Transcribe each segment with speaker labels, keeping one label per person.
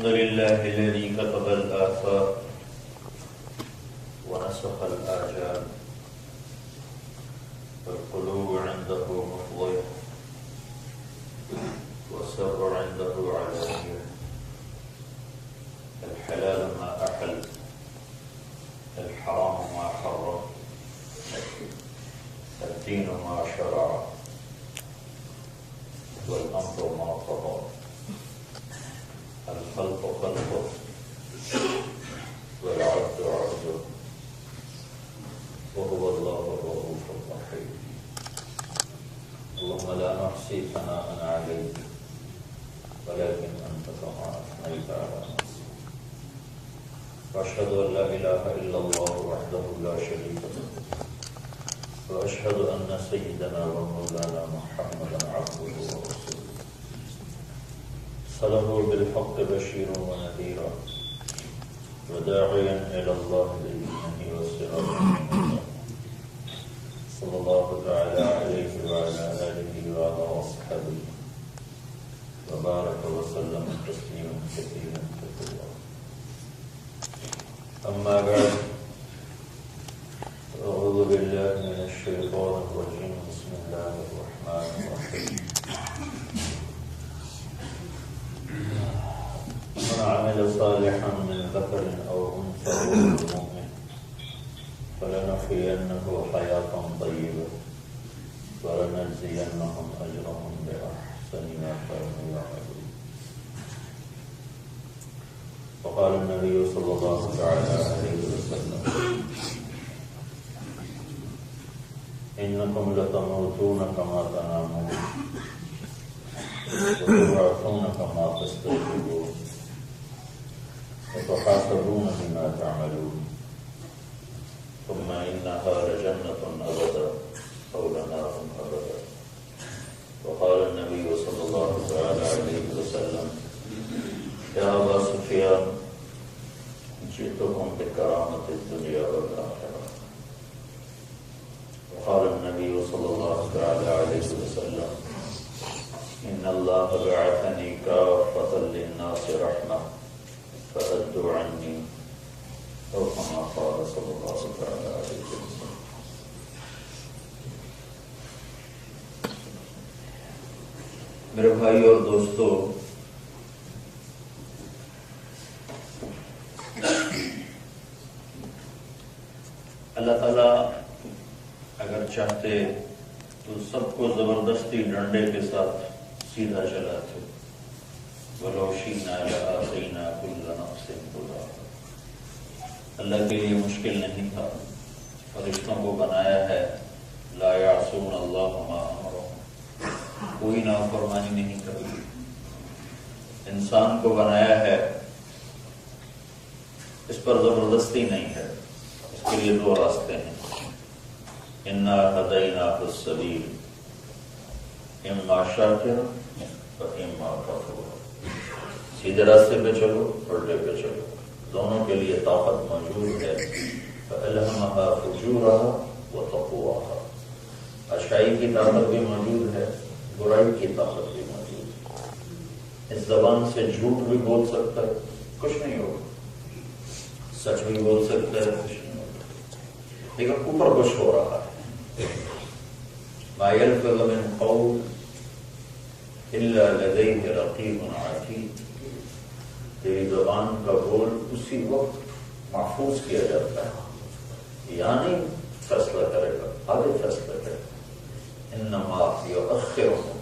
Speaker 1: الحمد لله الذي كتب الآثار ونسخ الآجال فالقلوب عنده مفضية والسر عنده علانية الحلال ما أحل الحرام ما حرم الدين ما شرع والأمر ما قضى الخلق خلقه والعبد عبده وهو الله الرؤوف الرحيم اللهم لا نحصي ثناء عليك ولكن أنت كما أثنيت على نفسك وأشهد أن لا إله إلا الله وحده لا شريك له وأشهد أن سيدنا ومولانا محمدا عبده ورسوله صلاه بالحق بشيرا ونذيرا وداعيا إلى الله بإذنه وسراجا منيرا صلى الله تعالى عليه وعلى آله وعلى أصحابه وبارك وسلم تسليما كثيرا كثيرا أما بعد أعوذ بالله من الشيطان الرجيم بسم الله الرحمن الرحيم من عمل صالحا من ذكر أو أنثى وهو مؤمن فلنحيينه حياة طيبة ولنجزينهم أجرهم بأحسن ما كانوا يعملون وقال النبي صلى الله تعالى عليه وسلم إنكم لتموتون كما تنامون وتبعثون كما تستيقظون وتحاسبون بما تعملون ثم إنها لجنة أبدا أو لنار أبدا وقال النبي صلى الله تعالى عليه وسلم يا أبا سفيان جئتكم بكرامة الدنيا والآخرة وقال النبي صلى الله تعالى عليه وسلم إن الله بعثني كافة للناس رحمة فأدوا عني أو كما قال صلى الله تعالى عليه وسلم. میرے بھائی اور دوستو، اللہ تعالیٰ اگر چاہتے تو سب کو زبردستی ڈنڈے کے ساتھ سیدھا چلاتے. وَلَوْ شِئْنَا لَآتَيْنَا كُلَّ نَفْسٍ هُدَاهَا. اللہ کے لیے مشکل نہیں تھا. فرشتوں کو بنایا ہے لا يعصون اللہ ما امرهم، کوئی نافرمانی نہیں کرتی. انسان کو بنایا ہے، اس پر زبردستی نہیں ہے. اس کے لیے دو راستے ہیں. اِنَّا هَدَيْنَاهُ السَّبِيلَ اِمَّا شَاكِرًا وَإِمَّا كَفُورًا. سیدھے راستے پہ چلو، الٹے پہ چلو، دونوں کے لیے طاقت موجود ہے. فَأَلْهَمَهَا فُجُورَهَا وَتَقْوَاهَا. اچھائی کی طاقت بھی موجود ہے، برائی کی طاقت بھی موجود ہے. اس زبان سے جھوٹ بھی بول سکتا ہے، کچھ نہیں ہوگا. سچ بھی بول سکتا ہے، کچھ نہیں ہوگا. لیکن اوپر کچھ ہو رہا ہے. مَا يَلْفِظُ مِنْ قَوْلٍ إِلَّا لَدَيْهِ رَقِيبٌ عَتِيدٌ. تیری زبان کا بول اسی وقت محفوظ کیا جاتا ہے، یعنی فیصلہ کرے گا، آگے فیصلہ کرے گا. إِنَّمَا يُؤَخِّرُهُمْ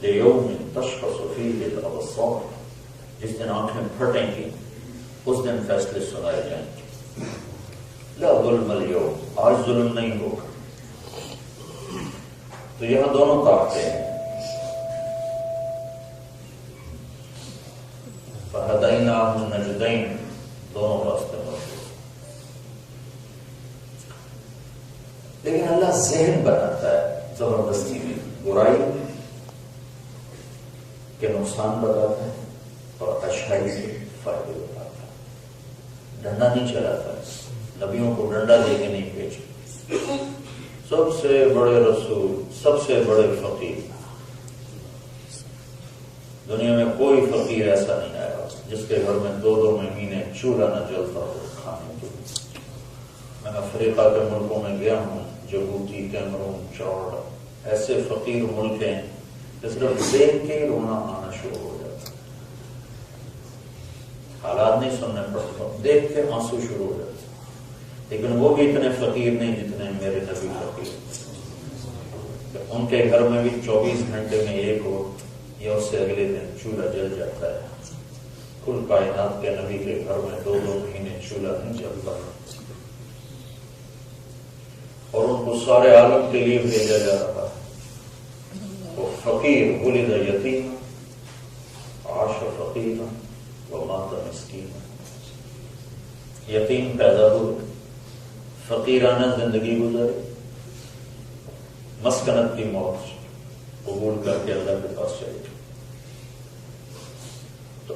Speaker 1: لِيَوْمٍ تَشْخَصُ فِيهِ الْأَبْصَارُ. جس دن آنکھیں پھٹیں گی اس دن فیصلے سنائے جائیں گے. لا ظلم اليوم، آج ظلم نہیں ہوگا. تو یہاں دونوں طاقتیں ہیں. فَهَدَيْنَاهُ النَّجْدَيْنِ، دونوں راستے موجود. لیکن اللہ ذہن بناتا ہے زبردستی میں. برائی کے نقصان بتاتا ہے اور اچھائی کے فائدے بتاتا ہے. ڈنڈا نہیں چلاتا ہے، نبیوں کو ڈنڈا دے کے نہیں بھیجا. سب سے بڑے رسول، سب سے بڑے فقیر دنیا میں کوئی فقیر ایسا نہیں آیا جس کے گھر میں 2 مہینے چولہا نہ جلتا ہو کھانے کے لیے۔ میں افریقہ کے ملکوں میں گیا ہوں، جبوتی، کیمرون، چاڈ، ایسے فقیر ملک ہیں کہ صرف دیکھ کے رونا آنا شروع ہو جاتا ہے۔ حالات نہیں سننے پڑتے، دیکھ کے آنسو شروع ہو جاتے، لیکن وہ بھی اتنے فقیر نہیں جتنے میرے نبی فقیر۔ ان کے گھر میں بھی 24 گھنٹے میں ایک ہو یا اس سے اگلے دن چولہا جل جاتا ہے۔ کل کائنات کے نبی کے گھر میں 2 مہینے چولہا نہیں جلتا، اور ان کو سارے عالم کے لیے بھیجا جا رہا ہے۔ وہ فقیر ولد یتیم عاش فقیرا ومات مسکینا، یتیم پیدا ہوئے، فقیرانہ زندگی گزاری، مسکنت کی موت قبول کر کے اللہ کے پاس چلے گئے۔ تو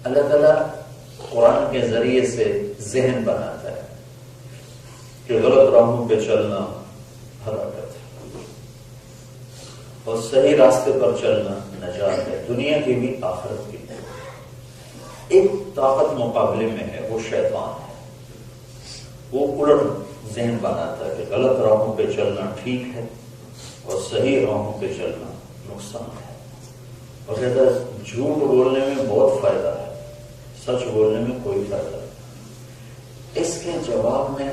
Speaker 1: اللہ تعالیٰ قرآن کے ذریعے سے ذہن بناتا ہے کہ غلط راہوں پہ چلنا ہلاکت ہے اور صحیح راستے پر چلنا نجات ہے، دنیا کی بھی آخرت کی۔ ایک طاقت مقابلے میں ہے، وہ شیطان ہے۔ وہ الٹ ذہن بناتا ہے کہ غلط راہوں پہ چلنا ٹھیک ہے اور صحیح راہوں پہ چلنا نقصان ہے، اور کہتا ہے جھوٹ بولنے میں بہت فائدہ ہے، سچ بولنے میں کوئی فائدہ نہیں۔ اس کے جواب میں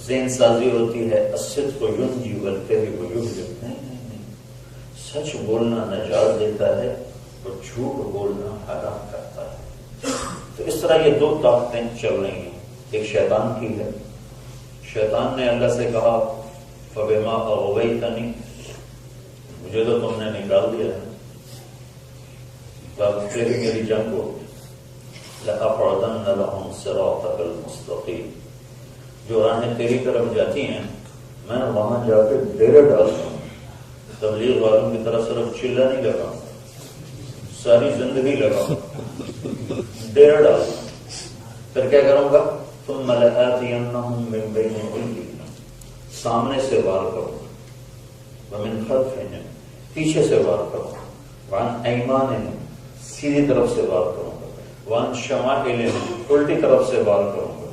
Speaker 1: ذہن سازی ہوتی ہے، الصدق ینجی والکذب یہلک۔ نہیں، سچ بولنا نجات دیتا ہے اور جھوٹ بولنا ہلاک کرتا ہے۔ تو اس طرح یہ 2 طاقتیں چل رہی ہیں، ایک شیطان کی ہے۔ شیطان نے اللہ سے کہا فَبِمَا أَغْوَيْتَنِي، مجھے تو تم نے نکال دیا ہے، تب پھر میری جنگ ہو، لَأَقْعُدَنَّ لَهُمْ صِرَاطَكَ الْمُسْتَقِيمَ، جو راہیں تیری طرف جاتی ہیں میں وہاں جا کے ڈیرے ڈالتا ہوں۔ تبلیغ والوں کی طرح صرف چلا نہیں لگاؤں، ساری زندگی لگاؤں، ڈیرے ڈالتا ہوں۔ پھر کیا کروں گا؟ ثُمَّ لَآتِيَنَّهُم مِّن بَيْنِ أَيْدِيهِمْ، سامنے سے وار کروں گا، وَمِنْ خَلْفِهِمْ، پیچھے سے وار کروں گا، وَعَنْ أَيْمَانِهِمْ، سیدھی طرف سے وار کروں گا، وَعَنْ شَمَائِلِهِمْ، الٹی طرف سے وار کروں گا۔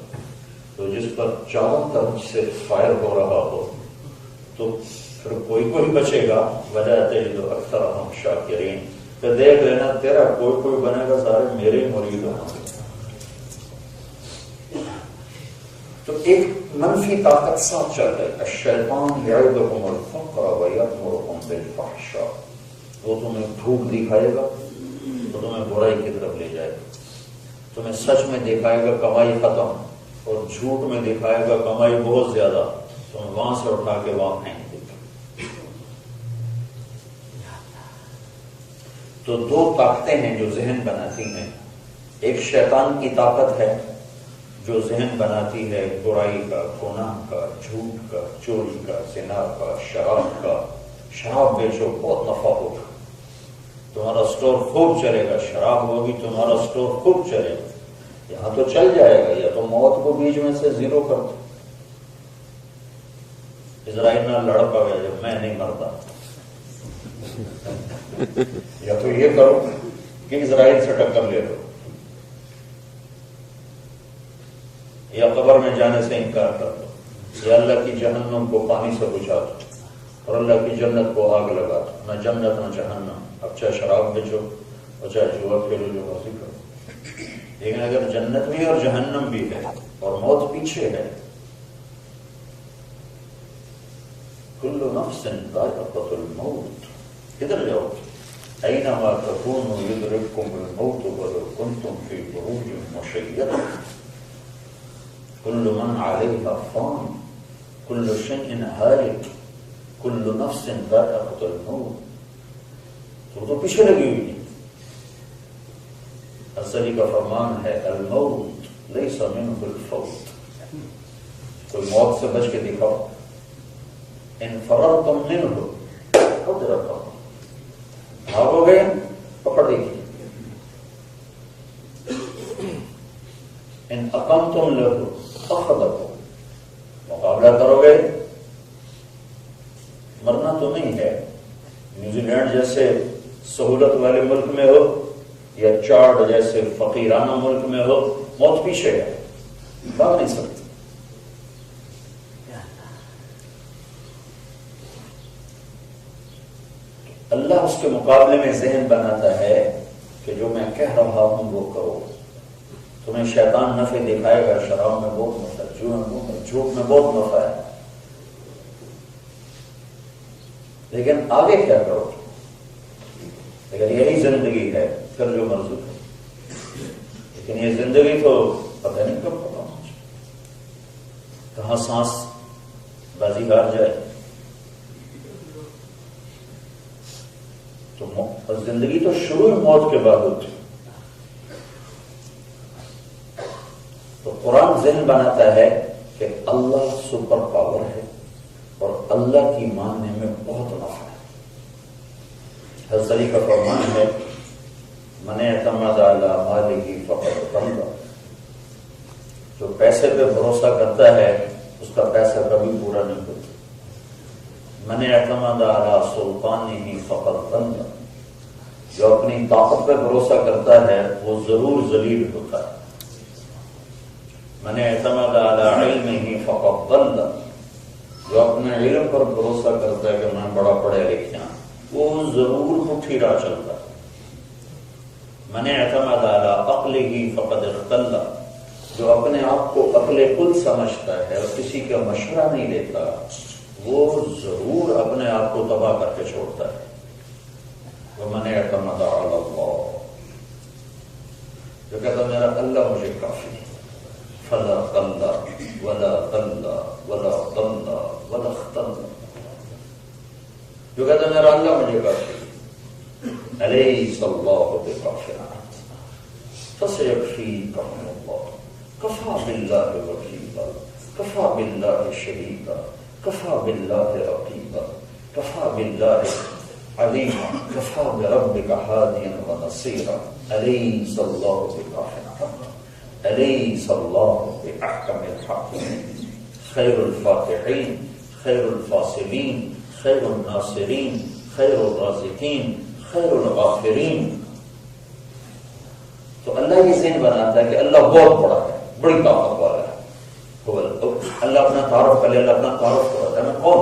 Speaker 1: تو جس پر چاروں طرف سے فائر ہو رہا ہو تو پھر کوئی بچے گا، وَلَا تَجِدُ أَكْثَرَهُمْ شَاكِرِينَ، تو دیکھ لینا تیرا کوئی بنے گا، سارے میرے مرید ہوں گے۔ تو ایک منفی طاقت ساتھ چل رہی ہے، الشیطان یعدکم الفقر ویأمرکم بالفحشاء، وہ تمہیں بھوک دکھائے گا تو تمہیں برائی کی طرف لے جائے گا، تمہیں سچ میں دکھائے گا کمائی ختم، اور جھوٹ میں دکھائے گا کمائی بہت زیادہ، تم وہاں سے اٹھا کے وہاں پھینک دے گا۔ تو 2 طاقتیں ہیں جو ذہن بناتی ہیں، ایک شیطان کی طاقت ہے جو ذہن بناتی ہے برائی کا، گناہ کا، جھوٹ کا، چوری کا، زنا کا، شراب کا۔ شراب بیچو بہت نفع ہوگا، تمہارا سٹور خوب چلے گا، شراب ہوگی تمہارا سٹور خوب چلے گا، یہاں تو چل جائے گا، یا تو موت کو بیچ میں سے زیرو کر دو۔ اسرائیل نہ لڑ پایا جب میں نہیں مرتا، یا تو یہ کرو کہ اسرائیل سے ٹکر لے لو، یا قبر میں جانے سے انکار کر دو، یا اللہ کی جہنم کو پانی سے بجھا دو اور اللہ کی جنت کو آگ لگا دو، نہ جنت نہ جہنم۔ اب چاہے شراب بیچو اور چاہے جوا کھیلو، جو مرضی کرو، لیکن اگر جنت بھی اور جہنم بھی ہے اور موت پیچھے ہے، کل نفس ذائقۃ الموت، ادھر جاؤ، اینما تکونوا یدرککم الموت ولو کنتم فی بروج مشیدہ، کل من علیہا فان، کل شیء ہالک، کل نفس ذائقۃ الموت۔ تو پیچھے لگی ہوئی ہے۔ السلی کا فرمان ہے الموت لیس منہ الفوت، کوئی موت سے بچ کے دکھاؤ، ان فررتم منہ ادرکہ، بھاگو گے پکڑ دیکھیے، ان اقمتم لہ اخذکم، مقابلہ کرو گے، مرنا تو نہیں ہے۔ نیوزی لینڈ جیسے سہولت والے ملک میں ہو یا چاڑ جیسے فقیرانہ ملک میں ہو، موت پیچھے ہے، بھاگ نہیں سکتی۔ اللہ اس کے مقابلے میں ذہن بناتا ہے کہ جو میں کہہ رہا ہوں وہ کرو۔ تمہیں شیطان نفع دکھائے گا، شراب میں بہت نفع ہے، جھوٹ میں بہت نفع ہے، لیکن آگے کیا کرو؟ اگر یہی زندگی ہے پھر جو مرضی ہے، لیکن یہ زندگی تو پتہ نہیں کب ختم ہو جائے، کہاں سانس بازی ہار جائے۔ تو زندگی تو شروع موت کے بعد ہوتی۔ تو قرآن ذہن بناتا ہے کہ اللہ سپر پاور ہے اور اللہ کی ماننے میں بہت نفع ہے۔ حضرت علی کا فرمان ہے، من اعتمد علی مالہ فقد غنی، جو پیسے پہ بھروسہ کرتا ہے اس کا پیسہ کبھی پورا نہیں ہوتا۔ من اعتمد علی سلطانہ فقد غنی، جو اپنی طاقت پہ بھروسہ کرتا ہے وہ ضرور ذلیل ہوتا ہے۔ من اعتمد علی علمہ فقد ضل، جو اپنے علم پر بھروسہ کرتا ہے کہ میں بڑا پڑھے لکھا وہ ضرور پٹھی راہ چلتا ہے۔ من اعتمد علی عقلہ فقد اختل، جو اپنے آپ کو عقل کل سمجھتا ہے اور کسی کا مشورہ نہیں لیتا وہ ضرور اپنے آپ کو تباہ کر کے چھوڑتا ہے۔ ومن اعتمد علی اللہ، جو کہتا میرا اللہ مجھے کافی ہے، فلا قل ولا قل ولا ضل ولا اختل، جو کہتا میرا اللہ مجھے کافی ہے، الیس اللہ بکاف فسیکفیکہم اللہ کفی باللہ وکیلا کفی باللہ شہیدا کفی باللہ رقیبا کفی باللہ علیما کفی بربک ہادیا ونصیرا الیس اللہ بکاف الیس اللہ باحکم الحاکمین خیر الفاتحین خیر الفاصلین خیر الناصرین خیر الرازقین خیر الغافرین۔ تو اللہ یہ ذہن بناتا ہے کہ اللہ بہت بڑا ہے، بڑی طاقت والا ہے۔ اللہ اپنا تعارف کر لے، اللہ اپنا تعارف کراتا ہے، میں کون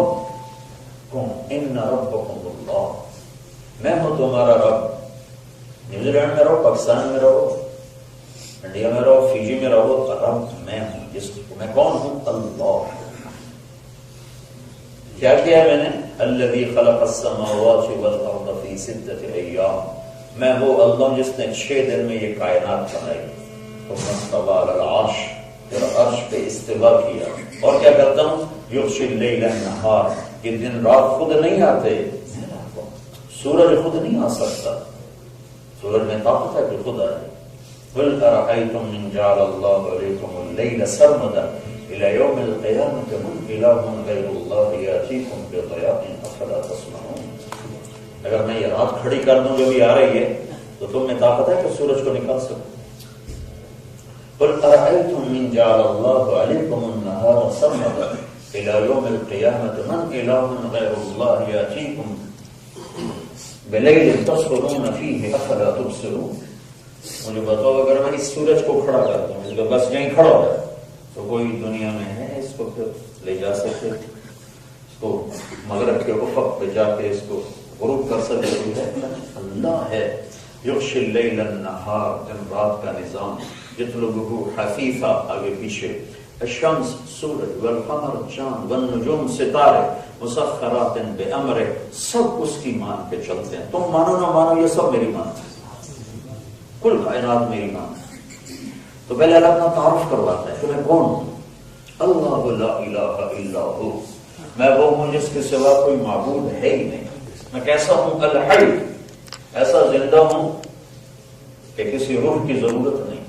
Speaker 1: کون؟ ان ربکم اللہ، میں ہوں تمہارا رب۔ نیوزی لینڈ میں رہو، پاکستان میں رہو، انڈیا میں رہو، فیجی میں رہو، رب میں ہوں، جس کو میں کون ہوں؟ اللہ۔ کیا کیا ہے میں نے؟ الذی خلق السماوات والارض فی ستۃ ایام، میں وہ اللہ جس نے 6 دن میں یہ کائنات بنائی۔ ثم استوى علی العرش، پھر عرش پہ استوا کیا۔ اور کیا کرتا ہوں؟ یغشی اللیل النہار، یہ دن رات خود نہیں آتے، سورج خود نہیں آ سکتا، سورج میں طاقت ہے کہ خود آئے۔ قل ارأیتم ان جعل اللہ علیکم اللیل سرمدا الى یوم القیامۃ من الہ غیر اللہ یاتیکم بضیاء افلا تسمعون، اگر میں یہ رات کھڑی کر دوں جو بھی آ رہی ہے تو تم میں طاقت ہے کہ سورج کو نکال سکو۔ قل ارأیتم ان جعل اللہ علیکم النہار سرمدا الى یوم القیامۃ من الہ غیر اللہ یاتیکم بلیل تسکنون فیہ افلا تبصرون۔ مجھے بتاؤ اگر میں اس سورج کو کھڑا کرتا ہوں، اس کا بس یہیں کھڑا ہو ہے، تو کوئی دنیا میں ہے اس کو پھر لے جا سکے، اس کو مغرب کے افق پہ جا کے اس کو غروب کر سکے؟ کوئی ہے؟ اللہ ہے۔ یغشی اللیل النہار، دن رات کا نظام، یطلبہ حثیثا، آگے پیچھے، الشمس سورج، والقمر چاند، والنجوم ستارے، مسخرات بامرہ، سب اس کی مان کے چلتے ہیں۔ تم مانو نہ مانو یہ سب میری مان ہے، کل کائنات میری مان ہے۔ تو پہلے اللہ اپنا تعارف کرواتا ہے کہ میں کون ہوں؟ اللہ لا الہ الا ہو، میں وہ ہوں جس کے سوا کوئی معبود ہے ہی نہیں۔ میں کیسا ہوں؟ الحی، ایسا زندہ ہوں کہ کسی روح کی ضرورت نہیں،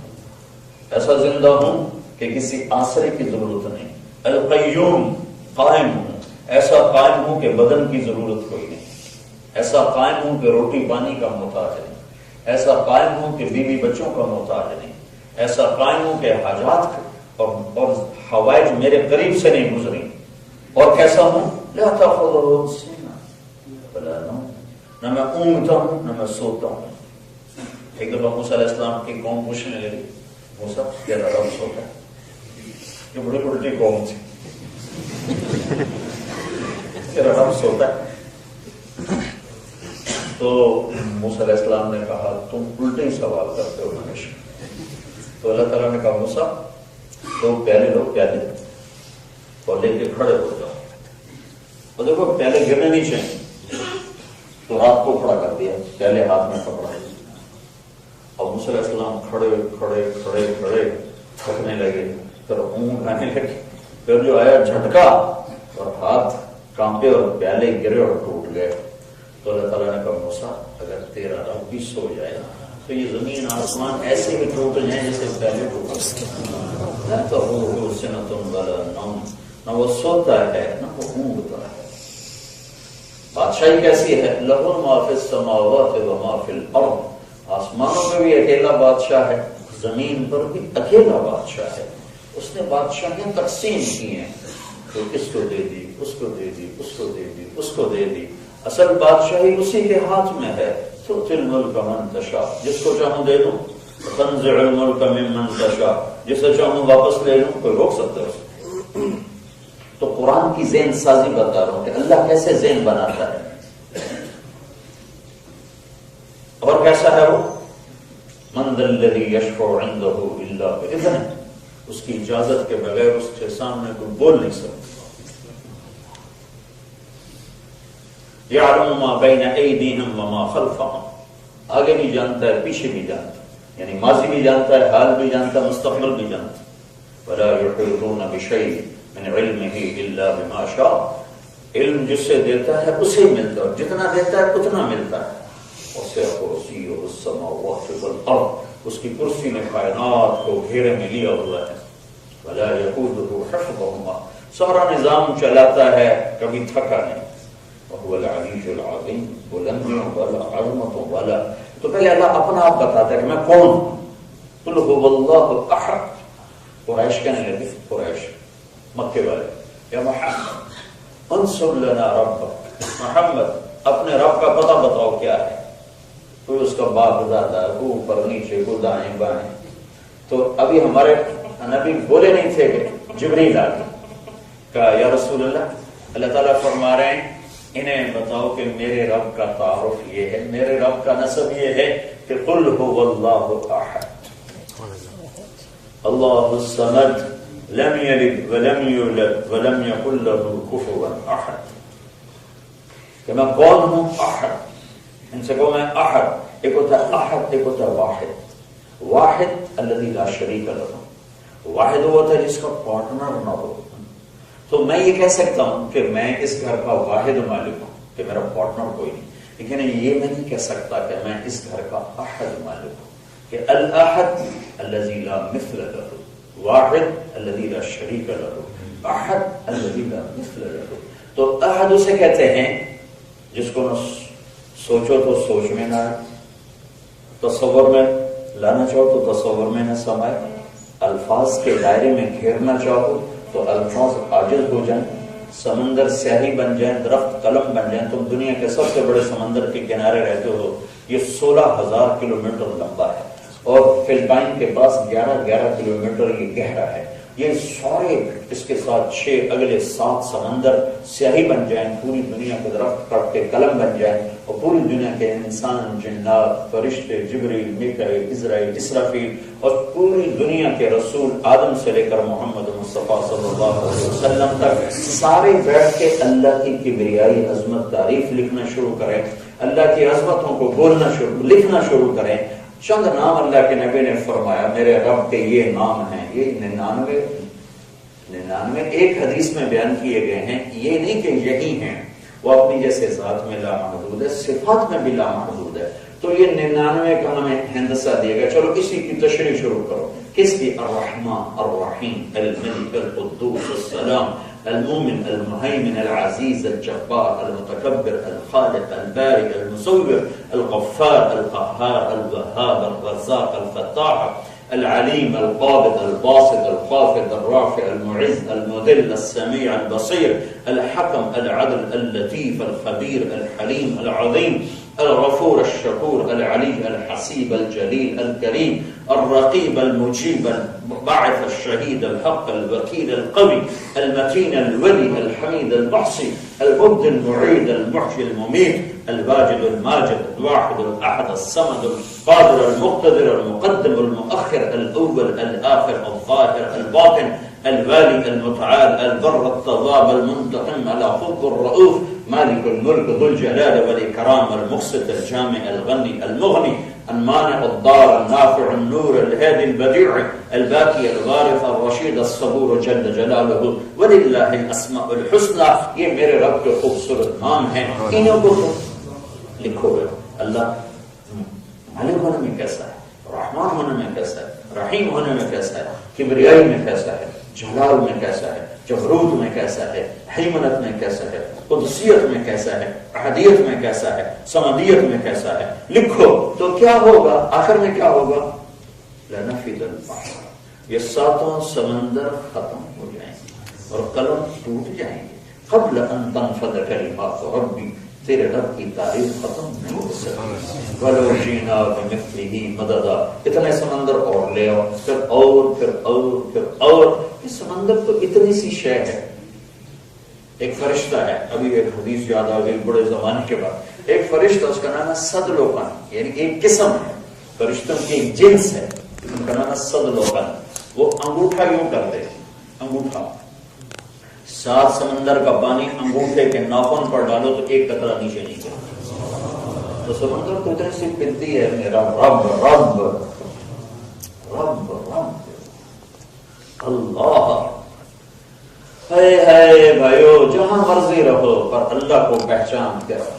Speaker 1: ایسا زندہ ہوں کہ کسی آسرے کی ضرورت نہیں۔ القیوم، قائم ہوں، ایسا قائم ہوں کہ بدن کی ضرورت کوئی نہیں، ایسا قائم ہوں کہ روٹی پانی کا محتاج نہیں، ایسا قائم ہوں کہ بیوی بچوں کا محتاج نہیں، ایسا قائم ہوں کہ حاجات اور حوائج میرے قریب سے نہیں گزری۔ اور کیسا ہوں؟ لا تأخذہ سنۃ ولا نوم، نہ میں اونگتا ہوں نہ میں سوتا ہوں. ایک دفعہ موسیٰ علیہ السلام کی قوم پوچھنے لگی موسیٰ تیرا رب سوتا ہے؟ یہ بڑی الٹی قوم تھی. تیرا رب سوتا ہے؟ تو موسیٰ علیہ السلام نے کہا تم الٹے ہی سوال کرتے ہو ہمیشہ. تو اللہ تعالیٰ نے کہا موسیٰ لوگ پیالے اور لے کے کھڑے ہو جاؤ. اور دیکھو پیالے گرنے نہیں چاہیے. تو ہاتھ کو کھڑا کر دیا, پیالے ہاتھ میں پکڑا. اور موسیٰ علیہ السلام کھڑے کھڑے کھڑے کھڑے تھکنے لگے, پھر اونگ آنے لگی. پھر جو آیا جھٹکا اور ہاتھ کانپے اور پیالے گرے اور ٹوٹ گئے. تو اللہ تعالیٰ نے کہا موسیٰ اگر تیرا رب بھی سو جائے تو یہ زمین آسمان ایسے ہی ٹوٹ جائیں جیسے پہلے ٹوٹا. نہ تو وہ سنتم ولا نوم, نہ وہ سوتا ہے نہ وہ اونگتا ہے. بادشاہی کیسی ہے؟ لہ ما فی السماوات و ما فی الارض. آسمانوں میں بھی اکیلا بادشاہ ہے, زمین پر بھی اکیلا بادشاہ ہے. اس نے بادشاہیں تقسیم کی ہیں, تو اس کو دے دی, اس کو دے دی, اس کو دے دی, اس کو دے دی. اصل بادشاہی اسی کے ہاتھ میں ہے. تؤتی الملک من تشاء, جس کو چاہوں دے دوں. تنزع الملک ممن تشاء, جسے چاہوں واپس لے لوں. کوئی روک سکتا ہے اس. تو قرآن کی ذہن سازی بتا رہا ہوں کہ اللہ کیسے ذہن بناتا ہے اور کیسا ہے وہ. من ذا الذی یشفع عنده الا باذنہ, اس کی اجازت کے بغیر اس کے سامنے کوئی بول نہیں سکتا. یعلم ما بین ایدیہم وما خلفہم, آگے بھی جانتا ہے پیچھے بھی جانتا ہے, یعنی ماضی بھی جانتا ہے, حال بھی جانتا ہے, مستقبل بھی جانتا ہے. ولا یحیطون بشیء من علمہ الا بما شاء, علم جس سے دیتا ہے اسے ملتا ہے, جتنا دیتا ہے اتنا ملتا ہے. وسع کرسیہ السماوات والارض, اس کی کرسی نے کائنات کو گھیرے میں لیا ہوا ہے. ولا یئودہ حفظہما, سارا نظام چلاتا ہے کبھی تھکا نہیں. وهو العلی العظیم, بلندیوں والا, عظمتوں والا. تو پہلے اللہ اپنا آپ بتاتا ہے کہ میں کون ہوں. قل هو اللہ احد. قریش کہنے لگے, قریش مکے والے, یا محمد انصر لنا ربک, محمد اپنے رب کا پتہ بتاؤ کیا ہے. کوئی اس کا باپ دادا, کوئی اوپر نیچے, کوئی دائیں بائیں. تو ابھی ہمارے نبی بولے نہیں تھے کہ جبریل آ گئے, کہا یا رسول اللہ, اللہ تعالیٰ فرما رہے ہیں انہیں بتاؤ کہ میرے رب کا تعارف یہ ہے, میرے رب کا نسب یہ ہے کہ قل هو اللہ احد اللہ الصمد لم یلد ولم یولد ولم یکن له کفوا احد. کہ میں کون ہوں؟ احد. ان سے کہو میں احد. ایک ہوتا ہے احد, ایک ہوتا ہے واحد. واحد الذی لا شریک لہ, واحد وہ ہوتا ہے جس کا پارٹنر نہ ہو. تو میں یہ کہہ سکتا ہوں کہ میں اس گھر کا واحد مالک ہوں, کہ میرا پارٹنر کوئی نہیں. لیکن یہ میں نہیں کہہ سکتا کہ میں اس گھر کا احد مالک ہوں, کہ الاحد الذی لا مثل لہ, واحد الذی لا شریک لہ, احد الذی لا مثل لہ. تو احد اسے کہتے ہیں جس کو نہ سوچو تو سوچ میں نہ آئے, تصور میں لانا چاہو تو تصور میں نہ سمائے, الفاظ کے دائرے میں گھیرنا چاہو تو الفاظ عاجز ہو جائیں, سمندر سیاہی بن جائیں, درخت قلم بن جائیں. تم دنیا کے سب سے بڑے سمندر کے کنارے رہتے ہو, یہ 16,000 کلومیٹر لمبا ہے, اور فلپائن کے پاس 11 کلومیٹر یہ گہرا ہے. یہ سارے اس کے ساتھ 6 اگلے 7 سمندر سیاہی بن جائیں, پوری دنیا کے درخت کاٹ کے قلم بن جائیں, اور پوری دنیا کے انسان, جنات, فرشتے, جبریل, میکائیل, عزرائیل, اسرافیل, اور پوری دنیا کے رسول آدم سے لے کر محمد مصطفیٰ صلی اللہ علیہ وسلم تک سارے بیٹھ کے اللہ کی کبریائی عظمت تعریف لکھنا شروع کریں, اللہ کی عظمتوں کو بولنا لکھنا شروع کریں. چند نام اللہ کے نبی نے فرمایا میرے رب کے یہ نام ہیں, یہ 99 ایک حدیث میں بیان کیے گئے ہیں. یہ نہیں کہ یہی ہیں, وہ اپنی جیسے ذات میں لامحدود ہے, صفات میں بھی لامحدود ہے. تو یہ 99 کا ہمیں ہندسہ دیا گیا. چلو اسی کی تشریح شروع کرو. کس کی؟ الرحمن الرحیم الملک القدوس السلام المؤمن المهيمن العزيز الجبار المتكبر الخالق البارئ المصور الغفار القهار الوهاب الرزاق الفتاح العليم القابض الباسط الخافض الرافع المعز المذل السميع البصير الحكم العدل اللطيف الخبير الحليم العظيم الغفور الشكور العلي الحسيب الجليل الكريم الرقيب المجيب الباعث الشهيد الحق الوكيل القوي المتين الولي الحميد المحصي المبدي المعيد المحيي المميت الواجد الماجد الواحد الأحد الصمد القادر المقتدر المقدم المؤخر الأول الآخر الظاهر الباطن الوالي المتعال البر التواب المنتقم العفو الرؤوف مالك الملك ذو الجلال والإكرام المقسط الجامع الغني المغني المانع الضار النافع النور الهادي البديع الباقي الوارث الرشيد الصبور جل جلاله وللہ الاسماء الحسنى. یہ میرے رب کے خوبصورت نام ہیں، انہوں کو لکھو گے. اللہ مالک ہونے میں کیسا ہے، رحمان ہونے میں کیسا ہے، رحیم ہونے میں کیسا ہے، کبریائی میں کیسا ہے، جلال میں کیسا ہے، جبروت میں کیسا ہے، حیمنت میں کیسا ہے، قدسیت میں کیسا ہے، احدیت میں کیسا ہے، سمدیت میں کیسا ہے. لکھو تو کیا ہوگا، آخر میں کیا ہوگا؟ لنفد البحر، یہ ساتوں سمندر ختم ہو جائیں گے اور قلم ٹوٹ جائیں گے قبل ان تنفد کلمات ربی، تیرے رب کی تعریف ختم نہیں ہو سکتی. وَلَوْ جِئْنَا بِمِثْلِهِ مَدَدًا، اتنے سمندر اور لے آؤ، پھر اور پھر اور پھر اور. یہ سمندر تو اتنی سی شے ہے. ایک فرشتہ ہے، ابھی ایک حدیث یاد آ گئی بڑے زمانے کے بعد. ایک فرشتہ، اس کا نام ہے صدلوقن، یعنی ایک قسم ہے فرشتوں کی، ایک جنس ہے، ان کا نام ہے صدلوقن. وہ انگوٹھا یوں کرتے، انگوٹھا 7 سمندر کا پانی انگوٹھے کے ناخن پر ڈالو تو ایک قطرہ نیچے نہیں گرتا. تو سمندر تو اتنی سی پھرتی ہے، میرا رب رب رب رب اللہ. ہے بھائیو، جہاں مرضی رہو پر اللہ کو پہچان کے رہو،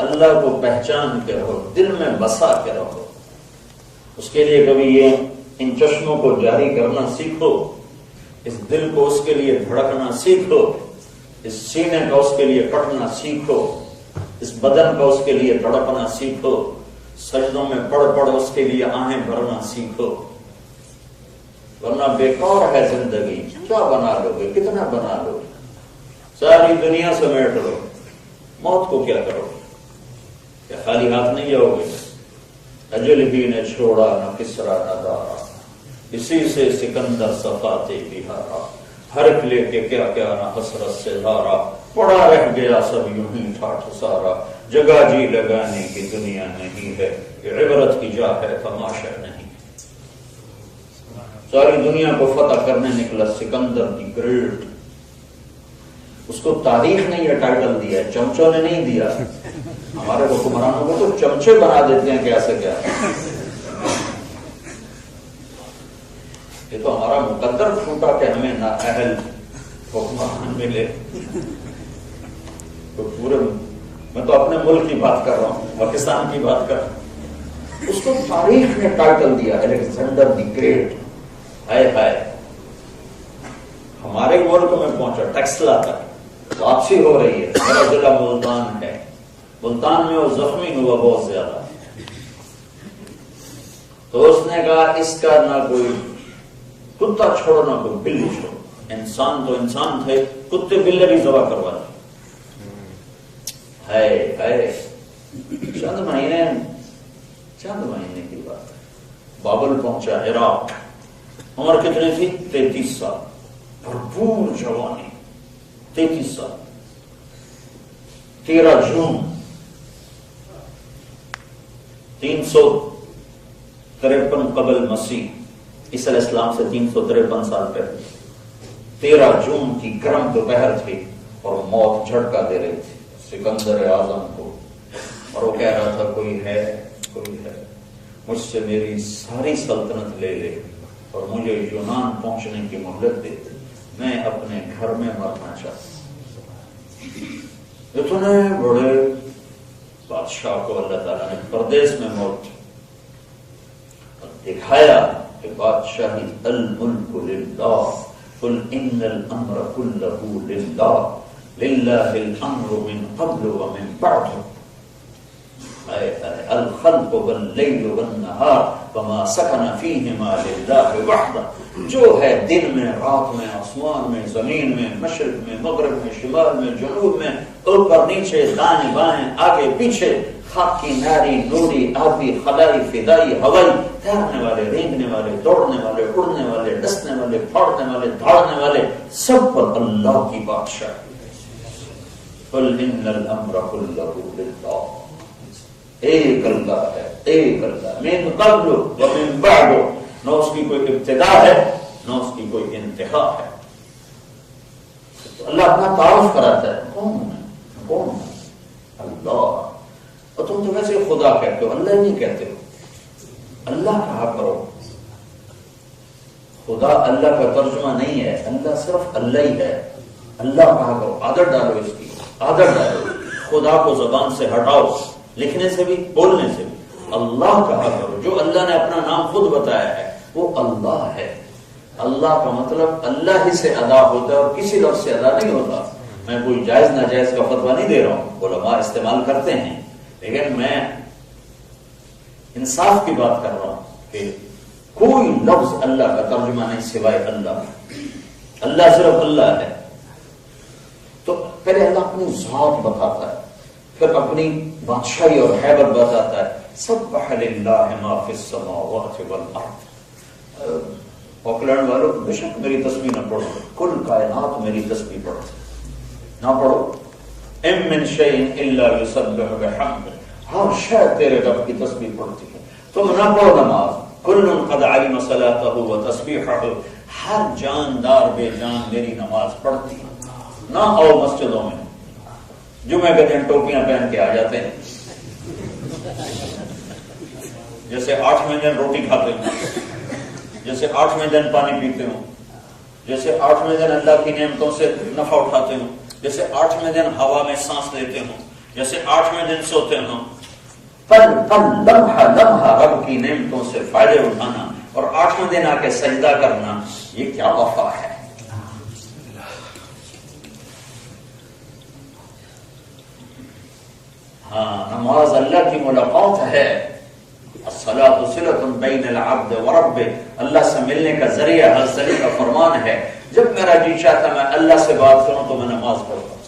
Speaker 1: اللہ کو پہچان کے رہو، دل میں بسا کے رہو. اس کے لیے کبھی یہ ان چشموں کو جاری کرنا سیکھو، اس دل کو اس کے لیے دھڑکنا سیکھو، اس سینے کا اس کے لیے کٹنا سیکھو، اس بدن کا اس کے لیے تڑپنا سیکھو، سجدوں میں پڑھ پڑھ اس کے لیے آہیں بھرنا سیکھو. ورنہ بیکار ہے زندگی. کیا بنا لو گے، کتنا بنا لو گے، ساری دنیا سمیٹ لو، موت کو کیا کرو گے؟ کیا خالی ہاتھ نہیں جاؤ گے؟ اجل بھی نے چھوڑا نہ کسرا نہ دارا، اسی سے سکندر صفاتے بہارا، ہر لے کے کیا کیا نہ حسرت سے دھارا، پڑا رہ گیا سب یوں ہی ٹھاٹھ سارا، جگہ جی لگانے کی دنیا نہیں ہے، یہ عبرت کی جا ہے تماشا نہیں. ساری دنیا کو فتح کرنے نکلا سکندر دی گریٹ. اس کو تاریخ نے یہ ٹائٹل دیا ہے، چمچوں نے نہیں دیا. ہمارے حکمرانوں کو تو چمچے بنا دیتے ہیں کیسے کیا. یہ تو ہمارا مقدر پھوٹا کہ ہمیں نہ اہل حکمران ملے. تو پورے میں تو اپنے ملک کی بات کر رہا ہوں، پاکستان کی بات کر رہا ہوں. اس کو تاریخ نے ٹائٹل دیا الیگزینڈر دی گریٹ. ہائے ہائے، ہمارے ملک میں پہنچا ٹیکسلا تک، واپسی ہو رہی ہے. میرا ضلع ملتان ہے، ملتان میں وہ زخمی ہوا بہت زیادہ. تو اس نے کہا اس کا نہ کوئی کتا چھوڑو نہ کوئی بلی چھوڑو. انسان تو انسان تھے، کتے بلے بھی ذبح کروا دی. ہے چند مہینے کی بات ہے. بابل پہنچا، عراق. عمر کتنی تھی؟ 33 سال. بھرپور جوانی، 33 سال. 13 جون 353 قبل مسیح، عیسی علیہ السلام سے 353 سال پہلے 13 جون کی گرم دوپہر تھی اور موت جھٹکا دے رہی تھی سکندر اعظم کو. اور وہ کہہ رہا تھا کوئی ہے، مجھ سے میری ساری سلطنت لے لے اور مجھے یونان پہنچنے کی مہلت دے دے، میں اپنے گھر میں مرنا چاہتا ہوں. اتنے بڑے بادشاہ کو اللہ تعالیٰ نے پردیس میں موت دکھایا کہ بادشاہی الملک للہ، قل ان الامر کلہ للہ، للہ الامر من قبل ومن بعد، الخلق واللیل والنہار وما سکن فیہما للہ وحدہ، جو ہے دن میں، رات میں، آسمان میں، زمین میں، مشرق میں، مغرب میں، شمال میں، جنوب میں، اوپر نیچے، دائیں بائیں، آگے پیچھے، خاکی، ناری، نوری، آبی، خلائی، فضائی، ہوائی، تیرنے والے، رینگنے والے، دوڑنے والے، اڑنے والے، ڈسنے والے، پھاڑنے والے، دھاڑنے والے، سب پر اللہ کی بادشاہی۔ قل ان الامر كله لله، ایک اللہ ہے، ایک اللہ، من قبل ومن بعد، نہ اس کی کوئی ابتدا ہے نہ اس کی کوئی انتہا ہے۔ تو اللہ اپنا تعارف کراتا ہے، کون ہے؟ کون ہے؟ اللہ۔ اور تم تو ویسے خدا کہتے ہو، اللہ نہیں کہتے ہو، اللہ کہا کرو۔ خدا اللہ کا ترجمہ نہیں ہے، اللہ صرف اللہ ہی ہے، اللہ کہا کرو، عادت ڈالو اس کی، عادت ڈالو، خدا کو زبان سے ہٹاؤ، لکھنے سے بھی، بولنے سے بھی، اللہ کہا کرو۔ جو اللہ نے اپنا نام خود بتایا ہے وہ اللہ ہے۔ اللہ کا مطلب اللہ ہی سے ادا ہوتا ہے اور کسی لفظ سے ادا نہیں ہوتا۔ میں کوئی جائز ناجائز کا فتویٰ نہیں دے رہا ہوں، علماء استعمال کرتے ہیں، لیکن میں انصاف کی بات کر رہا ہوں کہ کوئی لفظ اللہ کا ترجمہ نہیں سوائے اللہ۔ اللہ صرف اللہ ہے۔ تو پہلے اللہ اپنی ذات بتاتا ہے، پھر اپنی بادشاہی اور حیبت بتاتا ہے۔ سبح للہ ما فی السماوات والارض۔ آکلینڈ والوں بے شک میری تسبیح نہ پڑھو، کل کائنات میری تسبیح پڑھتے، نہ پڑھو۔ ام من شیء الا یسبح بحمدہ، ہر شے تیرے رب کی تسبیح پڑھتی ہے۔ تم نہ پڑھو نماز، کل قد علم صلاته وتسبیحہ، ہر جاندار بے جان میری نماز پڑھتی ہے۔ نہ آؤ مسجدوں میں، جمعہ کے دن ٹوپیاں پہن کے آ جاتے ہیں، جیسے 8ویں دن روٹی کھاتے ہوں، جیسے 8ویں دن پانی پیتے ہوں، جیسے 8ویں دن اللہ کی نعمتوں سے نفع اٹھاتے ہوں، جیسے 8ویں دن ہوا میں سانس لیتے ہوں، جیسے 8ویں دن سوتے ہوں۔ پل پل، لمحہ لمحہ رب کی نعمتوں سے فائدے اٹھانا اور 8ویں دن آ کے سجدہ کرنا، یہ کیا وفا ہے۔ ہاں، نماز اللہ کی ملاقات ہے۔ الصلاۃ صلۃ بین العبد وربہ، اللہ سے ملنے کا ذریعہ، حضرت علی کا فرمان ہے، جب میرا جی چاہتا میں اللہ سے بات کروں تو میں نماز پڑھتا ہوں،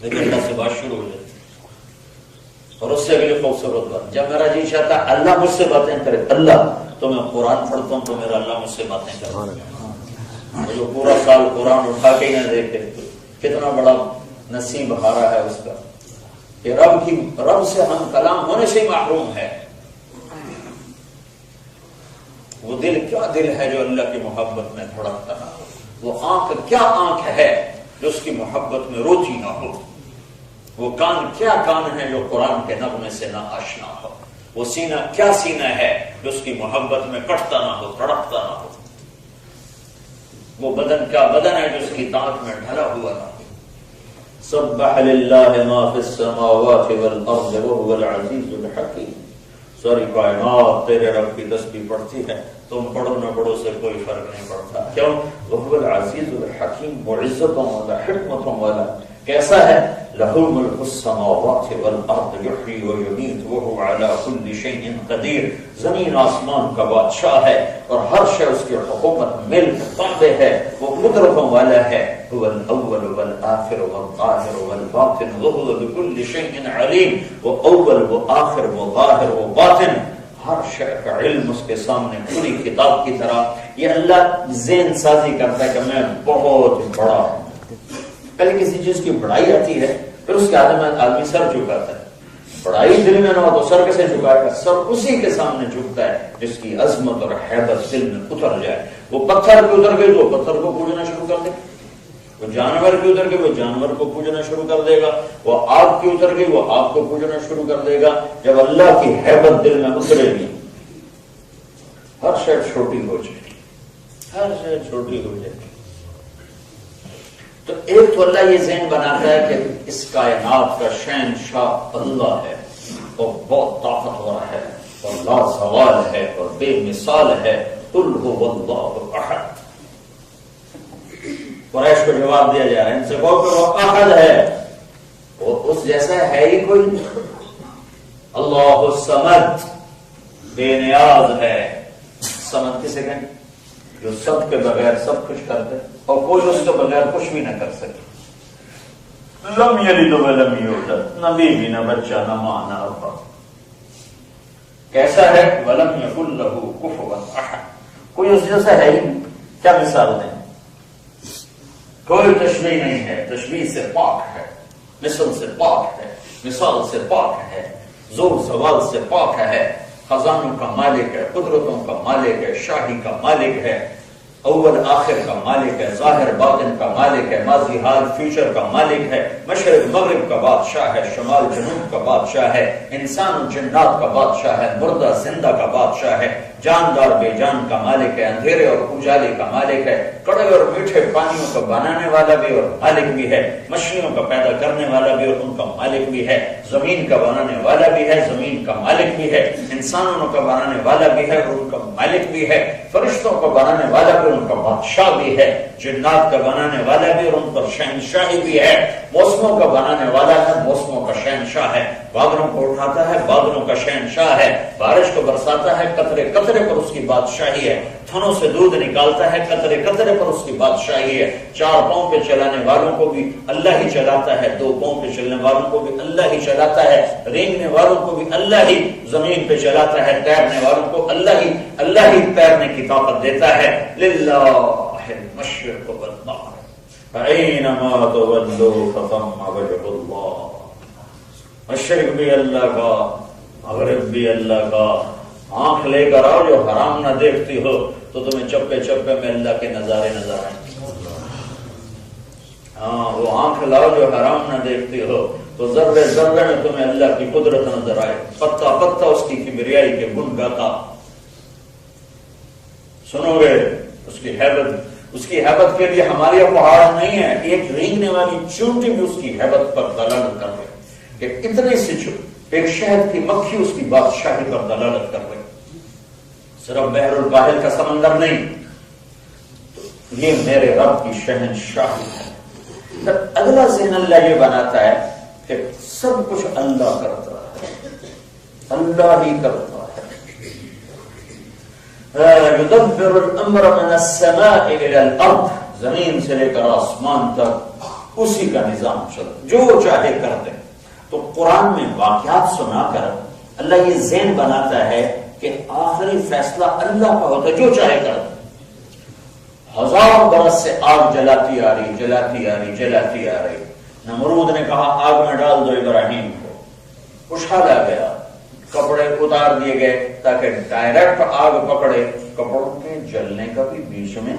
Speaker 1: لیکن اللہ سے بات شروع ہو جاتی اور اس سے اگلی خوبصورت بات، جب میرا جی چاہتا اللہ مجھ سے باتیں کرے اللہ، تو میں قرآن پڑھتا ہوں تو میرا اللہ مجھ سے باتیں کرے۔ جو پورا سال قرآن اٹھا کے ہی نہ دیکھے کتنا بڑا نصیب ہارا ہے اس کا، کہ رب سے ہم کلام ہونے سے ہی محروم ہے۔ وہ دل کیا دل ہے جو اللہ کی محبت میں دھڑکتا نہ ہو، وہ آنکھ کیا آنکھ ہے جو اس کی محبت میں روتی نہ ہو، وہ کان کیا کان ہے جو قرآن کے نغمے سے نہ آشنا ہو، وہ سینہ کیا سینہ ہے جو اس کی محبت میں کٹتا نہ ہو، تڑپتا نہ ہو، وہ بدن کیا بدن ہے جو اس کی طاقت میں ڈھلا ہوا نہ ہو۔ سبح للہ ما فی السماوات والارض وهو العزیز الحکیم، ساری کائنات تیرے رب کی تسبیح پڑھتی ہے، تم پڑھو نہ پڑھو سے کوئی فرق نہیں پڑتا۔ کیوں؟ وهو العزیز الحکیم، وہ عزتوں والا، حکمتوں والا، کیسا ہے؟ لہ ملک السماوات والارض یحیی ویمیت وهو علی کل شیء قدیر، زمین آسمان کا بادشاہ ہے اور ہر شے اس کی حکومت ملک تابع ہے، وہ قدرتوں والا ہے۔ هو الاول والآخر والظاہر والباطن وهو بكل شیء علیم، وہ اول، وہ آخر، وہ ظاہر، وہ باطن، ہر شے کا علم اس کے سامنے پوری کتاب کی طرح۔ یہ اللہ ذہن سازی کرتا ہے کہ میں بہت بڑا ہوں۔ پہلے کسی چیز کی بڑائی آتی ہے، پھر اس کے آدمی سر جھکاتا ہے۔ بڑائی دل میں نہ ہو تو سر کیسے جھکائے گا؟ سر اسی کے سامنے جھکتا ہے جس کی عظمت اور حیبت دل میں اتر جائے۔ وہ پتھر پہ اتر گئی تو پتھر کو پوجنا شروع کر دے، وہ جانور کی اتر گئی وہ جانور کو پوجنا شروع کر دے گا، وہ آگ کی اتر گئی وہ آگ کو پوجنا شروع کر دے گا۔ جب اللہ کی حیبت دل میں اترے گی ہر شے چھوٹی ہو جائے گی، ہر شے چھوٹی ہو جائے گی۔ تو ایک تو اللہ یہ ذہن بناتا ہے کہ اس کائنات کا شہنشاہ اللہ ہے اور بہت طاقتور ہے اور لازوال ہے اور بے مثال ہے۔ قل هو اللہ احد۔ قریش کو جواب دیا جا رہا ہے، ان سے کہو کہ وہ احد ہے، وہ اس جیسا ہے ہی کوئی نہیں۔ اللہ الصمد، بے نیاز ہے. سمجھ کسے کہیں؟ جو سب کے بغیر سب کچھ کر دے اور کوئی اس کے بغیر کچھ بھی نہ کر سکے. لم یلد ولم یولد، نہ بیوی نہ بچہ نہ ماں نہ ابا. کیسا ہے؟ ولم یکن لہ کفوا احد، کوئی اس جیسا ہے ہی. کیا مثال دیں؟ کوئی تشبیہ نہیں ہے، تشبیہ سے پاک ہے، مثل سے پاک ہے، مثال سے پاک ہے، زور زوال سے پاک ہے. خزانوں کا مالک ہے، قدرتوں کا مالک ہے، شاہی کا مالک ہے، اول آخر کا مالک ہے، ظاہر باطن کا مالک ہے، ماضی حال فیوچر کا مالک ہے، مشرق مغرب کا بادشاہ ہے، شمال جنوب کا بادشاہ ہے، انسان و جنات کا بادشاہ ہے، مردہ زندہ کا بادشاہ ہے، جاندار بے جان کا مالک ہے، اندھیرے اور اجالے کا مالک ہے، کڑے اور میٹھے پانیوں کا بنانے والا بھی اور مالک بھی ہے، مچھلیوں کا پیدا کرنے والا بھی اور ان کا مالک بھی ہے، زمین کا بنانے والا بھی ہے، زمین کا مالک بھی ہے، انسانوں کا بنانے والا بھی ہے اور ان کا مالک بھی ہے، فرشتوں کو بنانے والا بھی ان کا بادشاہ بھی ہے، جنات کا بنانے والا بھی اور ان پر شہنشاہی بھی ہے، موسموں کا بنانے والا ہے، موسموں کا شہنشاہ ہے، بادلوں کو اٹھاتا ہے، بادلوں کا شہنشاہ ہے، بارش کو برساتا ہے، قطرے قطرے پر اس کی بادشاہی ہے، تھنوں سے دودھ نکالتا ہے، قطرے قطرے پر اس کی بادشاہی ہے. 4 پاؤں پہ چلانے والوں کو بھی اللہ ہی چلاتا ہے، 2 پاؤں پہ چلنے والوں کو بھی اللہ ہی چلاتا ہے، رینگنے والوں کو بھی اللہ ہی زمین پہ چلاتا ہے، تیرنے والوں کو اللہ ہی تیرنے کی طاقت دیتا ہے. للہ المشرق والمغرب اینما تولوا فثم وجه اللہ. مشرق بھی اللہ کا، مغرب بھی اللہ کا. آنکھ لے کر آؤ، جو حرام نہ دیکھتی ہو تو تمہیں چپے چپے میں اللہ کے نظارے نظر آئیں. ہاں، وہ آنکھ لاؤ جو حرام نہ دیکھتی ہو تو ذرے ذرے میں تمہیں اللہ کی قدرت نظر آئے، پتا پتا اس کی کبریائی کے گن گاتا سنو گے. اس کی حیبت کے لیے ہماری اپہار نہیں ہے. ایک رینگنے والی چونٹی بھی اس کی حیبت پر دلالت کر رہے کہ اتنے سے ایک شہد کی مکھی اس کی بادشاہی پر دلالت کر رہی. صرف بحر الکاہل کا سمندر نہیں، یہ میرے رب کی شہنشاہی ہے. اگلا ذہن اللہ یہ بناتا ہے کہ سب کچھ اللہ کرتا ہے، اللہ ہی کرتا ہے. يدبر الامر من السماء الى الارض، زمین سے لے کر آسمان تک اسی کا نظام چلتا، جو چاہے کر دے. تو قرآن میں واقعات سنا کر اللہ یہ ذہن بناتا ہے کہ آخری فیصلہ اللہ کا ہوتا ہے، جو چاہے کر دے. 1000 برس سے آگ جلاتی آ رہی. نمرود نے کہا آگ میں ڈال دو ابراہیم کو، اچھالا گیا، کپڑے اتار دیے گئے تاکہ ڈائریکٹ آگ پکڑے، کپڑوں کے جلنے کا بھی بیچ میں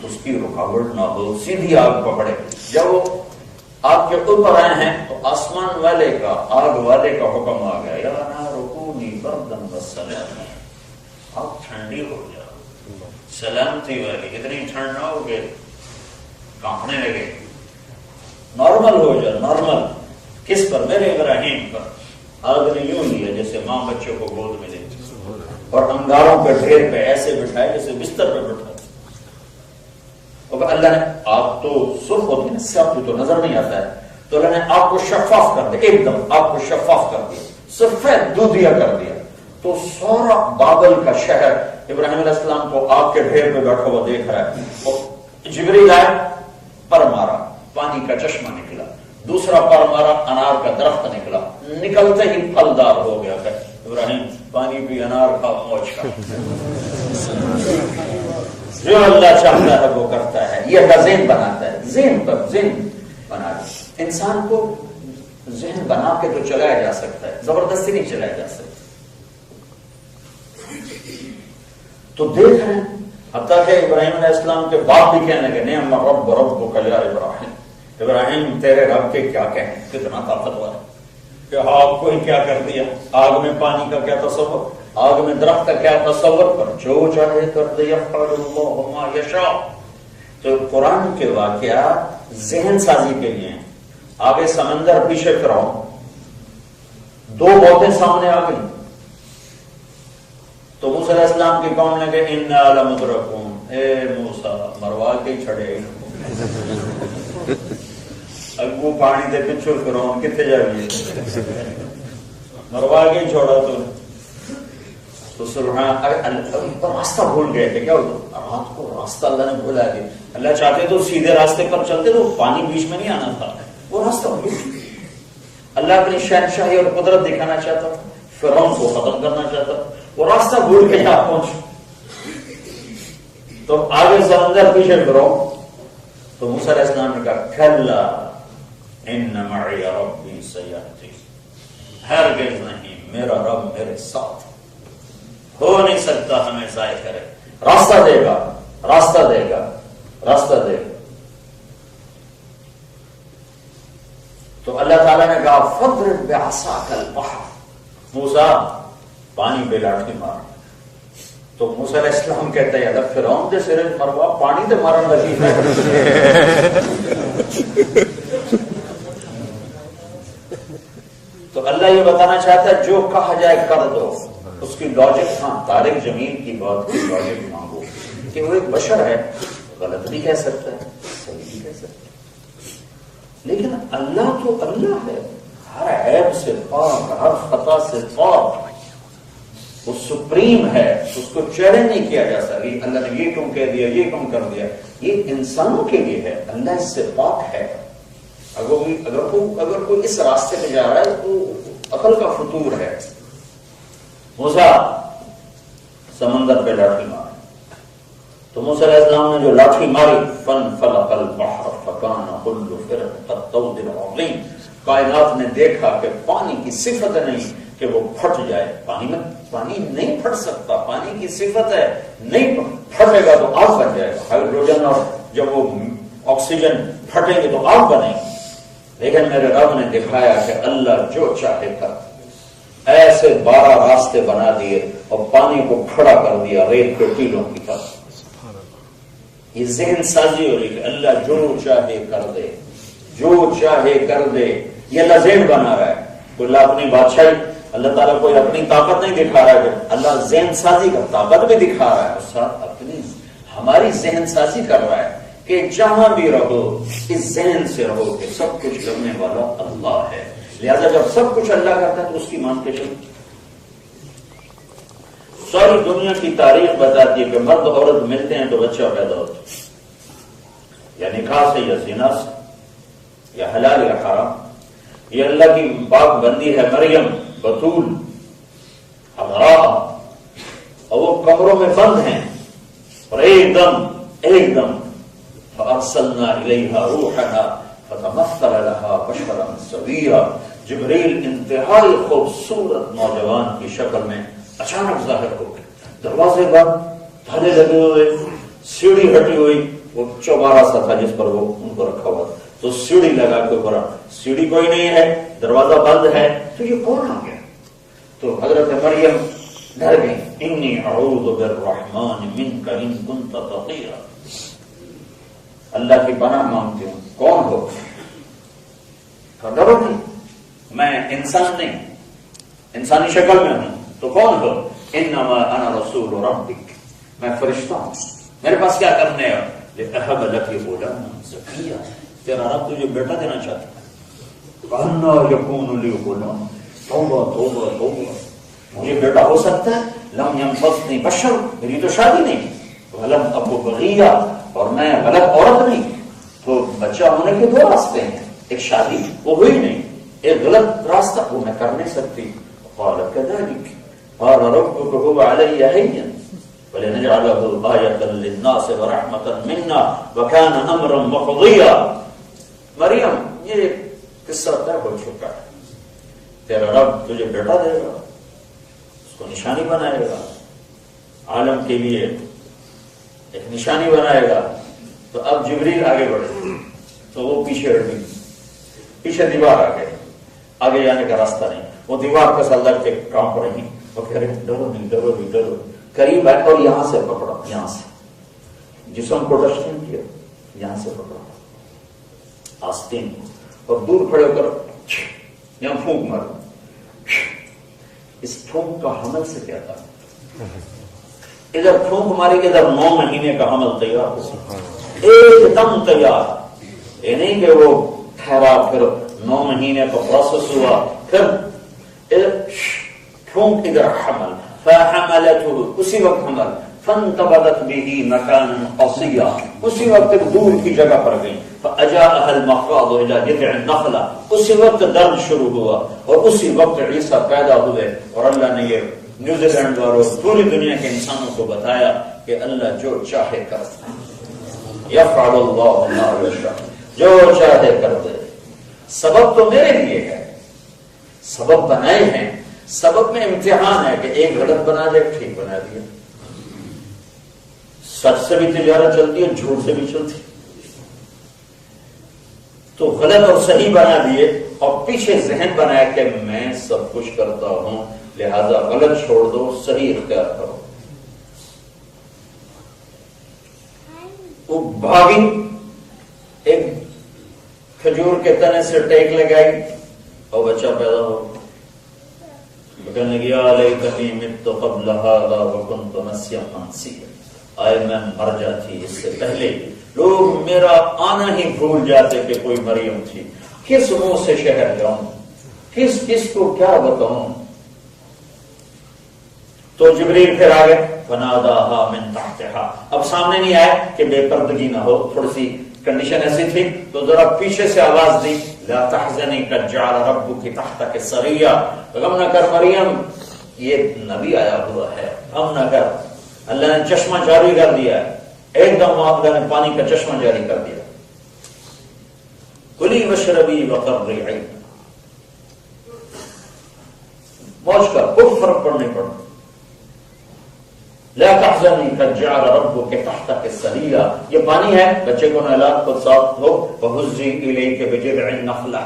Speaker 1: اس کی رکاوٹ نہ ہو، سیدھی آگ پکڑے. جب وہ آگ کے اوپر آئے ہیں تو آسمان والے کا، آگ والے کا حکم آ گیا، یا نار کونی بردن وسلاما، آگ ٹھنڈی ہو جا، سلامتی والی. اتنی ٹھنڈ نہ ہو گئے کانپنے لگے. نارمل ہو جا، نارمل. کس پر؟ میرے ابراہیم پر. آگ نے یوں لیا جیسے ماں بچوں کو گود میں لیتی اور انگاروں پہ ڈھیر پہ ایسے بٹھائے جیسے بستر پہ بٹھائے. اور اللہ نے، آپ تو سرخ ہوتی ہے، سیاہ تو نظر نہیں آتا ہے، تو اللہ نے آپ کو شفاف کر دیا، ایک دم آپ کو شفاف کر دیا، سفید دودھیا کر دیا. تو سارا بابل کا شہر ابراہیم علیہ السلام کو آگ کے ڈھیر پہ بیٹھا ہوا دیکھ رہا ہے. اور جبریل آئے، پر مارا، پانی کا چشمہ نکلا. دوسرا پر مارا، انار کا درخت نکلا. نکلتے ہی پھلدار ہو گیا. کہ ابراہیم پانی بھی، انار کا، موج کا. جو اللہ چاہتا ہے وہ کرتا ہے. یہ اللہ ذہن بناتا ہے، ذہن پر ذہن بنا. انسان کو ذہن بنا کے تو چلایا جا سکتا ہے، زبردستی نہیں چلایا جا سکتا. تو دیکھ رہے ہیں حتیٰ کہ ابراہیم علیہ السلام کے باپ بھی کہنے لگے، نعم رب ربک یا ابراہیم، ابراہیم تیرے رب کے کیا کہیں، کتنا طاقتور ہے. کہ آگ کو ہی کیا کر دیا، آگ میں پانی کا کیا تصور، آگ میں درخت کا کیا تصور، پر جو چاہے کر دے، یفعل اللہ ما یشاء. تو قرآن کے واقعات ذہن سازی کے لیے ہیں. آگے سمندر، پیچھے فرعون، 2 موتیں سامنے آ گئی. تو موسیٰ علیہ السلام کی قوم نے کہا انا لمدرکون، اے موسیٰ مروا کے چھڑے اگو پانی دے پچھو فرعون کتنے جائے مروا کے چھوڑا تو. تو سبحان راستہ بھول گئے تھے. کیا ہوتا رات کو راستہ اللہ نے بھولا دیا. اللہ چاہتے تو سیدھے راستے پر چلتے تو پانی بیچ میں نہیں آنا تھا. وہ راستہ بھول. اللہ اپنی شہنشاہی اور قدرت دکھانا چاہتا تھا, فرعون کو ختم کرنا چاہتا تھا. وہ راستہ بھول کے یہاں پہنچ. تو آگے سمندر پیچھے فرعون. تو موسیٰ علیہ السلام نے کہا کلا ان معی ربی سیہدین, ہرگز نہیں, میرا رب میرے ساتھ, ہو نہیں سکتا ہمیں ضائع کرے. راستہ دے گا, راستہ دے گا, راستہ دے گا. تو اللہ تعالیٰ نے کہا فضرب بعصاک البحر, موسیٰ پانی پہ لاٹھی مار. تو موسیٰ علیہ السلام کہتے ہیں اللہ فرعون دے سرے مروا پانی تے مارن لگی ہے. تو اللہ یہ بتانا چاہتا ہے جو کہا جائے کر دو. اس کی لاجک, ہاں طارق جمیل کی بات کی لاجک مانگو کہ وہ ایک بشر ہے, غلط بھی کہہ سکتا ہے, صحیح بھی کہہ سکتا ہے, لیکن اللہ تو اللہ ہے, ہر عیب سے پاک, ہر خطا سے پاک. وہ سپریم ہے, اس کو چیلنج نہیں کیا جا سکتا. اللہ نے یہ کیوں کہہ دیا, یہ کیوں کر دیا. یہ انسانوں کے لیے ہے, اللہ اس سے پاک ہے. اگر کوئی اس راستے پہ جا رہا ہے تو عقل کا فطور ہے. موسیٰ سمندر پہ لاٹھی ماری. تو موسیٰ علیہ السلام نے جو لاٹھی ماری فانفلق البحر فکان كل فرق كالطود العظیم, کائنات نے دیکھا کہ پانی کی صفت نہیں کہ وہ پھٹ جائے. پانی نہیں پھٹ سکتا, پانی کی صفت ہے, نہیں پھٹے گا تو آگ بن جائے گا. ہائیڈروجن اور جب وہ آکسیجن پھٹیں گے تو آگ بنے گی. لیکن میرے رب نے دکھایا کہ اللہ جو چاہے کر. ایسے 12 راستے بنا دیے اور پانی کو کھڑا کر دیا ریت کے ٹیلوں کی طرح. یہ ذہن سازی ہو رہی کہ اللہ جو چاہے کر دے, جو چاہے کر دے. یہ اللہ ذہن بنا رہا ہے. کوئی اللہ اپنی بادشاہی, اللہ تعالیٰ کوئی اپنی طاقت نہیں دکھا رہا ہے, اللہ ذہن سازی کا طاقت بھی دکھا رہا ہے اور ساتھ اپنی ہماری ذہن سازی کر رہا ہے کہ جہاں بھی رہو اس ذہن سے رہو کہ سب کچھ کرنے والا اللہ ہے. لہذا جب سب کچھ اللہ کرتا ہے تو اس کی مان کے چلو. ساری دنیا کی تاریخ بتاتی ہے کہ مرد عورت ملتے ہیں تو بچہ پیدا ہوتا ہے, یا نکاح سے, یا زنا سے, یا حلال یا حرام. یہ اللہ کی پاک بندی ہے مریم, بطول, ابرا, اور وہ کمروں میں بند ہیں اور ایک دم فارسلنا الیہا روحنا فتمثل لها بشرا سویا. جبریل انتہائی خوبصورت نوجوان کی شکل میں اچانک ظاہر ہو گئے. دروازے بند, تالے لگے ہوئے, سیڑھی ہٹی ہوئی, وہ چوبارہ سا تھا جس پر وہ ان کو رکھا ہوا, تو سیڑھی لگا کے اوپر, سیڑھی کوئی نہیں ہے, دروازہ بند ہے, تو یہ کون آ گیا؟ تو حضرت مریم ڈر گئی. انی اعوذ بالرحمن منک ان کنت تقیا, اللہ کی پناہ مانگتی ہوں, کون ہو؟ ڈرو نہیں, میں انسان نہیں, انسانی شکل میں ہوں, تو کون ہو؟ انما انا رسول ربک, میں فرشتہ ہوں, میرے پاس کیا کرنے ہے؟ لأہب لک غلاما زکیا, تیرا رب تجھے بیٹا دینا چاہتا ہے. کہنا یکون لی غلام, توبہ توبہ توبہ, مجھے بیٹا ہو سکتا ہے؟ لم ینفسنی بشر, میری تو شادی نہیں, ولم اکو بغیا, اور میں غلط عورت نہیں. تو بچہ ہونے کے 2 راستے ہیں, ایک شادی وہ ہوئی نہیں, ایک غلط راستہ وہ میں کر نہیں سکتی. قال كذلك قال ربك هو علي هين ولنجعله آية للناس ورحمة منا وكان أمرا مقضيا. مریم یہ قصہ طے ہو چکا ہے, تیرا رب تجھے بیٹا دے گا, اس کو نشانی بنائے گا, عالم کے لیے ایک نشانی بنائے گا. تو اب جبریل آگے بڑھے تو وہ پیچھے ہٹ گئی, پیچھے دیوار آ گئی, آگے جانے کا راستہ نہیں. وہ دیوار پہ اللہ کے کام پر رہی, وہ کہہ رہے ڈرو نہیں ڈرو نہیں ڈرو. قریب آئے اور یہاں سے پکڑا, یہاں سے جسم کو ٹچ نہیں کیا, یہاں سے پکڑا آستین, اور دور کھڑے ہو کر یہاں پھونک مارو. اس پھونک کا حمل سے کیا تھا؟ ادھر پھونک ماری, ادھر 9 مہینے کا حمل تیار ہو, ایک دم تیار. یہ نہیں کہ وہ ٹھہرا, پھر 9 مہینے کا پروسیس ہوا, پھر پھونک ادھر حمل, فحملته، اسی وقت حمل، فانتبذت به مكانا قصيا، اسی وقت دور کی جگہ پر گئی، فاجاءها المخاض الى جذع النخلة، اسی وقت درد شروع ہوا اور اسی وقت عیسیٰ پیدا ہوئے. اور اللہ نے یہ نیوزی لینڈ والوں پوری دنیا کے انسانوں کو بتایا کہ اللہ جو چاہے کرتا ہے، یفعل اللہ ما یشاء، جو چاہے کر دے. سبب تو میرے لیے ہے، سبب بنائے ہیں، سبب میں امتحان ہے کہ ایک غلط بنا دے، ٹھیک بنا دیا. سچ سے بھی تجارت چلتی ہے، جھوٹ سے بھی چلتی ہے. تو غلط اور صحیح بنا دیے اور پیچھے ذہن بنایا کہ میں سب کچھ کرتا ہوں، لہذا غلط چھوڑ دو، صحیح اختیار کرو. وہ بھاگی، ایک کھجور کے تنے سے ٹیک لگائی اور بچہ پیدا ہو. کہنے لگی لیتنی مت قبل ھذا وکنت نسیا منسیا، آئے میں مر جاتی اس سے پہلے. لوگ میرا آنا ہی بھول جاتے کہ کوئی مریم تھی. کس منہ سے شہر جاؤں، کس کو کیا بتاؤں. تو جبریل پھر آ گئے، فناداها من تحتها. اب سامنے نہیں آئے کہ بے پردگی نہ ہو، تھوڑی سی کنڈیشن ایسی تھی تو ذرا پیچھے سے آواز دی، لا تحزنی قد جعل ربک تحتک سریا، غم نہ کر مریم، یہ نبی آیا ہوا ہے، غم نہ کر. اللہ نے چشمہ جاری کر دیا ہے، ایک دم اللہ نے پانی کا چشمہ جاری کر دیا. کلی واشربی وقرری عین، موج کر، کوئی فرق پڑنے پڑا. لا تحزنی قد جعل ربک تحتک سریا، یہ پانی ہے، بچے کو نہلا، خود صاف ہو. وہزی الیک بجذع النخلہ،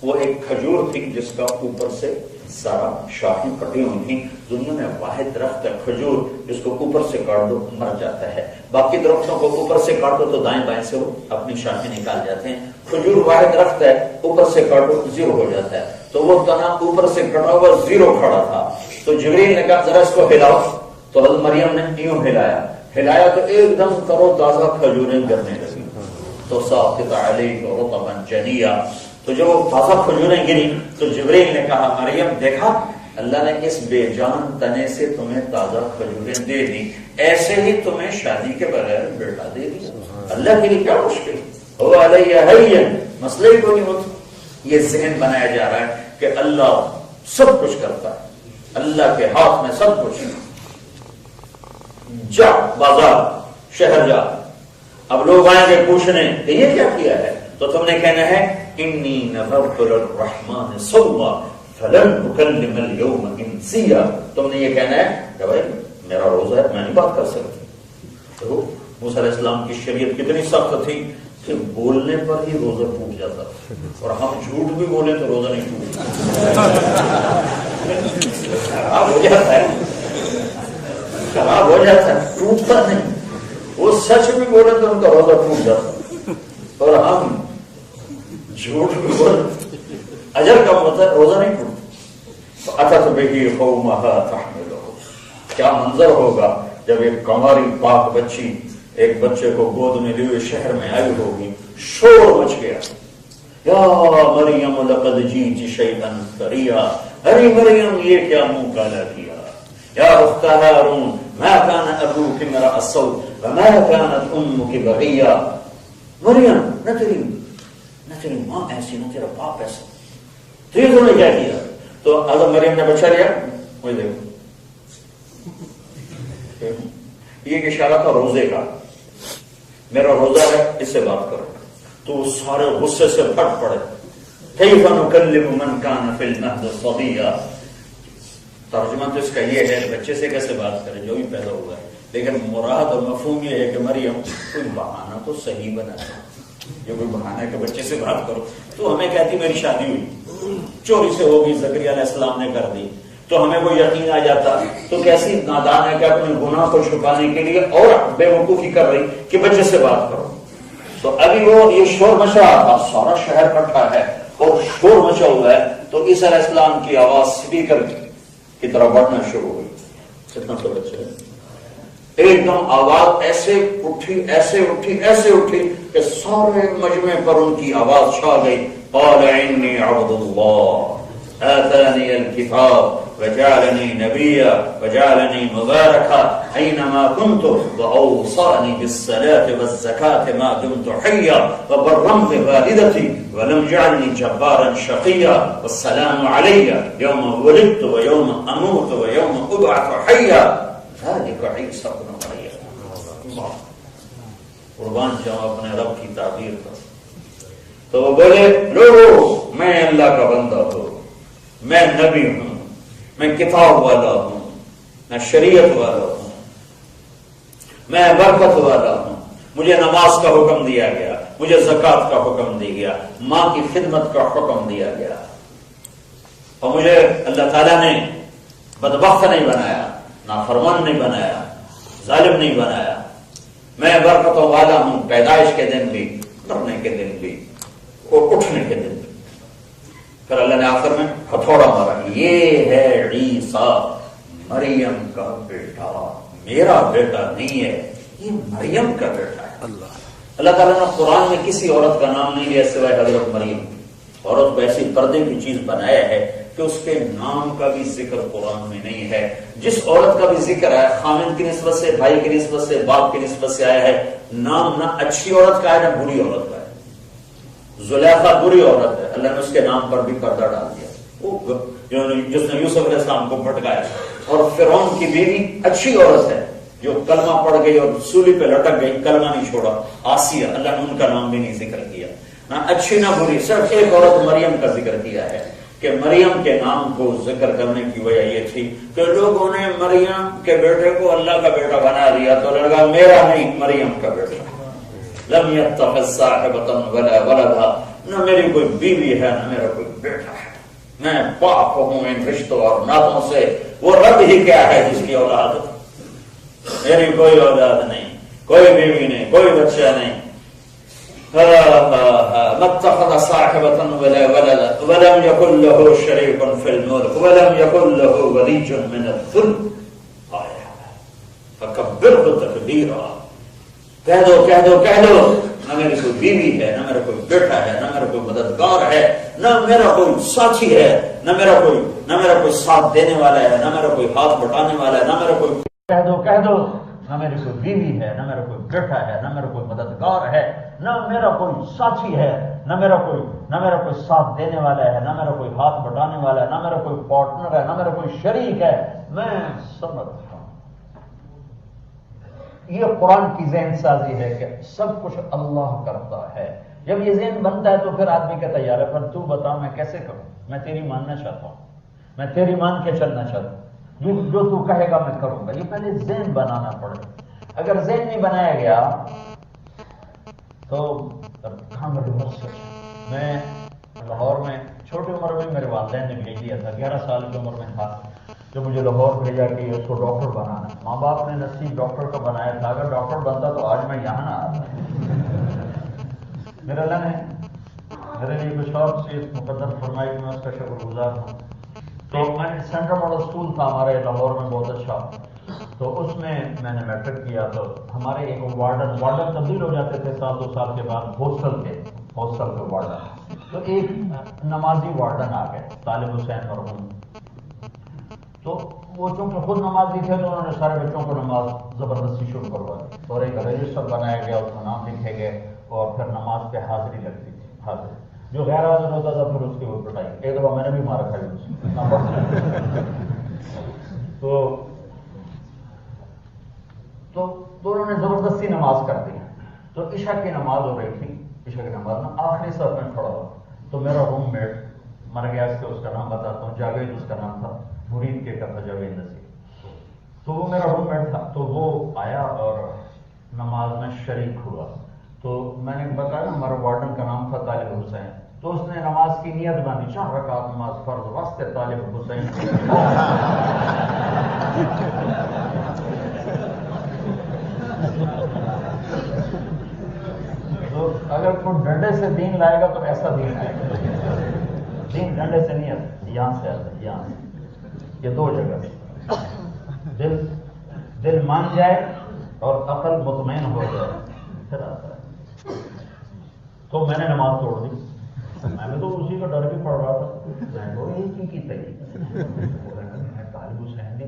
Speaker 1: وہ ایک کھجور تھی جس کا اوپر سے سارا شاخیں کٹی ہوئی تھی. دنیا میں واحد درخت ہے کھجور جس کو اوپر سے کاٹ دو مر جاتا ہے. باقی درختوں کو اوپر سے کاٹو تو دائیں بائیں سے وہ اپنی شاخیں نکال جاتے ہیں. کھجور واحد درخت ہے، اوپر سے کاٹو زیرو ہو جاتا ہے. تو وہ تنا اوپر سے کٹا ہوا زیرو کھڑا تھا. تو جبریل نے کہا ذرا اس کو ہلاؤ. تو حضرت مریم نے یوں ہلایا تو ایک دم ترو تازہ کھجوریں گرنے لگی. تو ساقط علیک رطبا جنیا، تو جب وہ تازہ کھجوریں گری تو جبریل نے کہا مریم دیکھا اللہ نے اس بے جان تنے سے تمہیں تازہ کھجوریں دے دی، ایسے ہی تمہیں شادی کے بغیر بیٹا دے دی. اللہ کے لیے کیا مشکل ہو علیہ حین، مسئلہ ہی کوئی ہوتا. یہ ذہن بنایا جا رہا ہے کہ اللہ سب کچھ کرتا ہے، اللہ کے ہاتھ میں سب کچھ. جا بازار شہر جا، اب لوگ آئیں گے پوچھنے کہ یہ کیا کیا ہے، تو تم نے کہنا ہے انی نذرت للرحمن صوما فلن اکلم اليوم انسیا. تم نے یہ کہنا ہے کہ بھائی میرا روزہ ہے، میں نہیں بات کر سکتی. تو موسیٰ علیہ السلام کی شریعت کتنی سخت تھی کہ بولنے پر ہی روزہ ٹوٹ جاتا، اور ہم جھوٹ بھی بولیں تو روزہ نہیں ٹوٹتا. خراب ہو جاتا ہے، خراب ہو جاتا ہے، ٹوٹتا نہیں. وہ سچ بھی بولے تو ان کا روزہ ٹوٹ جاتا، اور ہم جھوٹ بھی بولے اجر کا ہوتا ہے، روزہ نہیں ٹوٹتا. اتت بہ قومھا تحملہ، کیا منظر ہوگا جب ایک کنواری پاک بچی ایک بچے کو گود میں لیے شہر میں آئی ہوگی. شور مچ گیا، یا مریم لقد جئت شیئا فریا، ارے مریم یہ کیا منہ کالا کیا. یا اخت ہارون ما كان ابوك امرأ السوء وما كانت امك بغیا. مریم نہ تیری ماں ایسی نہ تیرا باپ ایسا، تو یہ تم نے کیا کیا. تو حضرت مریم نے بچہ لیا، وہی دیکھو یہ اشارہ تھا روزے کا، میرا روزہ ہے اس سے بات کرو. تو وہ سارے غصے سے پھٹ پڑے. کیف نکلم من کان فی المہد صبیا، ترجمہ تو اس کا یہ ہے بچے سے کیسے بات کریں جو بھی پیدا ہوا ہے. لیکن مراد اور مفہوم یہ ہے کہ مریم کوئی بہانہ تو صحیح بنا ہے. یہ کوئی بہانہ ہے کہ بچے سے بات کرو. تو ہمیں کہتی میری شادی ہوئی چوری سے ہوگی، زکریا علیہ السلام نے کر دی، تو ہمیں کوئی یقین آ جاتا. تو کیسی نادان ہے کہ اپنے گناہ کو چھپانے کے لیے اور بے وقوفی کر رہی کہ بچے سے بات کرو. تو ابھی وہ یہ شور مچا رہا تھا، سارا شہر کٹھا ہے اور شور مچا ہوا ہے. تو عیسیٰ علیہ السلام کی آواز اسپیکر کی طرح بڑھنا شروع ہوئی. کتنا سو بچے ایک دم آواز ایسے اٹھی کہ سارے مجمع پر ان کی آواز چھا گئی. قال انی عبد اللہ آتانی الکتاب وجعلني نبيا وجعلني مباركا أينما كنت وأوصاني بالصلاة والزكاة ما دمت حيا وبرا بوالدتي ولم يجعلني جبارا شقيا والسلام علي يوم ولدت ويوم أموت ويوم أبعث حيا ذلك عيسى ابن مريم. قربان جاؤں اپنے رب کی تعبیر پر. تو وہ بولے لوگو میں اللہ کا بندہ ہوں، میں نبی ہوں، میں کتاب والا ہوں، میں شریعت والا ہوں، میں برکت والا ہوں، مجھے نماز کا حکم دیا گیا، مجھے زکوٰۃ کا حکم دیا گیا، ماں کی خدمت کا حکم دیا گیا، اور مجھے اللہ تعالیٰ نے بدبخت نہیں بنایا، نافرمان نہیں بنایا، ظالم نہیں بنایا. میں برکتوں والا ہوں، پیدائش کے دن بھی، مرنے کے دن بھی اور اٹھنے کے دن بھی. پھر اللہ نے آخر میں ہتھوڑا مارا، یہ ہے عیسیٰ مریم کا بیٹا، میرا بیٹا نہیں ہے، یہ مریم کا بیٹا ہے. اللہ تعالیٰ نے قرآن میں کسی عورت کا نام نہیں لیا سوائے حضرت مریم. عورت کو ایسی پردے کی چیز بنایا ہے کہ اس کے نام کا بھی ذکر قرآن میں نہیں ہے. جس عورت کا بھی ذکر ہے خامند کی نسبت سے، بھائی کی نسبت سے، باپ کی نسبت سے آیا ہے، نام نہ اچھی عورت کا ہے نہ بری عورت کا ہے. زلیخا بری عورت ہے، اللہ نے اس کے نام پر بھی پردہ ڈال دیا، جس نے یوسف علیہ السلام کو بھٹکایا. اور فرعون کی بیوی اچھی عورت ہے جو کلمہ پڑھ گئی اور سولی پہ لٹک گئی، کلمہ نہیں چھوڑا، آسیہ، اللہ نے ان کا نام بھی نہیں ذکر کیا. نہ اچھی نہ بری، صرف ایک عورت مریم کا ذکر کیا ہے کہ مریم کے نام کو ذکر کرنے کی وجہ یہ تھی کہ لوگوں نے مریم کے بیٹے کو اللہ کا بیٹا بنا دیا تو لڑکا میرا نہیں، مریم کا بیٹا. لم يتخذ صاحبة ولا ولدا، نہ میری کوئی بیوی ہے نہ میرا کوئی بیٹا ہے، میں پاک ہوں ان رشتوں اور ناتوں سے. وہ رب ہی کیا ہے جس کی اولاد، میری کوئی اولاد نہیں، کوئی بیوی نہیں، کوئی بچہ نہیں. متخذ صاحبة ولا ولدا ولم يكن له شريك في الملك ولم يكن له ولي من الذل فكبره تكبيرا. کہہ دو کہہ دو کہہ دو، نہ میری کوئی بیوی ہے، نہ میرا کوئی بیٹا ہے، نہ میرا کوئی مددگار ہے، نہ میرا کوئی ساتھی ہے، نہ میرا کوئی ساتھ دینے والا ہے، نہ میرا کوئی ہاتھ بٹانے والا ہے، نہ میرا کوئی. کہہ دو نہ میری کوئی بیوی ہے، نہ میرا کوئی بیٹا ہے، نہ میرا کوئی مددگار ہے، نہ میرا کوئی ساتھی ہے، نہ میرا کوئی ساتھ دینے والا ہے، نہ میرا کوئی ہاتھ بٹانے والا ہے، نہ میرا کوئی پارٹنر ہے، نہ میرا کوئی شریک ہے، میں سمجھ. یہ قرآن کی ذہن سازی ہے کہ سب کچھ اللہ کرتا ہے. جب یہ ذہن بنتا ہے تو پھر آدمی کہتا ہے یار پر تو بتا میں کیسے کروں، میں تیری ماننا چاہتا ہوں، میں تیری مان کے چلنا چاہتا ہوں، جو تو کہے گا میں کروں گا. یہ پہلے ذہن بنانا پڑے. اگر ذہن نہیں بنایا گیا تو کام میں لاہور میں چھوٹی عمر میں میرے والدین نے بھیج دیا تھا، 11 سال کی عمر میں تھا جو مجھے لاہور بھیجا کہ اس کو ڈاکٹر بنانا. ماں باپ نے نصیب ڈاکٹر کا بنایا تھا، اگر ڈاکٹر بنتا تو آج میں یہاں نہ آتا. میرے اللہ نے میرے لیے کچھ اور چیز مقدر فرمائی کہ میں اس کا شکر گزار ہوں. تو میں سینٹرل ماڈل اسکول تھا ہمارے لاہور میں بہت اچھا، تو اس میں نے میٹرک کیا. تو ہمارے ایک وارڈن تبدیل ہو جاتے تھے 2 سال کے بعد ہاسٹل کے وارڈن. تو ایک نمازی وارڈن آ گئے، طالب حسین مرحوم. تو وہ چونکہ خود نمازی تھے تو انہوں نے سارے بچوں کو نماز زبردستی شروع کروا دی اور ایک رجسٹر بنایا گیا، اس میں نام لکھے گئے اور پھر نماز پہ حاضری لگتی تھی. حاضری جو غیر حاضر ہوتا تھا پھر اس کی وہ پٹائی. ایک دفعہ میں نے بھی مارا کھائی اس تو انہوں نے زبردستی نماز کر دی. تو عشاء کی نماز ہو رہی تھی، عشاء کی نماز میں آخری صف میں کھڑا ہوا. تو میرا روم میٹ مر گیا، اس کا نام بتاتا ہوں، جاوید اس کا نام تھا، مرید کے کا تھا جاوید نصیر. تو وہ میرا روم میٹ تھا. تو وہ آیا اور نماز میں شریک ہوا. تو میں نے بتایا ہمارا وارڈن کا نام تھا طالب حسین. تو اس نے نماز کی نیت باندھی، 4 رکعت نماز فرض واسطے طالب حسین. تو اگر کوئی ڈنڈے سے دین لائے گا تو ایسا دین آئے گا. دین ڈنڈے سے نہیں آتا، یہاں سے آتا ہے، یہاں سے. یہ 2 جگہ سے دل مان جائے اور عقل مطمئن ہو جائے پھر آتا ہے. تو میں نے نماز توڑ دی. میں تو اسی کا ڈر بھی پڑ رہا تھا. میں تو ایک ہی کی تھی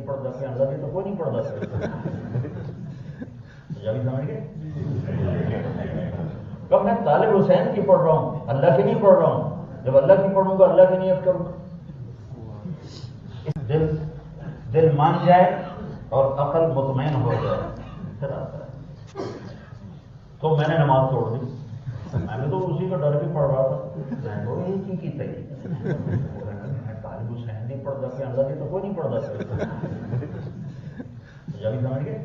Speaker 2: نہیں پڑھتا کہ اللہ کی تو کوئی نہیں پڑھتا جبھی سمجھ گئے کہ میں طالب حسین کی پڑھ رہا ہوں اللہ کی نہیں پڑھ رہا ہوں جب اللہ کی پڑھوں گا اللہ کی نیت کروں گا دل مان جائے اور عقل مطمئن ہو جائے پھر آتا ہے تو میں نے نماز توڑ دی میں نے تو اسی کا ڈر بھی پڑھ رہا تھا میں تو یہی کی تھی میں طالب حسین نہیں پڑھتا کہ اللہ کی تو کوئی نہیں پڑھتا جبھی سمجھ گئے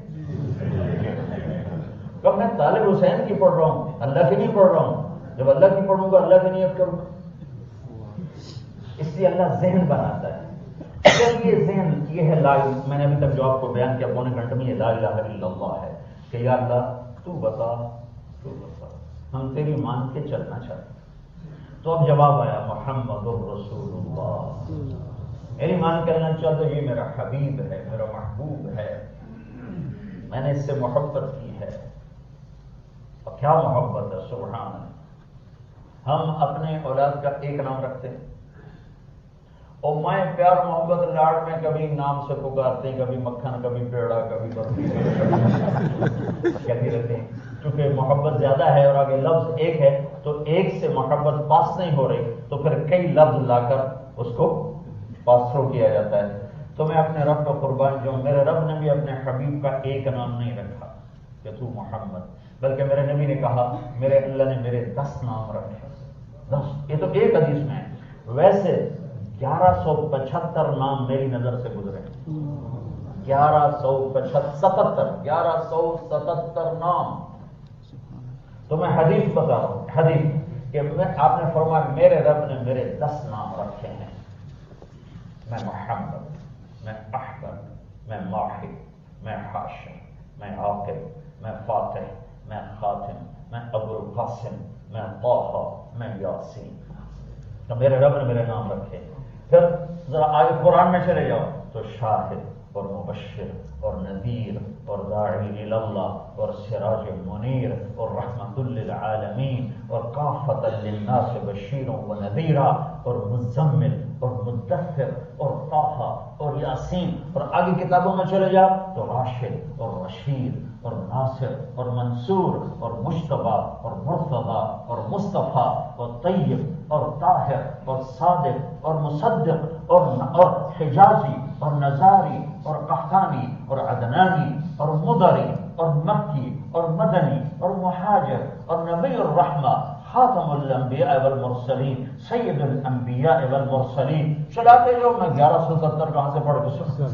Speaker 2: کہ میں طالب حسین کی پڑھ رہا ہوں اللہ کی نہیں پڑھ رہا ہوں جب اللہ کی پڑھوں گا اللہ کی نیت کروں گا اس لیے اللہ ذہن بناتا ہے اگر یہ ذہن یہ ہے میں نے ابھی تک جو آپ کو بیان کیا پونے گھنٹے میں یہ لا الہ الا اللہ ہے کہ یا اللہ تو بتا ہم تیری مان کے چلنا چاہتے ہیں تو اب جواب آیا محمد الرسول اللہ میری مان کرنا چاہتے یہ میرا حبیب ہے میرا محبوب ہے میں نے اس سے محبت کی ہے اور کیا محبت ہے سبحان اللہ ہم اپنے اولاد کا ایک نام رکھتے ہیں اور مائیں پیار محبت لاڈ میں کبھی نام سے پکارتے ہیں کبھی مکھن کبھی پیڑا کبھی برفی کہتے رہتے ہیں چونکہ محبت زیادہ ہے اور آگے لفظ ایک ہے تو ایک سے محبت پاس نہیں ہو رہی تو پھر کئی لفظ لا کر اس کو پاس تھرو کیا جاتا ہے تو میں اپنے رب کا قربان جو میرے رب نے بھی اپنے حبیب کا ایک نام نہیں رکھا کہ تو محمد بلکہ میرے نبی نے کہا میرے اللہ نے میرے 10 نام رکھے 10 یہ تو ایک حدیث میں ہے ویسے 1175 نام میری نظر سے گزرے 1177 نام تو میں حدیث بتا رہا ہوں حدیث کہ آپ نے فرمایا میرے رب نے میرے 10 نام رکھے ہیں میں محمد میں احمد میں ماحد میں حاشم میں عاقب میں فاتح میں خاتم میں ابو القاسم میں طه میں یاسین تو میرے رب نے میرے نام رکھے پھر ذرا آگے قرآن میں چلے جاؤ تو شاہد اور مبشر اور نذیر اور داعی اللہ اور سراج منیر اور رحمت للعالمین اور کافۃ للناس بشیر و نذیرا اور مزمل اور مدثر اور طه اور یاسین اور آگے کتابوں میں چلے جاؤ تو راشد اور رشید اور ناصر اور منصور اور مجتبی اور مرتضی اور مصطفیٰ اور طیب اور طاہر اور صادق اور مصدق اور حجازی اور نزاری اور قحطانی اور عدنانی اور مدری اور مکی اور مدنی اور مہاجر اور نبی الرحمہ خاتم الانبیاء والمرسلین سید الانبیاء والمرسلین چلاتے جو میں 1170 کہاں سے پڑھ کے سکتا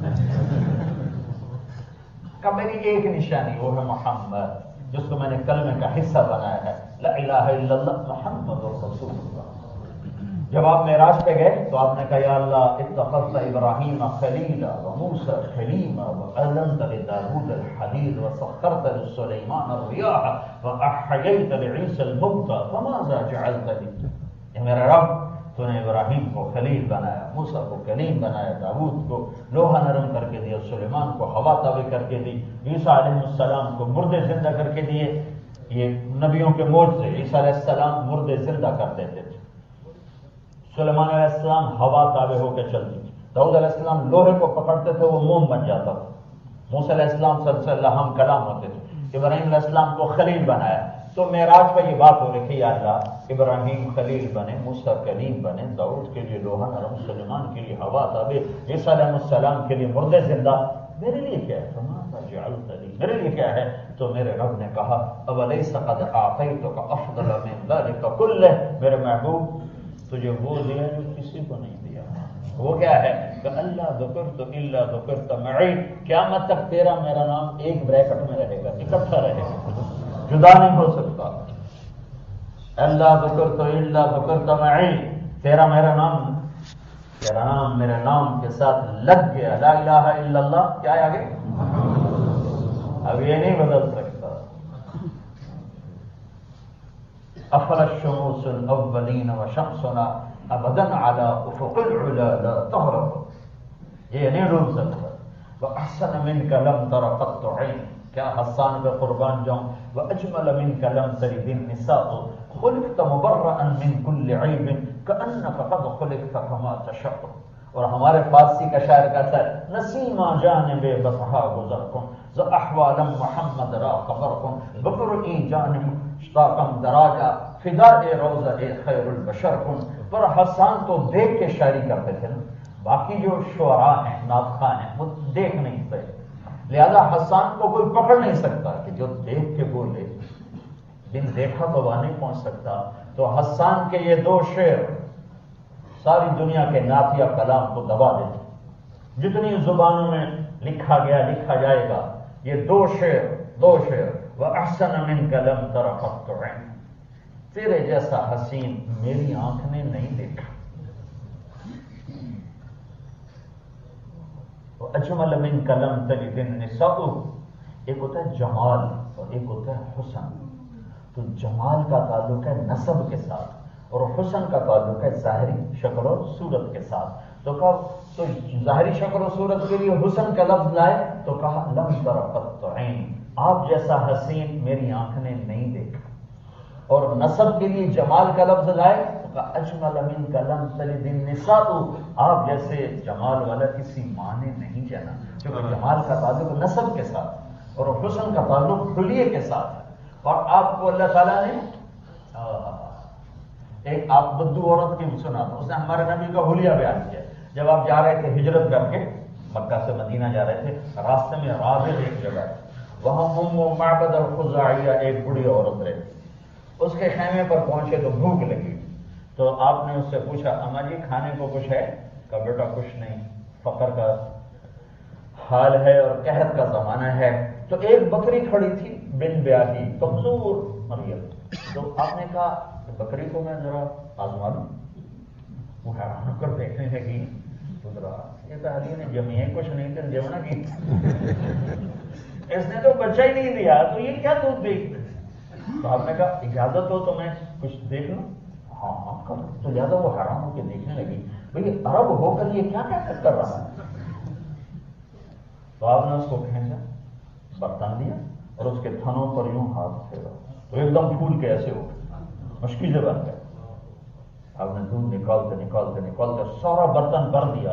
Speaker 2: کا میری ایک نشانی وہ ہے محمد جس کو میں نے کلمے کا حصہ بنایا ہے لا الہ الا اللہ محمد رسول اللہ جب آپ معراج پہ گئے تو آپ نے کہا یا اللہ اتخذت ابراہیم خلیلا وموسیٰ کلیما وأذنت لداود الحدید وسخرت لسلیمان الریاح وأحییت لعیسی الموتى فماذا جعلت لي اے میرا رب تو نے ابراہیم کو خلیل بنایا موسیٰ کو کلیم بنایا داود کو لوہا نرم کر کے دیا سلیمان کو ہوا تابع کر کے دی عیسیٰ علیہ السلام کو مردے زندہ کر کے دیے یہ نبیوں کے معجزے عیسیٰ علیہ السلام مردے زندہ کر دیتے تھے سلیمان علیہ السلام ہوا تابع ہو کے چلتی تھی داؤد علیہ السلام لوہے کو پکڑتے تھے وہ موم بن جاتا تھا موسیٰ علیہ السلام صلی اللہ ہم کلام ہوتے تھے ابراہیم علیہ السلام کو خلیل بنایا تو معراج پہ یہ بات ہو رہی تھی یا اللہ ابراہیم خلیل بنے موسیٰ کلیم بنے داؤد کے لیے لوہا نرم سلیمان کے لیے ہوا تابع عیسیٰ علیہ السلام کے لیے مردے زندہ میرے لیے کیا ہے میرے لیے کیا ہے تو میرے رب نے کہا اولیس قد اعطیتک افضل من ذلک کلہ میرے محبوب تجھے وہ دیا جو کسی کو نہیں دیا وہ کیا ہے کہ اللہ ذکرت الا ذکرت معی قیامت تک تیرا میرا نام ایک بریکٹ میں رہے گا اکٹھا رہے گا جدا نہیں ہو سکتا اللہ ذکرت الا ذکرت معی تیرا نام میرے نام کے ساتھ لگ گیا لا الہ الا اللہ کیا ہے آگے اب یہ نہیں بدل سکتا افل الشموس الاولین وشمسنا ابدا على افق العلا لا تغرب یہ نہیں ڈوب سکتا واحسن منك لم تر قط عین کیا حسان پہ قربان جاؤں واجمل منك لم تلد النساء خلقت مبرئا من كل عیب كأنك قد خلقت كما تشاء اور ہمارے فارسی کا شاعر کہتا ہے نسیمہ جانب بطحا گزر کن ز احوالم محمد را خبر کن بکر این جانب اشتاقم دراجا فدا روزہ خیر البشر کن. پر حسان تو دیکھ کے شاعری کرتے تھے نا، باقی جو شعراء ہیں ناطقاں ہیں وہ دیکھ نہیں پائے، لہذا حسان کو کوئی پکڑ نہیں سکتا کہ جو دیکھ کے بولے، بن دیکھا تو وہاں نہیں پہنچ سکتا. تو حسان کے یہ دو شعر ساری دنیا کے نعتیہ کلام کو دبا دیتے. جتنی زبانوں میں لکھا گیا لکھا جائے گا یہ دو شعر وَأَحْسَنَ مِنْكَ لَمْ تَرَ قَطُّ عَيْنٍ، تیرے جیسا حسین میری آنکھ نے نہیں دیکھا. وَأَجْمَلَ مِنْكَ لَمْ تَلِدِ النِّسَاءُ، ایک ہوتا ہے جمال اور ایک ہوتا ہے حسن. تو جمال کا تعلق ہے نسب کے ساتھ اور حسن کا تعلق ہے ظاہری شکل اور صورت کے ساتھ. تو کہا تو ظاہری شکل و صورت کے لیے حسن کا لفظ لائے تو کہا لم تر قط عین، آپ جیسا حسین میری آنکھ نے نہیں دیکھا. اور نسب کے لیے جمال کا لفظ لائے تو کہا اجمل منک لم تلد النساء، آپ جیسے جمال والا کسی ماں نے نہیں جانا. کیونکہ جمال کا تعلق نسب کے ساتھ اور حسن کا تعلق حلیے کے ساتھ ہے. اور آپ کو اللہ تعالیٰ نے ایک آپ بدو عورت کی سنا تھا، اس نے ہمارے نبی کا حلیہ بیان کیا. جب آپ جا رہے تھے ہجرت کر کے مکہ سے مدینہ جا رہے تھے، راستے میں رابغ ایک جگہ ہے، وہاں ام معبد الخزاعیہ ایک بڑی عورت رہتی. اس کے خیمے پر پہنچے تو بھوک لگی، تو آپ نے اس سے پوچھا اما جی کھانے کو کچھ ہے؟ کہا بیٹا کچھ نہیں، فقر کا حال ہے اور قحط کا زمانہ ہے. تو ایک بکری کھڑی تھی بن بیاہی کمزور مریم. تو آپ نے کہا بکری کو میں ذرا آزما لوں. وہ حیران ہو کر دیکھنے لگی تو ذرا یہ تو علی نے جمی کچھ نہیں تھے جمنا کی، اس نے تو بچہ ہی نہیں دیا تو یہ کیا دودھ دیکھ. تو آپ نے کہا اجازت ہو تو میں کچھ دیکھ لوں؟ ہاں ہاں کر. تو لہٰذا وہ حیران ہو کے دیکھنے لگی بھئی عرب ہو کر یہ کیا کر رہا ہے. تو آپ نے اس کو کھینچا، برتن دیا اور اس کے تھنوں پر یوں ہاتھ پھیرا تو ایک دم پھول کے ایسے ہو مشکل سے بن گئے. آپ نے دودھ نکالتے سارا برتن بھر دیا.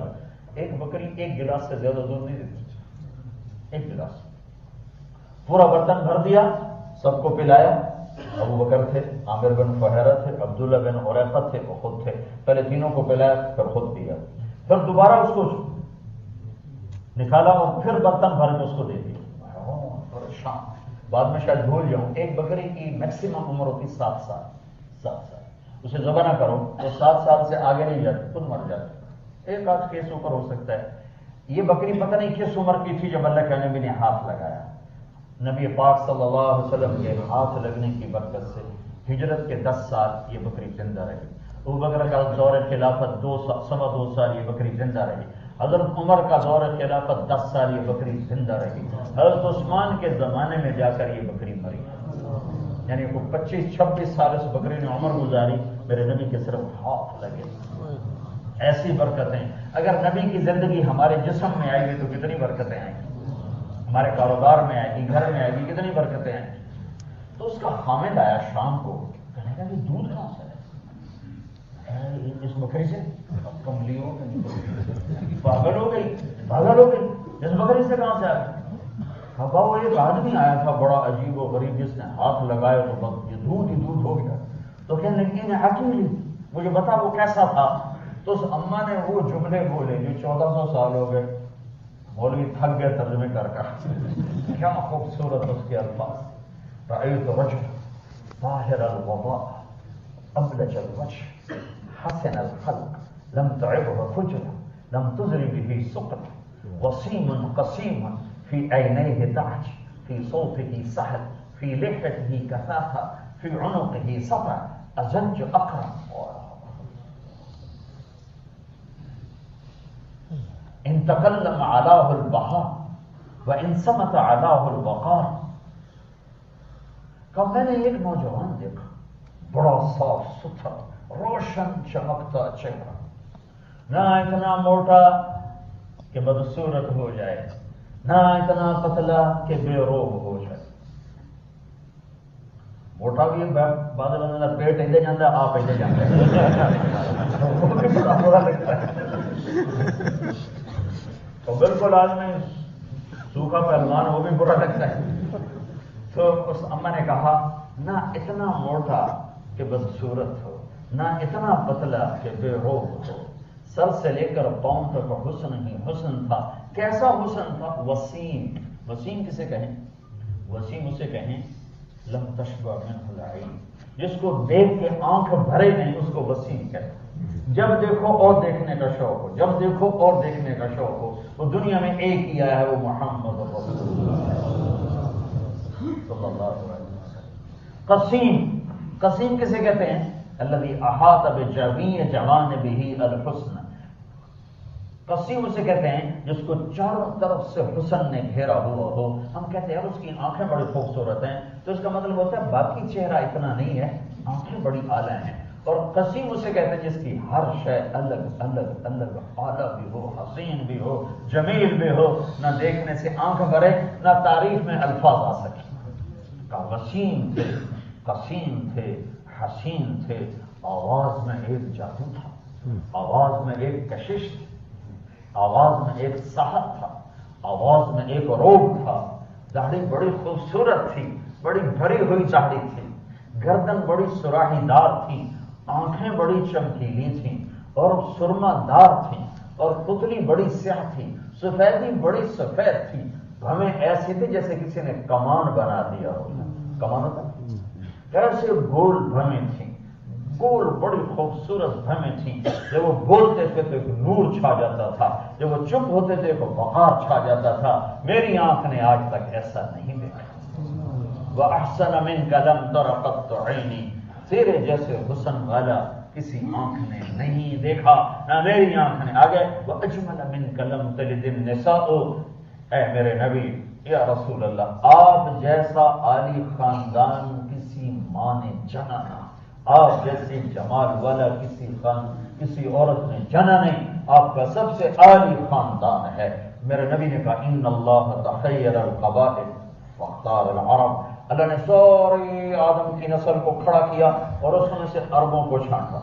Speaker 2: ایک بکری ایک گلاس سے زیادہ دودھ نہیں دیتی، ایک گلاس پورا برتن بھر دیا، سب کو پلایا. ابو بکر تھے، عامر بن فہیرہ تھے، عبداللہ بن عریقہ تھے، وہ خود تھے. پہلے تینوں کو پلایا پھر خود پیا، پھر دوبارہ اس کو نکالا اور پھر برتن بھر کے اس کو دے دیا. پریشان، بعد میں شاید بھول جاؤں، ایک بکری کی میکسیمم عمر ہوتی 7 سال. اسے ذبح نہ کرو تو 7 سال سے آگے نہیں جاتی، خود مر جاتی. ایک آدھ کیس اوپر ہو سکتا ہے. یہ بکری پتہ نہیں کس عمر کی تھی جب اللہ کے نبی نے ہاتھ لگایا. نبی پاک صلی اللہ علیہ وسلم کے ہاتھ لگنے کی برکت سے ہجرت کے 10 سال یہ بکری زندہ رہی. ابو بکر کا دور خلافت 2 سال یہ بکری زندہ رہی. حضرت عمر کا دور خلافت 10 سال یہ بکری زندہ رہی. حضرت عثمان کے زمانے میں جا کر یہ بکری مری. یعنی وہ 25-26 سال اس بکری نے عمر گزاری، میرے نبی کے صرف ہاتھ لگے. ایسی برکتیں اگر نبی کی زندگی ہمارے جسم میں آئے گی تو کتنی برکتیں آئیں گی، ہمارے کاروبار میں آئے گی، گھر میں آئے گی، کتنی برکتیں آئیں گی. تو اس کا حامد آیا شام کو، کہنے لگا یہ دودھ کہاں سے ہے اس بکری سے؟ کملی ہو گئی، پاگل ہو گئی، اس بکری سے کہاں سے آ گئی؟ کہا وہ ایک آدمی آیا تھا بڑا عجیب و غریب جس نے ہاتھ لگایا تو بس یہ دودھ ہی دودھ ہو گیا. تو کہنے لگی نے حکیم مجھے بتا وہ کیسا تھا. تو اس اماں نے وہ جملے بولے جو 1400 سال ہو گئے مولوی تھک گئے ترجمے کر کیا خوبصورت اس کے الفاظ. رأیت رجل طاہر الوضاء ابلج الوجه حسن الخلق لم تعبه فجرا لم تزر به سقطا وسيم قسيم في عينيه دعج في صوته سهل في لحيته كثافة في عنقه سطع أزج أقرب إن تكلم علاه البهاء وإن صمت علاه الوقار. کہ میں نے ایک نوجوان دیکھا بڑا صاف ستھرا روشن چمکتا چہرہ، نہ اتنا موٹا کہ بدصورت ہو جائے، نہ اتنا پتلا کہ بے روح ہو جائے. موٹا بھی بعد میں پیٹ ادھر جاتا ہے، آپ ادھر جاتے ہیں، وہ بھی بڑا برا لگتا ہے. بالکل آدمی سوکھا پہلوان وہ بھی برا لگتا ہے. تو اس اما نے کہا نہ اتنا موٹا کہ بدصورت ہو، نہ اتنا پتلا کہ بے روب ہو، سر سے لے کر پاؤں تک حسن ہی حسن تھا. کیسا حسن تھا؟ وسیم. وسیم کسے کہیں؟ وسیم اسے کہیں لم تشبع منہ العین، جس کو دیکھ کے آنکھ بھرے نہیں اس کو وسیم کہتے. جب دیکھو اور دیکھنے کا شوق ہو، جب دیکھو اور دیکھنے کا شوق ہو. وہ دنیا میں ایک ہی آیا ہے، وہ محمد رسول اللہ صلی اللہ علیہ وسلم. قسیم. قسیم کسے کہتے ہیں؟ الذی احاط بجمیع جوانبہ الحسن. قسیم اسے کہتے ہیں جس کو چاروں طرف سے حسن نے گھیرا ہوا ہو. ہم کہتے ہیں اس کی آنکھیں بڑی خوبصورت ہیں، تو اس کا مطلب ہوتا ہے باقی چہرہ اتنا نہیں ہے، آنکھیں بڑی اعلیٰ ہیں. اور قسیم اسے کہتے ہیں جس کی ہر شے الگ الگ الگ اعلیٰ بھی ہو، حسین بھی ہو، جمیل بھی ہو، نہ دیکھنے سے آنکھ بھرے نہ تعریف میں الفاظ آ سکے. وسیم تھے، قسیم تھے، حسین تھے. آواز میں ایک جادو تھا، آواز میں ایک کشش تھی، آواز میں ایک صحت تھا، آواز میں ایک روب تھا. داڑھی بڑی خوبصورت تھی، بڑی بھری ہوئی داڑھی تھی، گردن بڑی سراہی دار تھی، آنکھیں بڑی چمکیلی تھیں اور سرما دار تھیں، اور پتلی بڑی سیاہ تھی، سفیدی بڑی سفید تھی. ہمیں ایسی تھی جیسے کسی نے کمان بنا دیا ہو. کمان ہوتا ایسے گول بھمیں تھیں، گول بڑی خوبصورت بھمیں تھیں. جب وہ بولتے تھے تو ایک نور چھا جاتا تھا، جب وہ چپ ہوتے تھے تو وقار چھا جاتا تھا. میری آنکھ نے آج تک ایسا نہیں دیکھا. وَأَحْسَنَ مِنْكَ لَمْ تَرَ قَطُّ عَيْنِي، تیرے جیسے حسن والا کسی آنکھ نے نہیں دیکھا، نہ میری آنکھ نے. آگے وَأَجْمَلَ مِنْكَ لَمْ تَلِدِ النِّسَاءُ، اے میرے نبی یا رسول اللہ، آپ جیسا عالی خاندان کسی ماں نے جنا نہ، آپ جیسی جمال والا کسی عورت نے جنا نہیں. آپ کا سب سے عالی خاندان ہے. میرے نبی نے کہا ان اللہ تخیر القبائل واختار العرب، اللہ نے سوری آدم کی نسل کو کھڑا کیا اور اس میں سے عربوں کو چھانٹا.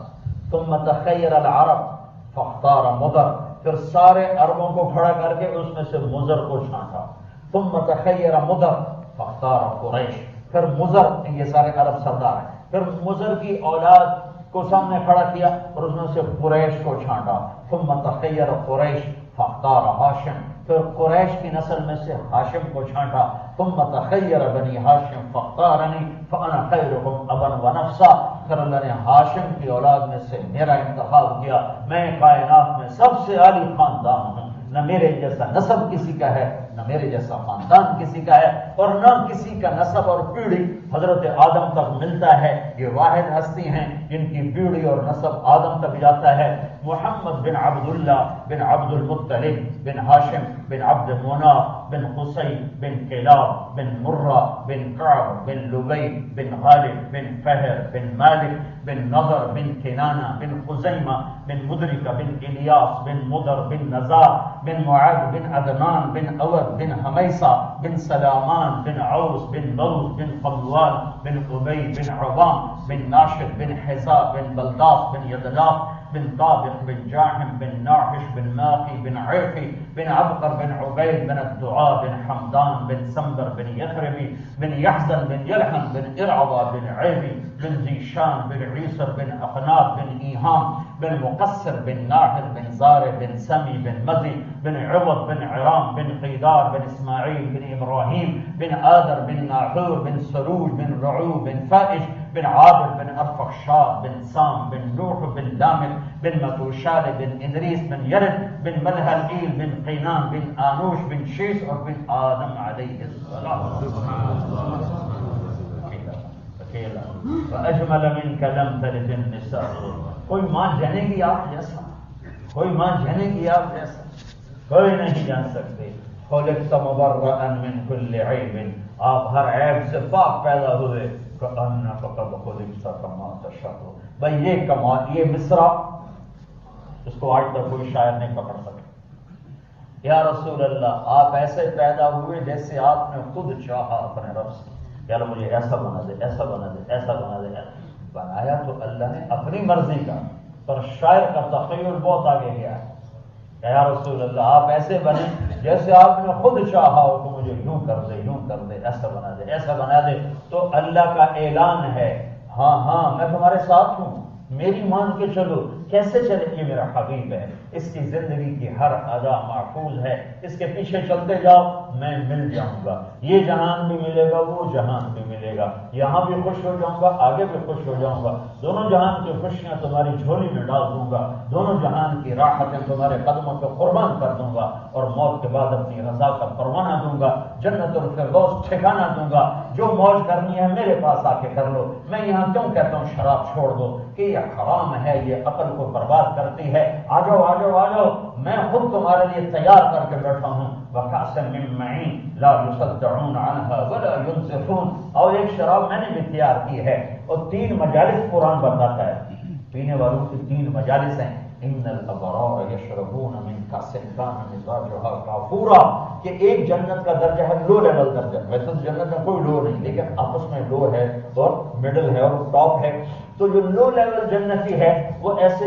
Speaker 2: ثم تخیر العرب فاختار مضر، پھر سارے عربوں کو کھڑا کر کے اس میں سے مضر کو چھانٹا. ثم تخیر مضر فاختار قریش، پھر مضر، یہ سارے عرب سردار ہیں، پھر مضر کی اولاد کو سامنے کھڑا کیا اور اس میں سے قریش کو چھانٹا. ثم تخیر قریش فاختار ہاشم، پھر قریش کی نسل میں سے ہاشم کو چھانٹا. ثم تخیر بنی ہاشم فاختارنی فانا خیرکم ابا ونفسا، پھر اللہ نے ہاشم کی اولاد میں سے میرا انتخاب کیا. میں کائنات میں سب سے عالی خاندان ہوں، نہ میرے جیسا نسب کسی کا ہے، نہ میرے جیسا خاندان کسی کا ہے، اور نہ کسی کا نسب اور پیڑھی حضرت آدم تک ملتا ہے. یہ واحد ہستی ہیں جن کی پیڑھی اور نسب آدم تک جاتا ہے. محمد بن عبداللہ بن عبد المطلب بن ہاشم بن عبد مناف بن قصی بن کلاب بن مرہ بن کعب بن لبی بن غالب بن فہر بن مالک بن نضر بن کنانہ بن خزیمہ بن مدرکہ بن الیاس بن مدر بن نزار بن معاذ بن عدنان بن اود بن حمیصہ بن سلامان بن عوس بن بوز بن قموال بن ابی بن عوام بن ناشد بن حزاب بن بلداس بن یدلاف بن طابق بن جاحم بن ناحش بن ماقی بن عیقی بن عبقر بن عبید بن الدعاء بن حمدان بن سمبر بن یثربی بن یحزن بن یلحن بن ارعبا بن عیبی بن زیشان بن عیسر بن اقناب بن ایہام بن مقصر بن ناحر بن زار بن سمی بن مزی بن عوض بن عرام بن قیدار بن اسماعیل بن ابراہیم بن آدر بن ناحور بن سروج بن رعو بن فائش بن عابد بن ارفخشاد بن سام بن نوح بن لامک بن متوشال بن ادریس بن یرد بن ملہلئیل بن قینان بن آنوش بن شیس اور بن آدم علیہ السلام. اکیلا. وَأَجْمَلَ مِنْكَ لَمْ تَلِدِ النِّسَاءُ، کوئی ماں جنے گی آپ جیسا، کوئی ماں جنے گی آپ جیسا کوئی نہیں جان سکتے. خُلِقْتَ مُبَرَّأً مِنْ كُلِّ عَيْبٍ، آپ ہر عیب سے پاک پیدا ہوئے. كَأَنَّكَ قَدْ خُلِقْتَ كَمَا تَشَاءُ. بھائی یہ کمال، یہ مصرع اس کو آج تک کوئی شاعر نہیں پکڑ سکا. یا رسول اللہ آپ ایسے پیدا ہوئے جیسے آپ نے خود چاہا اپنے رب سے، یار مجھے ایسا بنا دے، ایسا بنا دے، ایسا بنا دے. بنایا تو اللہ نے اپنی مرضی کا، پر شاعر کا تخیل بہت آگے گیا ہے. یا رسول اللہ آپ ایسے بنے جیسے آپ نے خود چاہا ہو کہ مجھے یوں کر دے، یوں کر دے، ایسا بنا دے، ایسا بنا دے۔ تو اللہ کا اعلان ہے، ہاں ہاں میں تمہارے ساتھ ہوں، میری مان کے چلو۔ کیسے چلے؟ یہ میرا حبیب ہے، اس کی زندگی کی ہر ادا محفوظ ہے، اس کے پیچھے چلتے جاؤ میں مل جاؤں گا، یہ جہان بھی ملے گا، وہ جہان بھی ملے گا، یہاں بھی خوش ہو جاؤں گا، آگے بھی خوش ہو جاؤں گا، دونوں جہان کی خوشیاں تمہاری جھولی میں ڈال دوں گا، دونوں جہان کی راحتیں تمہارے قدموں پہ قربان کر دوں گا، اور موت کے بعد اپنی رضا کا پروانہ دوں گا، جنت الفردوس ٹھکانہ دوں گا۔ جو موج کرنی ہے میرے پاس آ کے کر لو۔ میں یہاں کیوں کہتا ہوں شراب چھوڑ دو کہ یہ حرام ہے، یہ عقل کو برباد کرتی ہے۔ آ جاؤ آ جاؤ آ جاؤ، میں خود تمہارے لیے تیار کر کے بیٹھا ہوں۔ وَكَأْسٍ مِّن مَّعِينٍ لَا يُصَدَّعُونَ عَنْهَا وَلَا يُنزِفُونَ۔ اور ایک شراب میں نے بھی تیار کی ہے، اور 3 مجالس قرآن بتاتا ہے، پینے والوں کی 3 مجالس ہیں۔ ان الابرار یشربون من کأس کان مزاجها کافورا، کہ ایک جنت کا درجہ ہے لو لیول درجہ، ویسے تو جنت میں کوئی لو نہیں، لیکن آپس میں لو ہے اور مڈل ہے اور ٹاپ ہے۔ تو جو لو لیول جنتی ہے وہ ایسے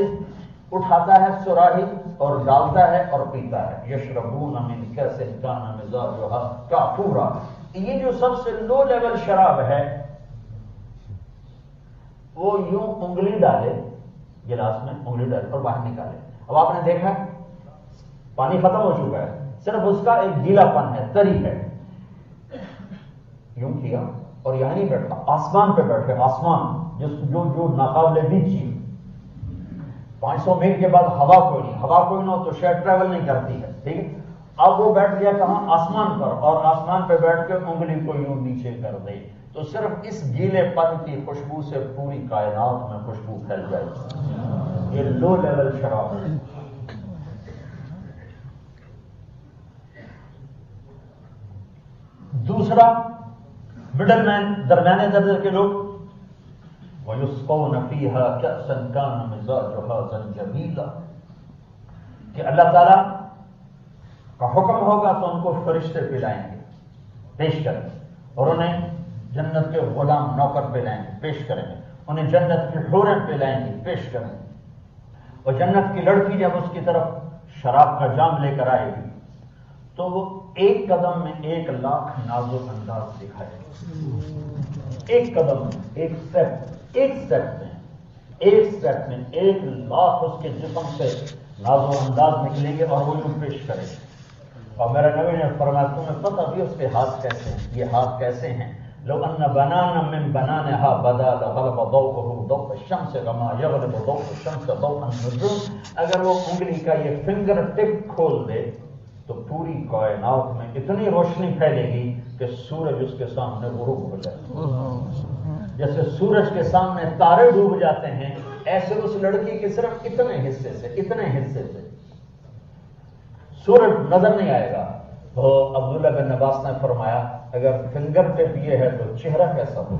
Speaker 2: اٹھاتا ہے سراہی اور ڈالتا ہے اور پیتا ہے۔ یشربون من کأس کان مزاجها کافورا، یہ جو سب سے لو لیول شراب ہے وہ یوں انگلی ڈالے گلاس میں، انگلی ڈال اور باہر نکالے۔ اب آپ نے دیکھا پانی ختم ہو چکا ہے، صرف اس کا ایک گیلا پن ہے، تری ہے، یوں کیا اور یہاں نہیں بیٹھا، آسمان پہ بیٹھے، آسمان جو ناقابل دید چیز۔ 500 میل کے بعد ہوا کوئی نہیں، ہوا کوئی نہ ہو تو شاید ٹریول نہیں کرتی ہے، ٹھیک ہے۔ اب وہ بیٹھ گیا کہاں؟ آسمان پر، اور آسمان پہ بیٹھ کے انگلی کو یوں نیچے کر دے تو صرف اس گیلے پن کی خوشبو سے پوری کائنات میں خوشبو پھیل جائے گی۔ یہ لو لیول شراب ہے۔ دوسرا مڈل مین، درمیانے درجے کے لوگ، وَيُسْقَوْنَ فِيهَا كَأْسًا كَانَ مِزَاجُهَا زَنْجَبِيلًا، کہ اللہ تعالیٰ کا حکم ہوگا تو ان کو فرشتے پلائیں گے، پیش کریں گے، اور انہیں جنت کے غلام نوکر پلائیں گے، پیش کریں گے، انہیں جنت کی حوریں پلائیں گے، پیش کریں گے، اور جنت کی لڑکی جب اس کی طرف شراب کا جام لے کر آئے گی تو وہ ایک قدم میں 1,00,000 ناز و انداز دکھائے گی، ایک قدم میں، ایک سٹیپ میں 1,00,000 اس کے جسم سے ناز و انداز نکلیں گے اور وہ یوں پیش کرے گے۔ اور میرا نبی نے فرمایا تمہیں پتہ بھی اس کے ہاتھ کیسے ہیں؟ یہ ہاتھ کیسے ہیں؟ لو ان بنانا من بنانها بدا لغلب ضوءه ضوء الشمس كما يغلب ضوء الشمس ضوء النجوم، اگر وہ انگلی کا یہ فنگر ٹپ کھول دے تو پوری کائنات میں اتنی روشنی پھیلے گی کہ سورج اس کے سامنے غروب ہو جائے۔ جیسے سورج کے سامنے تارے ڈوب جاتے ہیں، ایسے اس لڑکی کے صرف اتنے حصے سے سورج نظر نہیں آئے گا۔ تو عبداللہ بن عباس نے فرمایا اگر فنگر ٹپ یہ ہے تو چہرہ کیسا ہو؟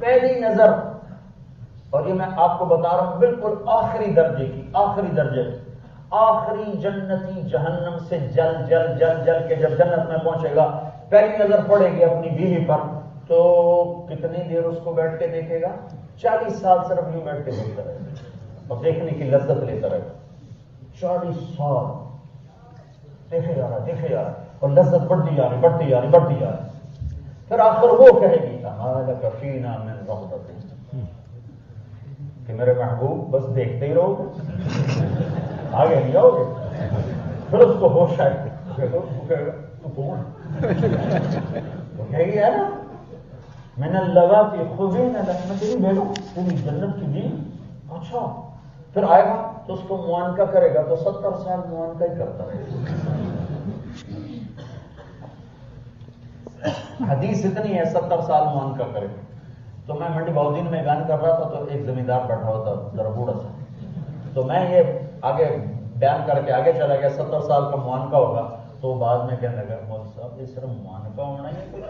Speaker 2: پہلی نظر، اور یہ میں آپ کو بتا رہا ہوں بالکل آخری جنتی جہنم سے جل کے جب جنت میں پہنچے گا، پہلی نظر پڑے گی اپنی بیوی پر تو کتنی دیر اس کو بیٹھ کے دیکھے گا؟ 40 سال صرف یوں بیٹھ کے دیکھتا رہے گا اور دیکھنے کی لذت لیتا رہے گا۔ 40 سال دیکھے جا رہا اور لذت بڑھتی جا رہی۔ پھر آخر وہ کہے گی لَكَ فِينَا مِن رَغْبَةٍ، کہ میرے محبوب بس دیکھتے ہی رہو گے، آگے نہیں آؤ گے۔ پھر اس کو ہوش آئے گا تو کون وہ کہے گی ہے نا میں نے لگا کہ خوبی میں تیری بیٹو تیری جنت کی دی۔ اچھا پھر آئے گا تو اس کو معانقہ کرے گا تو 70 سال معانقہ ہی کرتا رہے گا۔ حدیث اتنی ہے 70 سال معانقہ کرے گا۔ تو میں منڈی باؤدین میں گان کر رہا تھا تو ایک زمیندار بیٹھا ہوا تھا ذرا بوڑھا سا، تو میں یہ آگے بیان کر کے آگے چلا گیا 70 سال کا معانقہ ہوگا، تو بعد میں کہنے لگا مول صاحب یہ صرف معانقہ ہونا ہی کوئی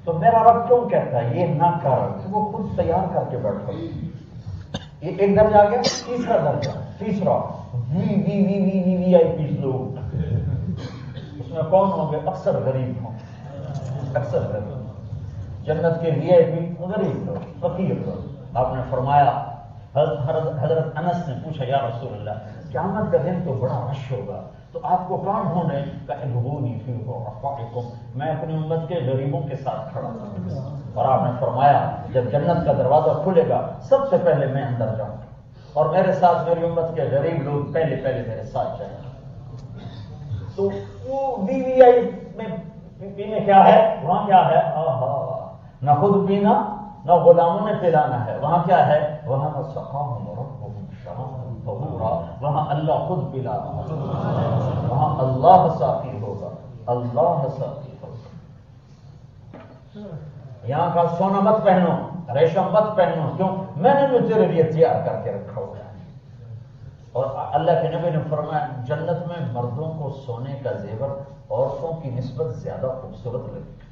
Speaker 2: تو میرا رب کیوں کہتا ہے یہ نہ کر، وہ خود تیار کر کے بیٹھا۔ یہ ایک درجہ آ گیا، تیسرا درجہ، تیسرا وی آئی پی لوگ، اس میں کون ہوں گے؟ اکثر غریب ہوں، اکثر غریب، جنت کے وی آئی پی غریب لوگ، فقیر لوگ۔ آپ نے فرمایا، حضرت انس نے پوچھا یا رسول اللہ قیامت کا دن تو بڑا رش ہوگا، تو آپ کو کون ڈھونڈے؟ کہ ادعونی فی رفقائکم، میں اپنی امت کے غریبوں کے ساتھ کھڑا ہوں۔ اور آپ نے فرمایا جب جنت کا دروازہ کھلے گا سب سے پہلے میں اندر جاؤں گا اور میرے ساتھ میری امت کے غریب لوگ پہلے میرے ساتھ جائیں گے۔ تو وہ وی آئی میں کیا ہے؟ وہاں کیا ہے؟ نہ خود پینا نہ غلاموں نے پلانا ہے، وہاں کیا ہے؟ وہاں سقاہم ربہم شرابا طہورا، وہاں اللہ خود پلا رہا ہے، وہاں اللہ ساقی ہوگا، اللہ ساقی ہوگا۔ یہاں کا سونا مت پہنو، ریشم مت پہنو، کیوں؟ میں نے جو تیرے لیے تیار کر کے رکھا ہوا ہے۔ اور اللہ کے نبی نے فرمایا جنت میں مردوں کو سونے کا زیور عورتوں کی نسبت زیادہ خوبصورت لگے گا،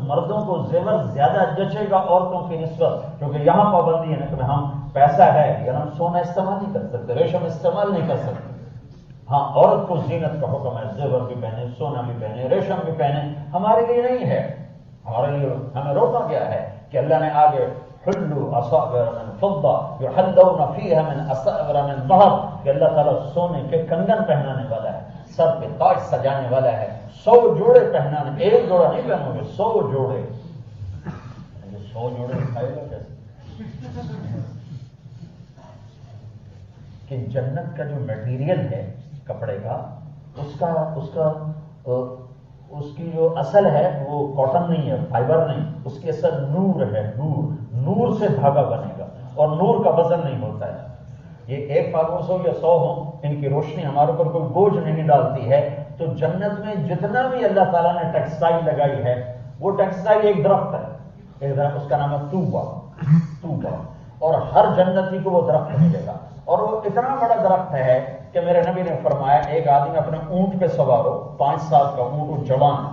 Speaker 2: مردوں کو زیور زیادہ جچے گا عورتوں کی نسبت، کیونکہ یہاں پابندی ہے نا کہ ہم پیسہ ہے یا ہم سونا استعمال نہیں کر سکتے، ریشم استعمال نہیں کر سکتے۔ ہاں عورت کو زینت کا حکم ہے، زیور بھی پہنے، سونا بھی پہنے، ریشم بھی پہنے، ہمارے لیے نہیں ہے، ہمارے لیے ہمیں روکا گیا ہے کہ اللہ نے آگے حلوا اصابر من فضہ یحلون فیہا من اصابر من ذہب، کہ اللہ تعالیٰ سونے کے کنگن پہنانے والا ہے، سر پہ تاج سجانے والا ہے، 100 جوڑے پہنانے، ایک جوڑا نہیں پہنو گے، 100 جوڑے۔ 100 جوڑے کھائے گا کیسے؟ کہ جنت کا جو میٹیریل ہے کپڑے کا، اس کی جو اصل ہے وہ کاٹن نہیں ہے، فائبر نہیں، اس کی اصل نور ہے، نور سے دھاگا بنے گا، اور نور کا وزن نہیں ہوتا ہے۔ یہ 1 فاروس ہو یا 100 ہو، ان کی روشنی ہمارے اوپر کوئی بوجھ نہیں ڈالتی ہے۔ تو جنت میں جتنا بھی اللہ تعالیٰ نے ٹیکسٹائل لگائی ہے، وہ ٹیکسٹائل ایک درخت ہے، ایک درخت، اس کا نام ہے طوبہ، اور ہر جنتی کو وہ درخت ملے گا، اور وہ اتنا بڑا درخت ہے کہ میرے نبی نے فرمایا ایک آدمی اپنے اونٹ پہ سوار ہو، 5 سال کا اونٹ جوان،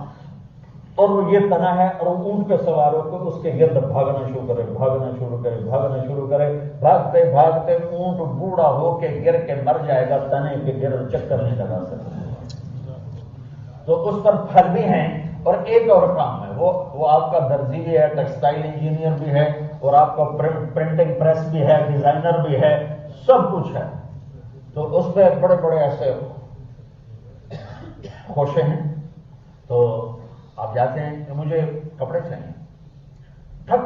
Speaker 2: اور وہ یہ تنا ہے، اور وہ اونٹ پہ سوار ہو تو اس کے گرد بھاگنا شروع کرے، بھاگتے بھاگتے اونٹ بوڑھا ہو کے گر کے مر جائے گا، تنے کے گرد چکر نہیں لگا سکتا۔ تو اس پر پھل بھی ہیں، اور ایک اور کام ہے، وہ آپ کا درزی بھی ہے، ٹیکسٹائل انجینئر بھی ہے، اور آپ کا پرنٹنگ پریس بھی ہے، ڈیزائنر بھی ہے، سب کچھ ہے۔ تو اس پہ بڑے بڑے ایسے خوشے ہیں، تو آپ جاتے ہیں کہ مجھے کپڑے چاہیے، ٹھک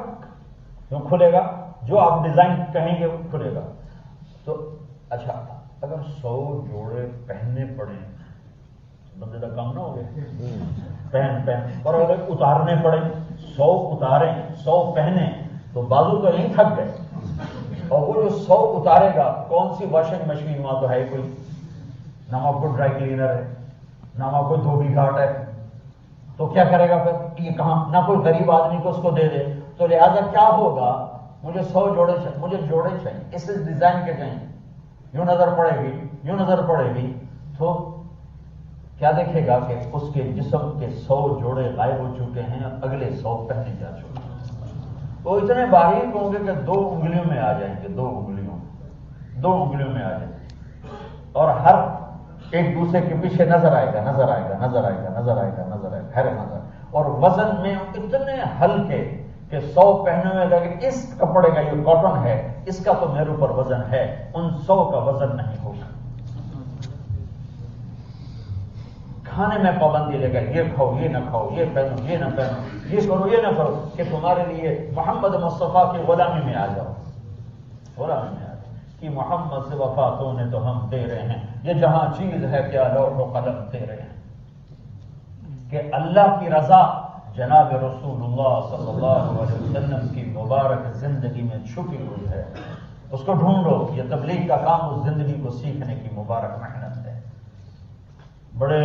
Speaker 2: کیوں کھلے گا، جو آپ ڈیزائن کہیں گے وہ کھلے گا۔ تو اچھا اگر 100 جوڑے پہننے پڑے، بندے کا کام نہ ہو گیا، پہن اور اگر اتارنے پڑے، 100 اتاریں 100 پہنے، تو بازو تو نہیں تھک گئے، اور وہ جو 100 اتارے گا، کون سی واشنگ مشین وہاں تو ہے کوئی، نہ وہاں کوئی ڈرائی کلینر ہے، نہ وہاں کوئی دھوبی گھاٹ ہے، تو کیا کرے گا پھر؟ یہ کہاں، نہ کوئی غریب آدمی کو اس کو دے دے، تو لہذا کیا ہوگا، مجھے 100 جوڑے چاہیے، مجھے جوڑے چاہیے، اس ڈیزائن کے چاہیے، یوں نظر پڑے گی، تو کیا دیکھے گا کہ اس کے جسم کے 100 جوڑے غائب ہو چکے ہیں، اگلے 100 پہنے جا چکے ہیں۔ وہ اتنے باریک ہوں گے کہ 2 انگلیوں میں آ جائیں گے، 2 انگلیوں میں آ جائیں گے، اور ہر ایک دوسرے کے پیچھے نظر آئے گا، ہر نظر، اور وزن میں اتنے ہلکے کہ 100 پہنے ہوئے لگے، اس کپڑے کا یہ کاٹن ہے، اس کا تو میرے اوپر وزن ہے، ان 100 کا وزن نہیں ہوگا۔ کھانے میں پابندی لے گا، یہ کھاؤ یہ نہ کھاؤ، یہ پہنو یہ نہ پہنو، یہ کرو یہ نہ کرو، کہ تمہارے لیے محمد مصطفیٰ کی غلامی میں آ جاؤ، کہ محمد سے وفاتوں نے تو ہم دے رہے ہیں، یہ جہاں چیز ہے کیا لوح و قلم دے رہے ہیں، کہ اللہ کی رضا جناب رسول اللہ صلی اللہ علیہ وسلم کی مبارک زندگی میں چھپی ہوئی ہے، اس کو ڈھونڈو۔ یہ تبلیغ کا کام اس زندگی کو سیکھنے کی مبارک محنت ہے۔ بڑے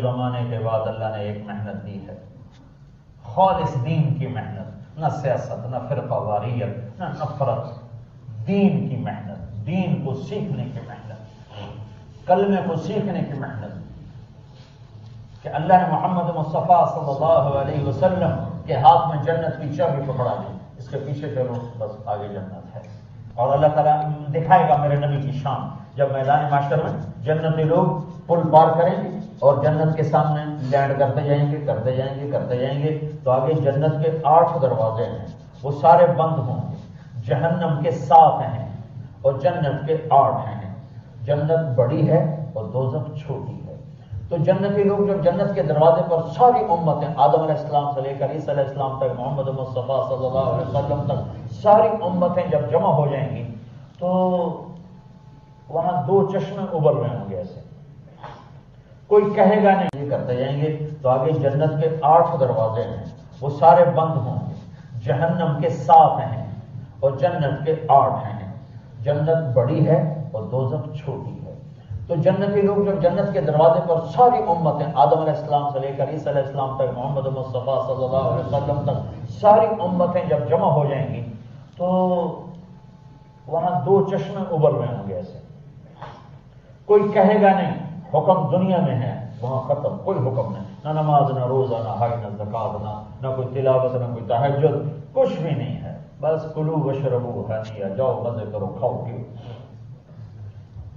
Speaker 2: زمانے کے بعد اللہ نے ایک محنت دی ہے، خالص دین کی محنت، نہ سیاست، نہ فرقہ واریت، نہ نفرت، دین کی محنت، دین کو سیکھنے کی محنت، کلمے کو سیکھنے کی محنت، کہ اللہ نے محمد مصطفیٰ صلی اللہ علیہ وسلم کے ہاتھ میں جنت کی چابی پکڑا دی، اس کے پیچھے چلو بس آگے جنت ہے۔ اور اللہ تعالیٰ دکھائے گا میرے نبی کی شان جب میدان معاشر میں جنتی لوگ پل پار کریں گے اور جنت کے سامنے لینڈ کرتے جائیں گے کرتے جائیں گے کرتے جائیں گے تو آگے جنت کے 8 دروازے ہیں، وہ سارے بند ہوں گے، جہنم کے 7 ہیں اور جنت کے 8 ہیں۔ جنت بڑی ہے اور دوزخ چھوٹی ہے۔ تو جنتی لوگ جب جنت کے دروازے پر ساری امتیں آدم علیہ السلام سے لے کر عیسی علیہ السلام تک، محمد مصطفیٰ صلی اللہ علیہ وسلم تک ساری امتیں جب جمع ہو جائیں گی تو وہاں 2 چشمے ابل رہے ہوں گے ایسے، کوئی کہے گا نہیں، یہ کرتے جائیں گے تو آگے جنت کے 8 دروازے ہیں، وہ سارے بند ہوں گے، جہنم کے 7 ہیں اور جنت کے 8 ہیں۔ جنت بڑی ہے اور دوزخ چھوٹی ہے۔ تو جنتی لوگ جب جنت کے دروازے پر ساری امتیں آدم علیہ السلام سے لے کر عیسی علیہ السلام تک، محمد مصطفیٰ صلی اللہ علیہ وسلم تک ساری امتیں جب جمع ہو جائیں گی تو وہاں 2 چشمے ابل رہے ہوں گے ایسے، کوئی کہے گا نہیں حکم دنیا میں ہے، وہاں ختم، کوئی حکم نہیں، نہ نماز نہ روزہ نہ حج نہ زکات نہ کوئی تلاوت نہ کوئی تہجد، کچھ بھی نہیں ہے، بس کلو وشربو ہنیئا، جاؤ مزے کرو کھاؤ پیو۔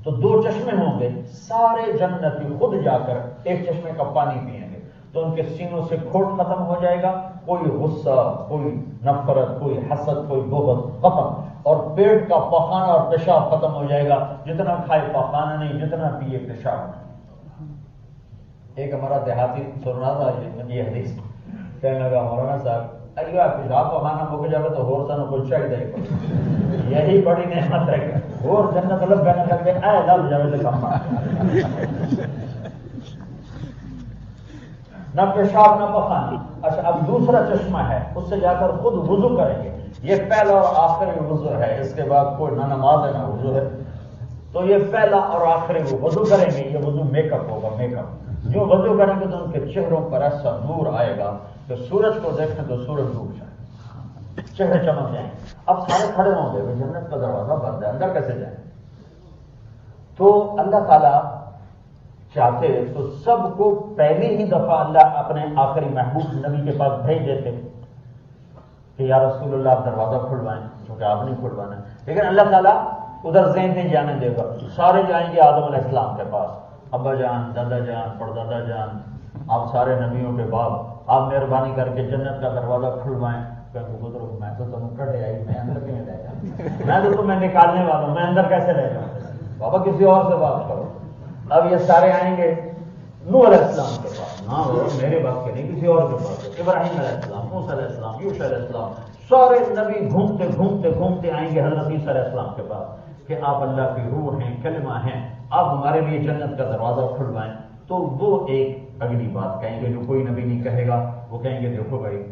Speaker 2: تو 2 چشمے ہوں گے، سارے جنتی خود جا کر ایک چشمے کا پانی پئیں گے تو ان کے سینوں سے کھوٹ ختم ہو جائے گا، کوئی غصہ، کوئی نفرت، کوئی حسد، کوئی بغض ختم، اور پیٹ کا پخانہ اور پیشاب ختم ہو جائے گا، جتنا کھائے پخانہ نہیں، جتنا پیے پیشاب نہیں۔ ایک ہمارا دیہاتی سن رہا تھا یہ حدیث، کہنے لگا مولانا صاحب اگر پیشاب پخانہ مک جائے تو اور سانو کچھ چاہیے، یہی بڑی نعمت ہے کہ اور جنت لگ گنے لگے اے لگ جائے تو کم نہ پیشاب نہ پخانا۔ اچھا اب دوسرا چشمہ ہے، اس سے جا کر خود وضو کریں گے، یہ پہلا اور آخری وضو ہے، اس کے بعد کوئی نہ نماز ہے نہ وضو ہے، تو یہ پہلا اور آخری وضو کریں گے، یہ وضو میک اپ ہوگا، میک اپ جو وضو کریں گے تو ان کے چہروں پر ایسا نور آئے گا کہ سورج کو دیکھیں تو سورج ڈوب جائے، چہرے چمک جائیں۔ اب سارے کھڑے ہوں گے، جنت کا دروازہ بند ہے، اندر کیسے جائیں؟ تو اللہ تعالیٰ چاہتے تو سب کو پہلی ہی دفعہ اللہ اپنے آخری محبوب نبی کے پاس بھیج دیتے کہ یا رسول اللہ آپ دروازہ کھلوائیں، کیونکہ آپ نہیں کھلوانا، لیکن اللہ تعالیٰ ادھر ذہن نہیں جانے دے گا، سارے جائیں گے آدم علیہ السلام کے پاس، ابا جان، دادا جان، پردادا جان، آپ سارے نبیوں کے باپ، آپ مہربانی کر کے جنت کا دروازہ کھلوائیں۔ بزرگ میں تو تمہیں کٹے آئی، میں اندر کیوں رہ جاؤں، میں تو تمہیں نکالنے والا ہوں، میں اندر کیسے رہ جاؤں، بابا کسی اور سے بات کرو۔ اب یہ سارے آئیں گے نوح علیہ السلام کے پاس، ہاں وہ میرے باپ کے نہیں، کسی اور کے پاس، ابراہیم علیہ السلام، موسیٰ علیہ السلام، یوشع علیہ السلام، سارے نبی گھومتے گھومتے گھومتے آئیں گے حضرت عیسیٰ علیہ السلام کے پاس کہ آپ اللہ کی روح ہیں، کلمہ ہیں، آپ ہمارے لیے جنت کا دروازہ کھلوائیں۔ تو وہ ایک اگلی بات کہیں گے جو کوئی نبی نہیں کہے گا، وہ کہیں گے دیکھو بھائی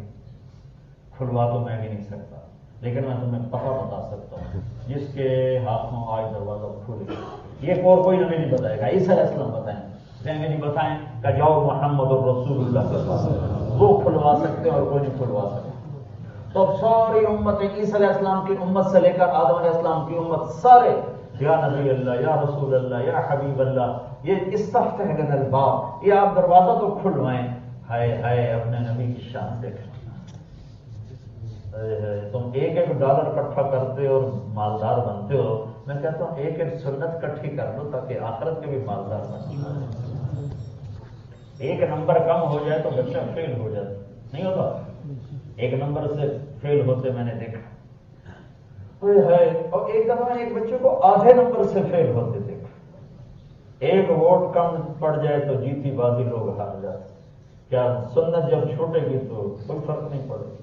Speaker 2: کھلوا تو میں بھی نہیں سکتا، لیکن میں تمہیں پتہ بتا سکتا ہوں، جس کے ہاتھوں آج دروازہ کھلے، یہ اور کوئی نبی نہیں بتائے گا، عیسیٰ علیہ السلام بتائیں گے، کہیں گے نہیں بتائیں کہ جاؤ محمد الرسول اللہ کے پاس، وہ کھلوا سکتے اور کوئی نہیں کھلوا سکتے۔ تو اب ساری امتیں عیسیٰ علیہ السلام کی امت سے لے کر آدم علیہ السلام کی امت سارے یا نبی اللہ، یا رسول اللہ، یا حبیب اللہ، یہ استفتح لنا الباب، یہ آپ دروازہ تو کھلوائیں۔ ہائے ہائے اپنے نبی کی شان دیکھیں، تم ایک ڈالر اکٹھا کرتے ہو اور مالدار بنتے ہو، میں کہتا ہوں ایک سنت اکٹھی کر لو تاکہ آخرت کے بھی مالدار بن۔ ایک نمبر کم ہو جائے تو بچہ فیل ہو جاتا، نہیں ہوتا، ایک نمبر سے فیل ہوتے میں نے دیکھا ہے، اور ایک دفعہ ایک بچے کو آدھے نمبر سے فیل ہوتے دیکھا، ایک ووٹ کم پڑ جائے تو جیتی بازی لوگ ہار جاتے۔ کیا سنت جب چھوٹے گی تو کوئی فرق نہیں پڑے گی۔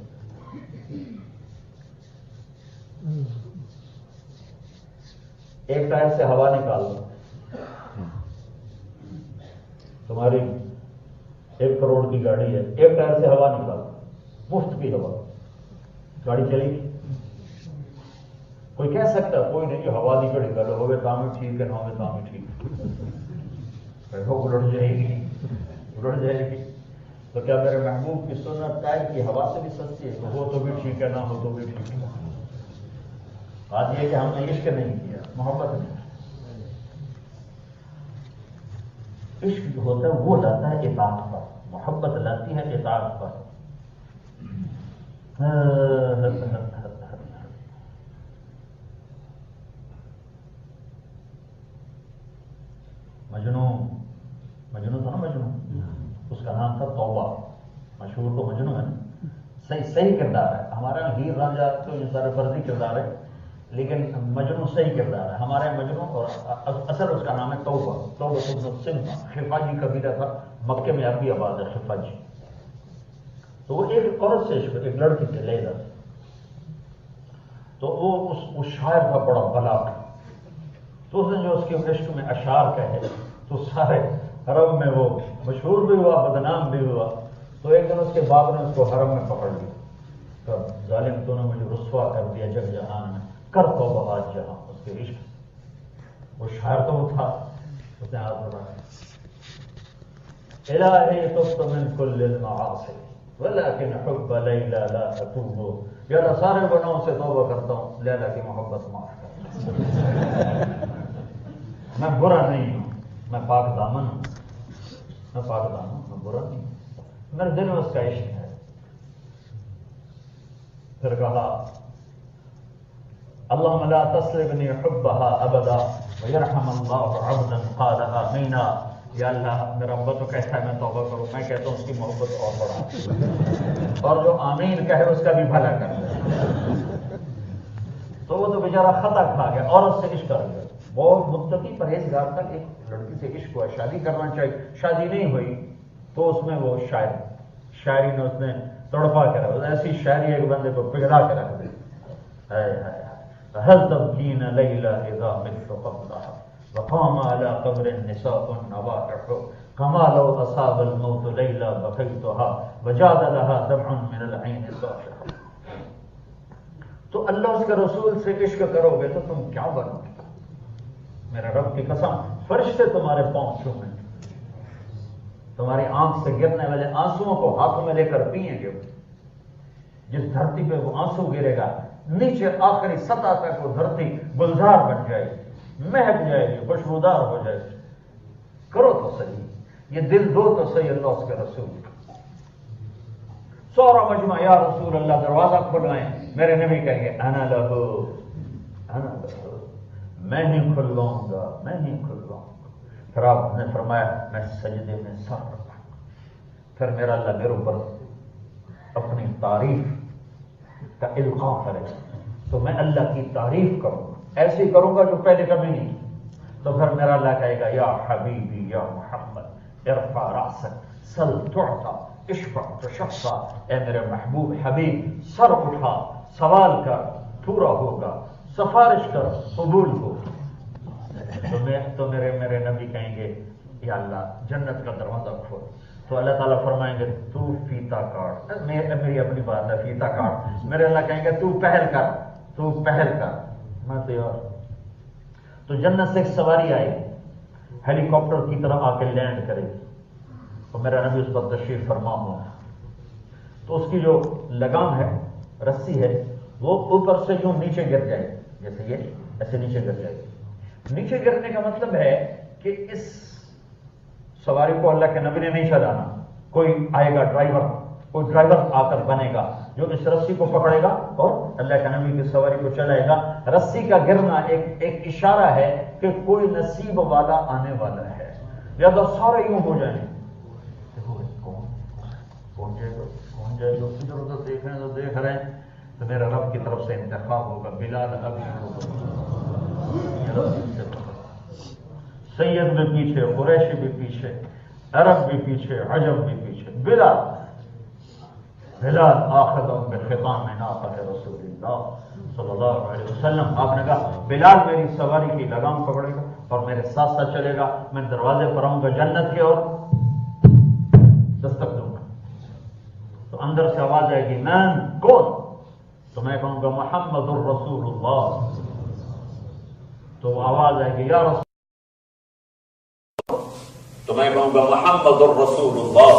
Speaker 2: ایک ٹائر سے ہوا نکال دو، تمہاری 1 کروڑ کی گاڑی ہے، ایک ٹائر سے ہوا نکال دو، مفت کی ہوا، گاڑی چلے گی؟ کوئی کہہ سکتا کوئی نہیں، ہوا نہیں کڑی کرو، ہوگے کام ٹھیک ہے، نہ ہوگے کام ٹھیک ہے، الٹ جائے گی، الٹ جائے گی۔ تو کیا میرے محبوب کی سنت ٹائر کی ہوا سے بھی سستی ہے؟ ہو تو بھی ٹھیک ہے، نہ ہو تو بھی ٹھیک ہے۔ بات یہ کہ ہم نے عشق نہیں کیا، محبت نہیں۔ عشق جو ہوتا ہے وہ لاتا ہے اطاعت پر، محبت لاتی ہے اطاعت پر۔ صحیح کردار ہے. ہمارے یہاں ہیر رانجھا تو یہ سارے فرضی کردار ہے، لیکن مجنون صحیح کردار ہے. ہمارے مجنون اور اصل اس کا نام ہے توبہ. توبہ سنما خفاجی قبیلہ تھا مکے میں، ابھی آباد ہے خفاجی. تو وہ ایک عورت سے عشق، ایک لڑکی سے لیلا، تو وہ اس شاعر کا بڑا بلاغ، تو اس نے جو اس کے عشق میں اشعار کہے تو سارے حرم میں وہ مشہور بھی ہوا، بدنام بھی ہوا. تو ایک دن اس کے باپ نے اس کو حرم میں پکڑ لیا، تو ظالم تو نے مجھے رسوا کر دیا جگ جہان میں، کر توبہ آج جہاں. اس کے عشق، وہ شاعر تو وہ تھا، اس نے ہاتھ بڑھایا، الہی تبت من کل المعاصی ولكن حب لیلا لا اتوب. یا اللہ سارے گناہوں سے توبہ کرتا ہوں، لیلا کی محبت معاف کر. میں برا نہیں ہوں، میں پاک دامن ہوں، میں پاک دامن ہوں، میں برا نہیں ہوں، میرے دل میں اس کا عشق ہے. پھر کہا اللہم لا تسلبنی حبها ابدا ویرحم اللہ عبدا قال آمینا. یا اللہ میرا ابا تو کہتا ہے میں توبہ کروں، میں کہتا ہوں اس کی محبت اور بڑھا، اور جو آمین کہے اس کا بھی بھلا کر دے. تو وہ تو بیچارہ خطا کھا گیا، عورت سے عشق کر گیا. بہت متقی پرہیزگار تک ایک لڑکی سے عشق ہوا، شادی کرنا چاہیے، شادی نہیں ہوئی تو اس میں وہ شاعری نے اس نے تڑپا کے رکھ، ایسی شاعری ایک بندے کو پگھلا کے رکھ دی. هل تبكين ليلى اذا مت قبلها وقام على قبر النساء النواحح كما لو اصاب الموت ليلى بكيتها وجاد لها دمع من العين صافح. تو اللہ اس کے رسول سے عشق کرو گے تو تم کیا بنو گے؟ میرے رب کی قسم، فرشتے تمہارے پاؤں چھوئیں گے، تمہاری آنکھ سے گرنے والے آنسوؤں کو ہاتھوں میں لے کر پیئیں گے. جس دھرتی پہ وہ آنسو گرے گا نیچے آخری سطح تک وہ دھرتی گلزار بن جائے گی، مہک جائے گی، خوشبودار ہو جائے گی. کرو تو صحیح، یہ دل دو تو صحیح اللہ اس کے رسول کا. سورا مجمع یا رسول اللہ دروازہ کھلوائیں، میرے نبی کہیں گے انا لہو انا لہو، میں ہی کھلواؤں گا، میں ہی کھلواؤں گا. پھر آپ نے فرمایا میں سجدے میں سر رکھوں گا. پھر میرا اللہ میرے اوپر اپنی تعریف کا القاء کرے تو میں اللہ کی تعریف کروں گا، ایسی کروں گا جو پہلے کبھی نہیں. تو پھر میرا اللہ کہے گا یا حبیبی یا محمد ارفع راسک سل تعطا اشفع تشفع. اے میرے محبوب حبیب سر اٹھا، سوال کر پورا ہوگا، سفارش کر قبول ہوگا. تو میرے نبی کہیں گے یا اللہ جنت کا دروازہ کھول. تو اللہ تعالیٰ فرمائیں گے تو فیتا کاٹ، میری اپنی بات ہے فیتا کاٹ. میرے اللہ کہیں گے تو پہل کر، تو پہل کر، میں تیار. تو جنت سے ایک سواری آئے ہیلی کاپٹر کی طرح آ کے لینڈ کرے گی، تو میرا نبی اس پر تشریف فرما ہو. تو اس کی جو لگام ہے، رسی ہے، وہ اوپر سے یوں نیچے گر جائے، جیسے یہ ایسے نیچے گر جائے. نیچے گرنے کا مطلب ہے کہ اس سواری کو اللہ کے نبی نے نہیں چلانا، کوئی آئے گا ڈرائیور، کوئی ڈرائیور آ کر بنے گا جو اس رسی کو پکڑے گا اور اللہ کے نبی کی سواری کو چلائے گا. رسی کا گرنا ایک اشارہ ہے کہ کوئی نصیب والا آنے والا ہے. لہذا سارے یوں ہو جائیں، کون جائے گا، کون جائے گا، ادھر ادھر دیکھ رہے ہیں تو دیکھ رہے ہیں. تو میرا رب کی طرف سے انتخاب ہوگا، بلال ابھی ہوگا. سید بھی پیچھے، قریشی بھی پیچھے، عرب بھی پیچھے، عجم بھی پیچھے. بلال آخذ بخطام ناقۃ رسول اللہ صلی اللہ علیہ وسلم. آپ نے کہا بلال میری سواری کی لگام پکڑے گا اور میرے ساتھ ساتھ چلے گا. میں دروازے پر آؤں گا جنت کے اور دستک دوں گا. تو اندر سے آواز آئے گی مین کون؟ تو میں کہوں گا محمد الرسول اللہ. تو وہ آواز آئے گی یا رسول، تو میں کہوں گا محمد الرسول اللہ.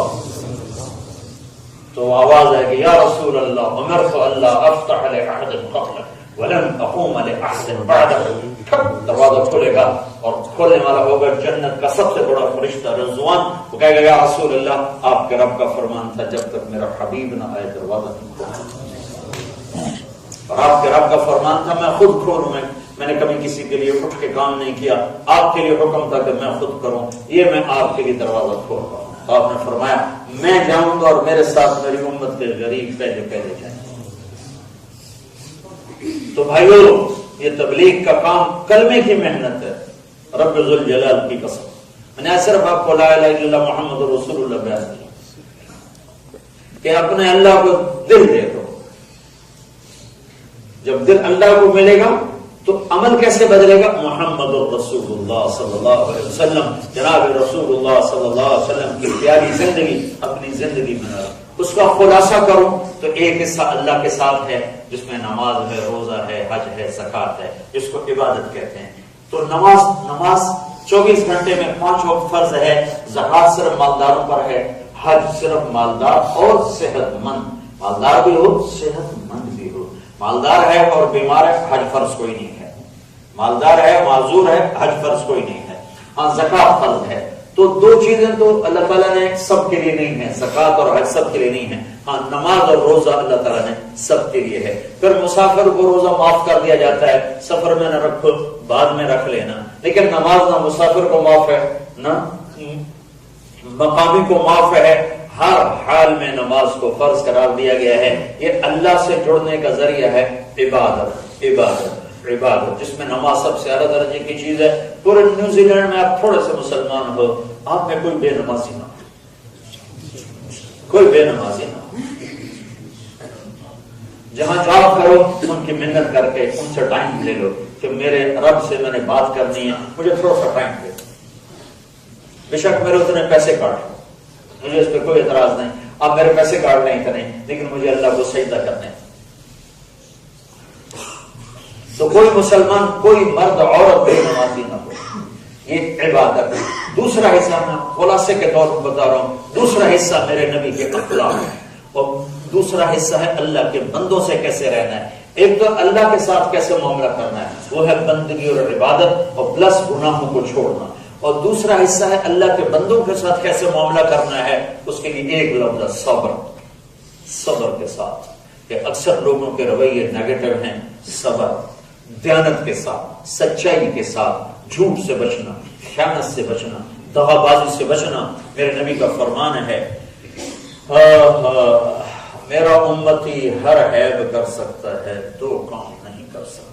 Speaker 2: تو آواز آئے گی یا رسول اللہ امرت اللہ افتح لأحد قبلک ولم اقوم لأحد بعدک. دروازہ کھلے گا اور کھولنے والا ہوگا جنت کا سب سے بڑا فرشتہ رضوان. وہ کہے گا یا رسول اللہ آپ کے رب کا فرمان تھا جب تک میرا حبیب نہ آئے دروازہ نہیں کھولنا، اور آپ کے رب کا فرمان تھا میں خود کھولوں. میں نے کبھی کسی کے لیے اٹھ کے کام نہیں کیا، آپ کے لیے حکم تھا کہ میں خود کروں، یہ میں آپ کے لیے دروازہ کھول رہا ہوں. آپ نے فرمایا
Speaker 1: میں جاؤں گا اور میرے ساتھ میری امت کے غریب پہلے جائیں. تو بھائیو یہ تبلیغ کا کام کلمے کی محنت ہے. رب ذوالجلال کی قسم میں نے صرف آپ کو لا الہ الا اللہ محمد رسول اللہ بیان کیا کہ اپنے اللہ کو دل دے دو. جب دل اللہ کو ملے گا تو عمل کیسے بدلے گا؟ محمد رسول اللہ صلی اللہ علیہ وسلم، جناب رسول اللہ صلی اللہ علیہ وسلم کی پیاری زندگی اپنی زندگی میں اس کا خلاصہ کروں تو ایک حصہ اللہ کے ساتھ ہے جس میں نماز ہے، روزہ ہے، حج ہے، زکات ہے، جس کو عبادت کہتے ہیں. تو نماز 24 گھنٹے میں 5 وقت فرض ہے. زکات صرف مالداروں پر ہے. حج صرف مالدار اور صحت مند، مالدار بھی ہو صحت مند بھی ہو. مالدار ہے اور بیمار ہے، حج فرض کوئی نہیں ہے. مالدار ہے، معذور ہے، حج فرض کوئی نہیں ہے. ہاں زکات فرض ہے. تو دو چیزیں تو اللہ تعالیٰ نے سب کے لیے نہیں ہے، زکات اور حج سب کے لیے نہیں ہے. ہاں نماز اور روزہ اللہ تعالیٰ نے سب کے لیے ہے. پھر مسافر کو روزہ معاف کر دیا جاتا ہے، سفر میں نہ رکھو بعد میں رکھ لینا. لیکن نماز نہ مسافر کو معاف ہے نہ مقامی کو معاف ہے. ہر حال میں نماز کو فرض قرار دیا گیا ہے. یہ اللہ سے جڑنے کا ذریعہ ہے. عبادت جس میں نماز سب سے اعلیٰ درجے کی چیز ہے. پورے نیوزی لینڈ میں آپ تھوڑے سے مسلمان ہو، آپ میں کوئی بے نمازی نہ ہو، کوئی بے نمازی نہ ہو. جہاں جاب کرو ان کی محنت کر کے ان سے ٹائم لے لو کہ میرے رب سے میں نے بات کرنی ہے، مجھے تھوڑا سا ٹائم دے دو. بے شک میرے اتنے پیسے کاٹ لو، مجھے اس پہ کوئی اعتراض نہیں. آپ میرے پیسے کاٹ لیں اتنے، لیکن مجھے اللہ کو سجدہ کرنے. تو کوئی مسلمان، کوئی مرد عورت بے نمازی نہ ہو. یہ عبادت. دوسرا حصہ میں خلاصے کے طور پر بتا رہا ہوں. دوسرا حصہ میرے نبی کے اخلاق ہے اور دوسرا حصہ ہے اللہ کے بندوں سے کیسے رہنا ہے. ایک تو اللہ کے ساتھ کیسے معاملہ کرنا ہے، وہ ہے بندگی اور عبادت اور پلس گناہوں کو چھوڑنا. اور دوسرا حصہ ہے اللہ کے بندوں کے ساتھ کیسے معاملہ کرنا ہے. اس کے لیے ایک لفظ ہے صبر کے ساتھ. کہ اکثر لوگوں کے رویے نیگیٹو ہیں. صبر، دیانت کے ساتھ، سچائی کے ساتھ، جھوٹ سے بچنا، خیانت سے بچنا، دغا بازی سے بچنا. میرے نبی کا فرمان ہے میرا امتی ہر عیب کر سکتا ہے، دو کام نہیں کر سکتا.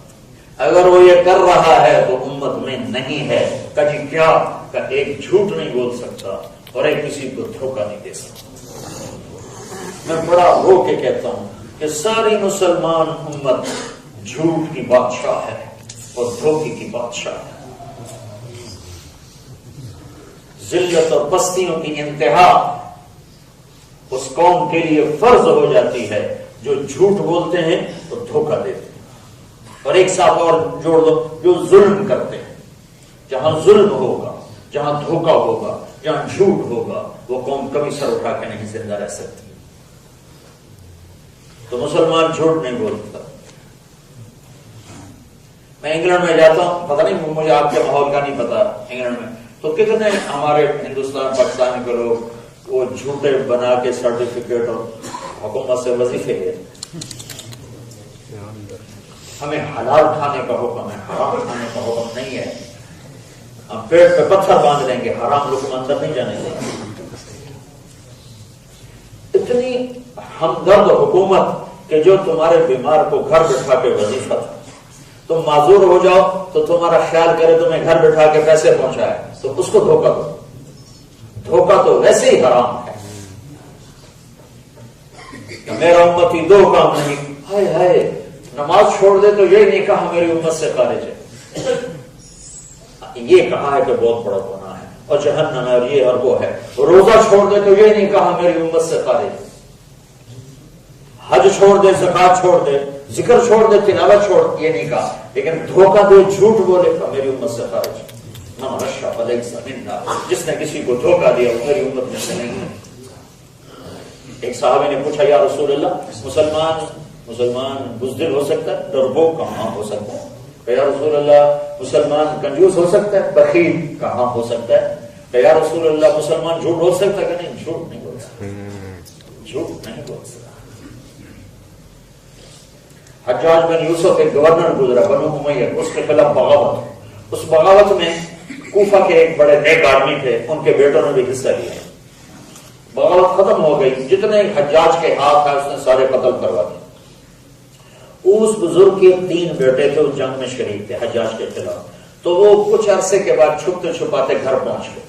Speaker 1: اگر وہ یہ کر رہا ہے تو امت میں نہیں ہے. کہ کیا؟ کہ ایک جھوٹ نہیں بول سکتا اور ایک کسی کو دھوکہ نہیں دے سکتا. میں بڑا رو کے کہتا ہوں کہ ساری مسلمان امت جھوٹ کی بادشاہ ہے اور دھوکے کی بادشاہ ہے. ذلت اور پستیوں کی انتہا اس قوم کے لیے فرض ہو جاتی ہے جو جھوٹ بولتے ہیں اور دھوکہ دیتے ہیں. اور ایک ساتھ اور جوڑ دو، جو ظلم کرتے ہیں. جہاں ظلم ہوگا، جہاں دھوکہ ہوگا، جہاں جھوٹ ہوگا، وہ قوم کبھی سر اٹھا کے نہیں زندہ رہ سکتی. تو مسلمان جھوٹ نہیں بولتا. میں انگلینڈ میں جاتا ہوں، پتہ نہیں مجھے آپ کے ماحول کا نہیں پتا. انگلینڈ میں تو کتنے ہمارے ہندوستان پاکستان کے لوگ وہ جھوٹے بنا کے سرٹیفکیٹ اور حکومت سے وظیفے لے. ہمیں حلال کھانے کا حکم ہے، حرام کھانے کا حکم نہیں ہے. ہم پیٹ پہ پتھر باندھ لیں گے، حرام لوگ اندر نہیں جانے دیں گے. اتنی ہمدرد حکومت کہ جو تمہارے بیمار کو گھر بٹھا کے وظیفہ تھا. تم معذور ہو جاؤ تو تمہارا خیال کرے تمہیں گھر بٹھا کے پیسے پہنچائے تو اس کو دھوکہ دو. دھوکہ تو ویسے ہی حرام ہے. میرا امتی دو کام نہیں، ہائے ہائے نماز چھوڑ دے تو یہ نہیں کہا میری امت سے خارج ہے. یہ کہا ہے کہ بہت بڑا گناہ ہے اور جہنم ہے اور یہ اور وہ ہے. روزہ چھوڑ دے تو یہ نہیں کہا میری امت سے خارج ہے. حج چھوڑ دے، زکات چھوڑ دے، ذکر چھوڑ دے، تلاوت چھوڑ، یہ نہیں کہا. لیکن دھوکہ دے، جھوٹ بولے تو میری امت سے خارج ہے. جس نے کسی کو دھوکہ دیا وہ میری امت میں سے نہیں ہے. ایک صحابی نے پوچھا یا رسول اللہ مسلمان بزدل ہو سکتا ہے؟ ڈربوک کہاں ہو سکتا ہے؟ کہ یا رسول اللہ مسلمان کنجوس ہو سکتا ہے؟ بخیل کہاں ہو سکتا ہے؟ کہ یا رسول اللہ مسلمان جھوٹ بول سکتا ہے؟ کہ نہیں، جھوٹ نہیں بول سکتا. جھوٹ نہیں بول سکتا. حجاج بن یوسف ایک گورنر گزرا بنو امیہ، اس کے خلاف بغاوت. اس بغاوت میں کوفہ کے ایک بڑے نیک آدمی تھے، ان کے بیٹوں نے بھی حصہ لیا. بغاوت ختم ہو گئی، جتنے حجاج کے ہاتھ ہے اس نے سارے قتل کروا دیے۔ اس بزرگ کے 3 بیٹے تھے، اس جنگ میں شریک تھے حجاج کے خلاف، تو وہ کچھ عرصے کے بعد چھپتے چھپاتے گھر پہنچ گئے۔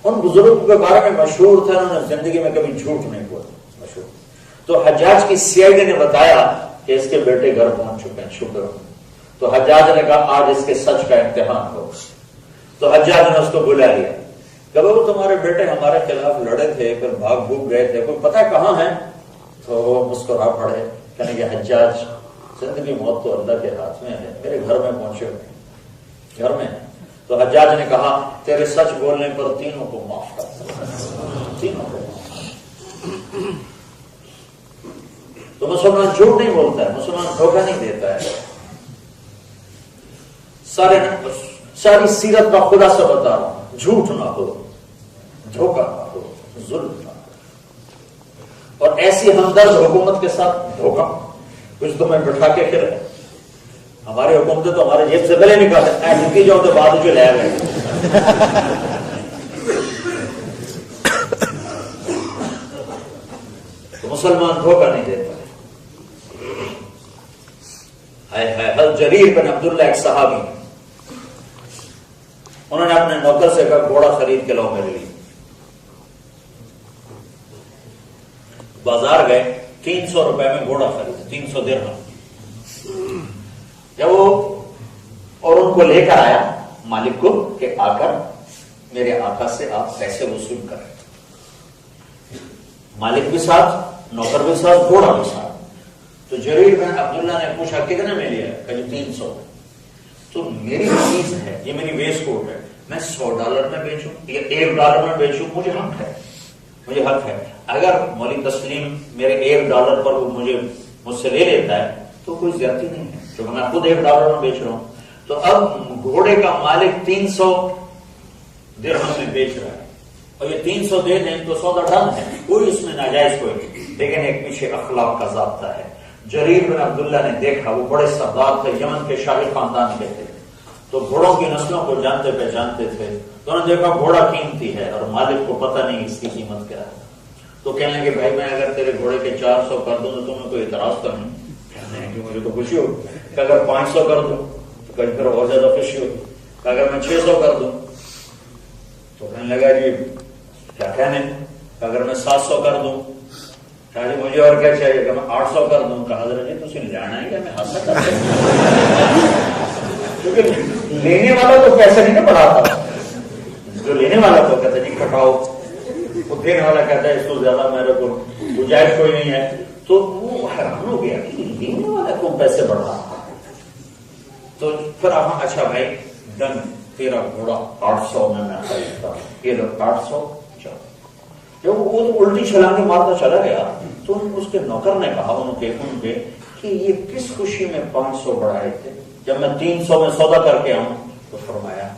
Speaker 1: ان بزرگوں کے بارے میں مشہور تھا، انہوں نے زندگی میں کبھی جھوٹ نہیں بولا، مشہور۔ تو حجاج کی CID نے بتایا کہ اس کے بیٹے گھر پہنچ چکے ہیں، شکر ہو۔ تو حجاج نے کہا آج اس کے سچ کا امتحان ہو۔ تو حجاج نے اس کو بلا لیا کہ وہ تمہارے بیٹے ہمارے خلاف لڑے تھے، پھر بھاگ بھوگ گئے تھے، کوئی پتہ کہاں ہے؟ تو وہ مسکرا پڑے، کہنے کہ حجاج زندگی موت تو اللہ کے ہاتھ میں ہے، میرے گھر میں پہنچے ہوئے، گھر میں ہے۔ تو حجاج نے کہا تیرے سچ بولنے پر تینوں کو معاف کر، تینوں کو۔ تو مسلمان جھوٹ نہیں بولتا ہے، مسلمان دھوکہ نہیں دیتا ہے۔ ساری سیرت کا خلاصہ بتا رہا ہوں، جھوٹ نہ ہو، دھوکہ نہ ہو، ظلم نہ ہو، اور ایسی ہمدرد حکومت کے ساتھ دھوکہ کچھ تو میں بٹھا کے پھر ہماری حکومتیں تو ہمارے جیب سے گلے نکالے ایسے جاؤ تو بعد جو لے گئے۔ تو مسلمان دھوکہ نہیں دیتا ہے۔ حضرت جریر بن عبداللہ ایک صحابی، انہوں نے اپنے نوکر سے کہا گھوڑا خرید کے لاؤ میرے لیے۔ بازار گئے، 300 روپے میں گھوڑا خرید، 300 درہم۔ جب وہ اور ان کو لے کر آیا مالک کو کہ آ کر میرے آقا سے آپ پیسے وصول کریں، مالک بھی ساتھ، نوکر بھی ساتھ، گھوڑا بھی ساتھ۔ تو جریر بن عبداللہ نے پوچھا کتنے میں لیا؟ کہ 300۔ تو میری چیز ہے، یہ میری ویسٹ کوٹ ہے، میں $100 میں بیچوں یا $1 میں بیچوں، مجھے حق ہے، مجھے حق ہے۔ اگر مولوی تسلیم میرے $1 پر وہ مجھ سے لے لیتا ہے تو کوئی زیادتی نہیں ہے، کیونکہ میں خود $1 میں بیچ رہا ہوں۔ تو اب گھوڑے کا مالک 300 درہم میں بیچ رہا ہے، اور یہ 300 دے دیں تو سودا ڈن ہے، کوئی اس میں ناجائز کوئی نہیں، لیکن ایک پیچھے اخلاق کا ضابطہ ہے۔ جریر بن عبداللہ نے دیکھا، وہ بڑے سردار تھے، یمن کے شاہی خاندان کے تھے، تو گھوڑوں کی نسلوں کو جانتے پہچانتے تھے، تو انہوں نے دیکھا گھوڑا قیمتی ہے اور مالک کو پتہ نہیں اس کی قیمت کیا ہے۔ تو کہنے لگے بھائی میں اگر تیرے گھوڑے کے 400 کر دوں تو تمہیں کوئی اعتراض تو نہیں؟ کہنے کہ مجھے تو خوشی ہوگی، کہ اگر 500 کر دوں تو کہیں پھر اور زیادہ خوشی ہوگی، کہ اگر میں 600 کر دوں تو کہنے لگا جی کیا کہنے، کہ اگر میں 700 کر دوں، کہا جی مجھے اور کیا چاہیے، کہ میں 800 کر دوں۔ کہا حضرت جی تھی لینا ہے کہ میں ہاتھ کر کیونکہ لینے والا تو پیسے نہیں بڑھاتا، جو لینے والا تو کہتا جی کٹاؤ، وہ دینے والا کہتا ہے اس کو زیادہ میرے کو گنجائش کوئی نہیں ہے۔ تو وہ حیران ہو گیا کہ لینے والا کیوں پیسے بڑھا۔ تو پھر اچھا بھائی ڈن، تیرا گھوڑا 800 میں خریدتا ہوں، یہ لو 800 چلو۔ جب وہ الٹی چھلانگیں مارتا چلا گیا تو اس کے نوکر نے کہا ان کے کہ یہ کس خوشی میں 500 بڑھائے تھے، جب میں 300 میں سودا کر کے آؤں؟ تو فرمایا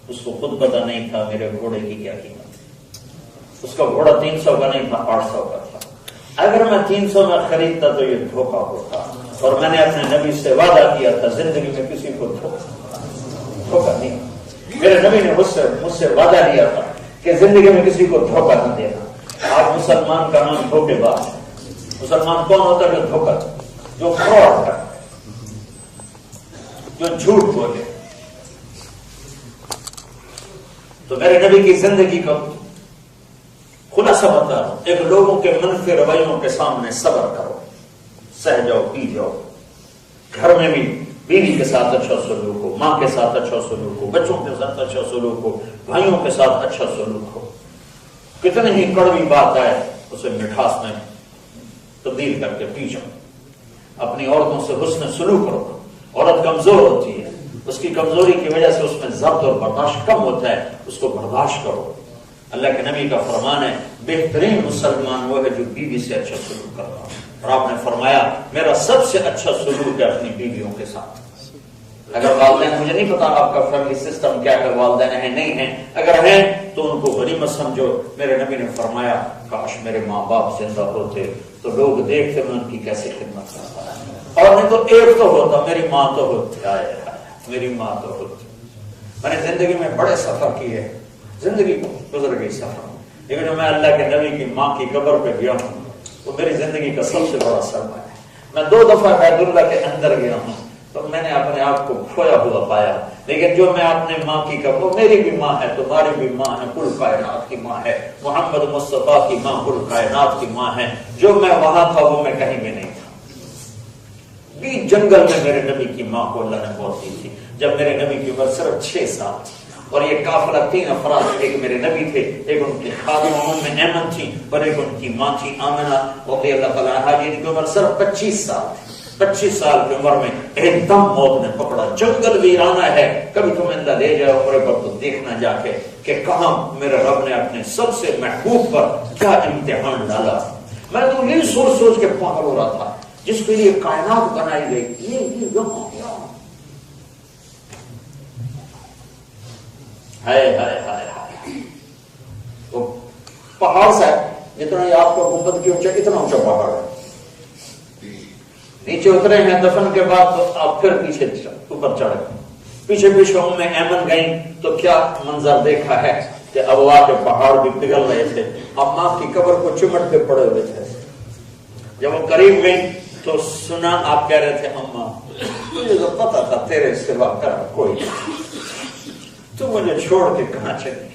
Speaker 1: اس کو خود پتا نہیں تھا میرے گھوڑے کی کیا قیمت ہے، اس کا گھوڑا 300 کا نہیں تھا، 800 کا تھا۔ اگر میں 300 میں خریدتا تو یہ دھوکہ ہوتا، اور میں نے اپنے نبی سے وعدہ کیا تھا زندگی میں کسی کو دھوکہ نہیں، میرے نبی نے مجھ سے وعدہ لیا تھا کہ زندگی میں کسی کو دھوکہ نہ دینا۔ آج مسلمان کا نام دھوکے باز ہے۔ مسلمان کون ہوتا ہے؟ جو دھوکہ، جو فراڈ کرتا ہے، جو جھوٹ بولے۔ تو میرے نبی کی زندگی کا خلاصہ بتا رہا ہوں، ایک لوگوں کے منفی رویوں کے سامنے صبر کرو، سہ جاؤ، پی جاؤ، گھر میں بھی بیوی کے ساتھ اچھا سلوک ہو، ماں کے ساتھ اچھا سلوک ہو، بچوں کے ساتھ اچھا سلوک ہو، بھائیوں کے ساتھ اچھا سلوک ہو۔ کتنی ہی کڑوی بات ہے اسے مٹھاس میں تبدیل کر کے پی جاؤ۔ اپنی عورتوں سے حسن سلوک کرو۔ عورت کمزور ہوتی ہے، اس کی کمزوری کی وجہ سے اس میں ضبط اور برداشت کم ہوتا ہے، اس کو برداشت کرو۔ اللہ کے نبی کا فرمان ہے بہترین مسلمان وہ ہے جو بیوی سے اچھا سلوک کرتا ہے، اور آپ نے فرمایا میرا سب سے اچھا سلوک ہے اپنی بیویوں کے ساتھ۔ اگر والدین، مجھے نہیں پتا آپ کا فیملی سسٹم کیا ہے، والدین ہیں نہیں ہیں، اگر ہیں تو ان کو غنیمت سمجھو۔ میرے نبی نے فرمایا کاش میرے ماں باپ زندہ ہوتے تو لوگ دیکھتے میں ان کی کیسے خدمت کرتا ہے، اور نہیں تو ایک تو ہوتا، میری ماں تو ہوتی، میری ماں تو ہوتی۔ میں نے زندگی میں بڑے سفر کیے، زندگی گزر گئی سفر، لیکن جو میں اللہ کے نبی کی ماں کی قبر پہ گیا ہوں وہ میری زندگی کا سب سے بڑا سرمایہ ہے. میں 2 دفعہ بیت اللہ کے اندر گیا ہوں تو میں نے اپنے آپ کو کھویا ہوا پایا. لیکن جو میں اپنے ماں کی قبر، میری بھی ماں ہے، تمہاری بھی ماں ہے، کل کائنات کی ماں ہے، محمد مصطفیٰ کی ماں کل کائنات کی ماں ہے. جو میں وہاں تھا وہ میں کہیں بھی نہیں تھا. بیچ جنگل میں میرے نبی کی ماں کو اللہ نے موت دی تھی جب میرے نبی کی عمر صرف 6 سال تھی. اور یہ قافلہ 3 افراد، ایک میرے نبی تھے، ایک ان کی خادمہ ام ایمن تھی، اور ایک ان کی ماں تھی آمنہ رضی اللہ تعالیٰ عنہا، جن کی عمر صرف 25 سال تھی. 25 سال کی عمر میں ایک دم موت نے پکڑا. جنگل ویرانہ ہے، کبھی تمہیں اللہ لے جائے اور ایک بار تو دیکھنا جا کے کہ کہاں میرے رب نے اپنے سب سے محبوب پر کیا امتحان ڈالا. میں تو یہ سوچ سوچ کے پاگل ہو رہا تھا جس کے لیے کائنات بنائی گئی. یہ ہائے ہائے ہائے ہائے. وہ پہاڑ سے جتنا یہ آپ کو گنبد کی اونچا، اتنا اونچا پہاڑ ہے. نیچے اترے ہیں دفن کے بعد تو آپ پھر پیچھے اوپر چڑھ گئے. پیچھے پیچھے ام ایمن گئیں تو کیا منظر دیکھا ہے کہ ابوا کے پہاڑ بھی پگھل رہے تھے. اماں کی قبر کو چمٹ کے پڑے ہوئے تھے. جب وہ قریب گئی تو سنا آپ کہہ رہے تھے اماں مجھے تو پتا تھا تیرے سوا کر کوئی نہیں، تو مجھے چھوڑ کے کہاں چلی،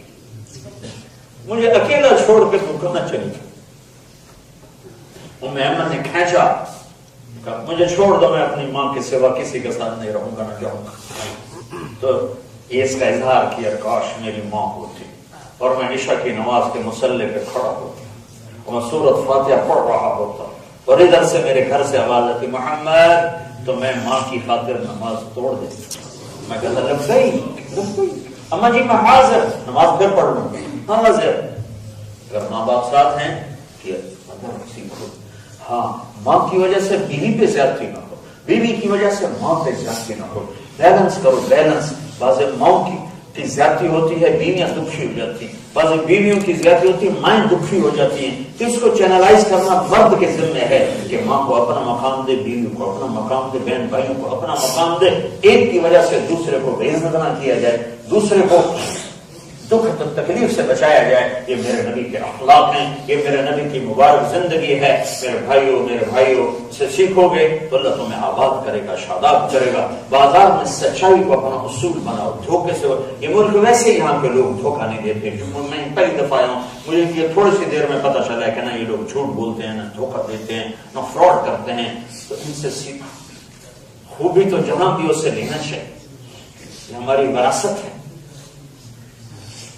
Speaker 1: مجھے اکیلا چھوڑ کے تو کہاں چلی. ام ایمن نے کھینچا، مجھے چھوڑ دو، میں اپنی ماں کے سوا کسی کے ساتھ نہیں رہوں گا، نہ جاؤں گا. تو یہ اس کا اظہار کیا کاش میری ماں ہوتی اور میں عشاء کی نماز کے مصلی پہ کھڑا ہوتا اور میں سورۃ فاتحہ پڑھ رہا ہوتا اور ادھر سے میرے گھر سے آواز آتی محمد، تو میں ماں کی خاطر نماز توڑ دیتا. میں کہتا لگ گئی اماں جی میں حاضر، نماز پھر پڑھ لوں. حاضر. اگر ماں باپ ساتھ ہیں کہ سیکھو. ہاں، ماں کی وجہ سے بیوی پہ زیادتی نہ ہو، بیوی کی وجہ سے ماں پہ زیادتی نہ ہو. بیلنس کرو، بیلنس. بعض ماں کی زیادتی ہوتی ہے، بیویاں دکھی ہو جاتی ہیں. بعض بیویوں کی زیادتی ہوتی ہے، مائیں دکھی ہو جاتی ہیں. تو اس کو چینلائز کرنا مرد کے ذمہ ہے کہ ماں کو اپنا مقام دے، بیوی کو اپنا مقام دے، بہن بھائیوں کو اپنا مقام دے. ایک کی وجہ سے دوسرے کو بے عزت نہ کیا جائے، دوسرے کو دکھ تکلیف سے بچایا جائے. یہ میرے نبی کے اخلاق ہیں، یہ میرے نبی کی مبارک زندگی ہے. میرے بھائیوں سے سیکھو گے تو اللہ تمہیں آباد کرے گا، شاداب کرے گا. بازار میں سچائی کو اپنا اصول بناؤ. دھوکے سے یہ ملک ویسے یہاں کے لوگ دھوکہ نہیں دیتے. میں کئی دفعہ آیا ہوں، مجھے یہ تھوڑی سی دیر میں پتا چلا ہے کہ نہ یہ لوگ جھوٹ بولتے ہیں، نہ دھوکہ دیتے ہیں، نہ فراڈ کرتے ہیں. تو ان سے سیکھو. خوبی تو جہاں بھی اس سے لینا چاہیے، یہ ہماری وراثت ہے.